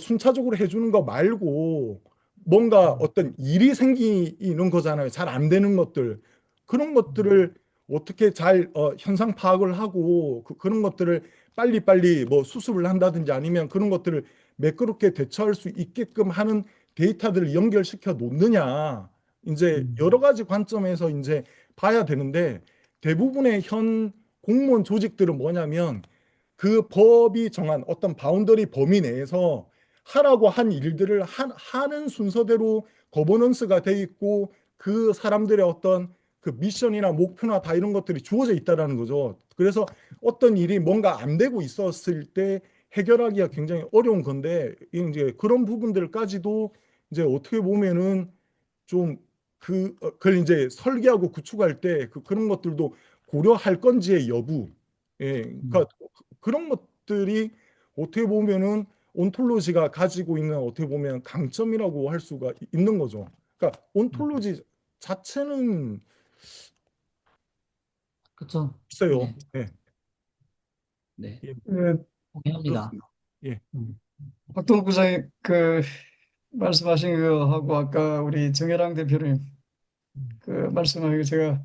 순차적으로 해주는 거 말고 뭔가 어떤 일이 생기는 거잖아요. 잘 안 되는 것들. 그런 것들을 어떻게 잘 현상 파악을 하고 그런 것들을 빨리빨리 뭐 수습을 한다든지 아니면 그런 것들을 매끄럽게 대처할 수 있게끔 하는 데이터들을 연결시켜 놓느냐. 이제 여러 가지 관점에서 이제 봐야 되는데 대부분의 현 공무원 조직들은 뭐냐면 그 법이 정한 어떤 바운더리 범위 내에서 하라고 한 일들을 하는 순서대로 거버넌스가 돼 있고 그 사람들의 어떤 그 미션이나 목표나 다 이런 것들이 주어져 있다라는 거죠. 그래서 어떤 일이 뭔가 안 되고 있었을 때 해결하기가 굉장히 어려운 건데 이제 그런 부분들까지도 이제 어떻게 보면은 좀 그걸 이제 설계하고 구축할 때 그런 것들도 고려할 건지의 여부. 예, 그러니까 그런 것들이 어떻게 보면은 온톨로지가 가지고 있는 어떻게 보면 강점이라고 할 수가 있는 거죠. 그러니까 온톨로지 자체는 그쵸. 있어요. 네, 예, 네, 예, 동의합니다. 그렇습니다. 예, 박동욱 부장님 그 말씀하신 거하고 아까 우리 정혜랑 대표님 그 말씀하신 거 제가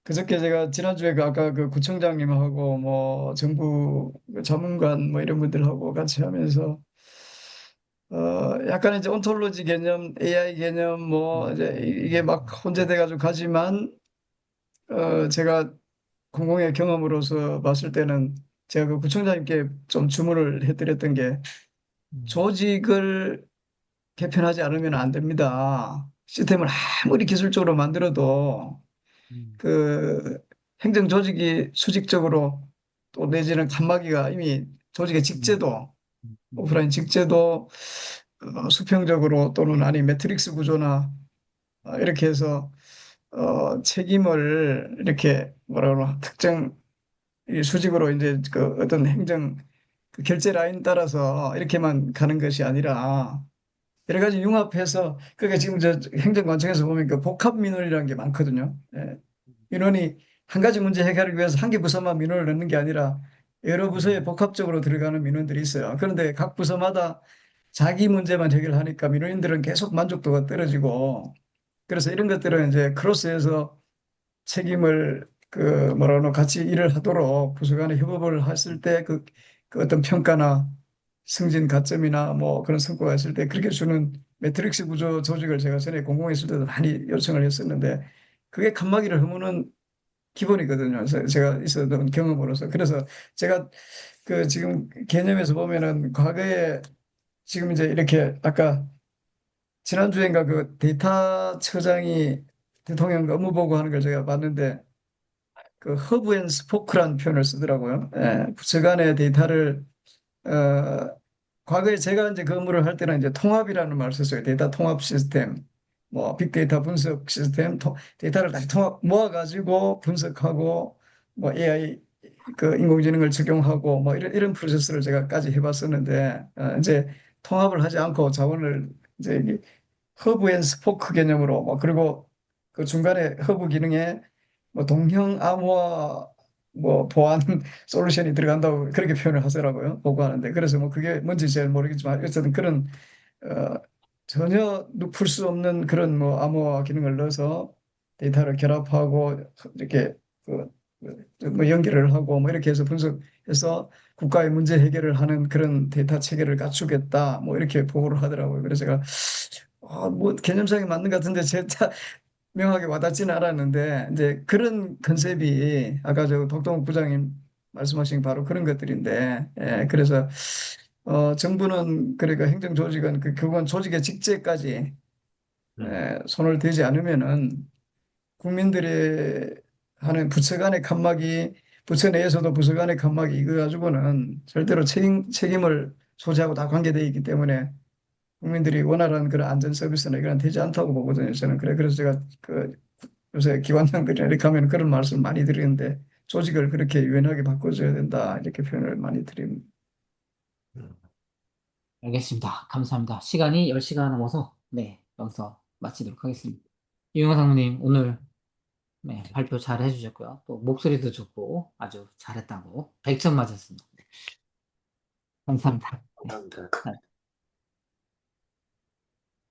그저께 제가 지난주에 그 아까 그 구청장님하고 뭐 정부 그 자문관 뭐 이런 분들하고 같이 하면서 약간 이제 온톨로지 개념, AI 개념 뭐 이제 이게 막 혼재돼 가지고 가지만 제가 공공의 경험으로서 봤을 때는 제가 그 구청장님께 좀 주문을 해드렸던 게 조직을 개편하지 않으면 안 됩니다. 시스템을 아무리 기술적으로 만들어도 그 행정 조직이 수직적으로 또 내지는 칸막이가 이미 조직의 직제도 오프라인 직제도 수평적으로 또는 아니 매트릭스 구조나 이렇게 해서 책임을 이렇게 뭐라 그러나 특정 이 수직으로 이제 그 어떤 행정 그 결제 라인 따라서 이렇게만 가는 것이 아니라 여러 가지 융합해서 그러니까 지금 저 행정관청에서 보면 그 복합 민원이라는 게 많거든요. 예. 민원이 한 가지 문제 해결하기 위해서 한 개 부서만 민원을 넣는 게 아니라 여러 부서에 복합적으로 들어가는 민원들이 있어요. 그런데 각 부서마다 자기 문제만 해결하니까 민원인들은 계속 만족도가 떨어지고 그래서 이런 것들은 이제 크로스해서 책임을 그 뭐라 그러나 같이 일을 하도록 부서 간에 협업을 했을 때 그 어떤 평가나 승진 가점이나 뭐 그런 성과가 있을 때 그렇게 주는 매트릭스 구조 조직을 제가 전에 공공했을 때도 많이 요청을 했었는데 그게 칸막이를 허무는 기본이거든요. 그래서 제가 있었던 경험으로서. 그래서 제가 그 지금 개념에서 보면은 과거에 지금 이제 이렇게 아까 지난주엔가 그 데이터처장이 대통령 업무 보고하는 걸 제가 봤는데 그 허브 앤 스포크라는 표현을 쓰더라고요. 예, 부처 간의 데이터를 과거에 제가 이제 근무를 할 때는 이제 통합이라는 말을 썼어요. 데이터 통합 시스템, 뭐 빅데이터 분석 시스템, 데이터를 다시 통합 모아가지고 분석하고 뭐 AI 그 인공지능을 적용하고 뭐 이런 프로세스를 제가까지 해봤었는데 이제 통합을 하지 않고 자원을 이제 이게 허브 앤 스포크 개념으로 뭐 그리고 그 중간에 허브 기능에 뭐 동형 암호화 뭐 보안 솔루션이 들어간다고 그렇게 표현을 하더라고요. 보고하는데 그래서 뭐 그게 뭔지 잘 모르겠지만 어쨌든 그런 어, 전혀 풀 수 없는 그런 뭐 암호화 기능을 넣어서 데이터를 결합하고 이렇게 뭐 연결을 하고 뭐 이렇게 해서 분석해서 국가의 문제 해결을 하는 그런 데이터 체계를 갖추겠다 뭐 이렇게 보고를 하더라고요. 그래서 제가 뭐 개념상에 맞는 것 같은데 진짜 명하게 와닿지는 않았는데 이제 그런 컨셉이 아까 저 박동욱 부장님 말씀하신 바로 그런 것들인데 그래서 정부는 그러니까 행정 조직은 그건 조직의 직제까지 손을 대지 않으면은 국민들이 하는 부처 간의 칸막이 부처 내에서도 부서 간의 칸막이 이거 가지고는 절대로 책임을 소지하고 다 관계되어 있기 때문에 국민들이 원활한 그런 안전 서비스나 이건 되지 않다고 보거든요. 저는 그래서 제가 그 요새 기관장들이 이렇게 하면 그런 말씀 많이 드리는데 조직을 그렇게 유연하게 바꿔줘야 된다 이렇게 표현을 많이 드립니다. 알겠습니다. 감사합니다. 시간이 10시가 넘어서, 네, 여기서 마치도록 하겠습니다. 유영아 상무님, 오늘, 네, 발표 잘 해주셨고요. 또, 목소리도 좋고, 아주 잘했다고 100점 맞았습니다. 감사합니다. 네. 감사합니다.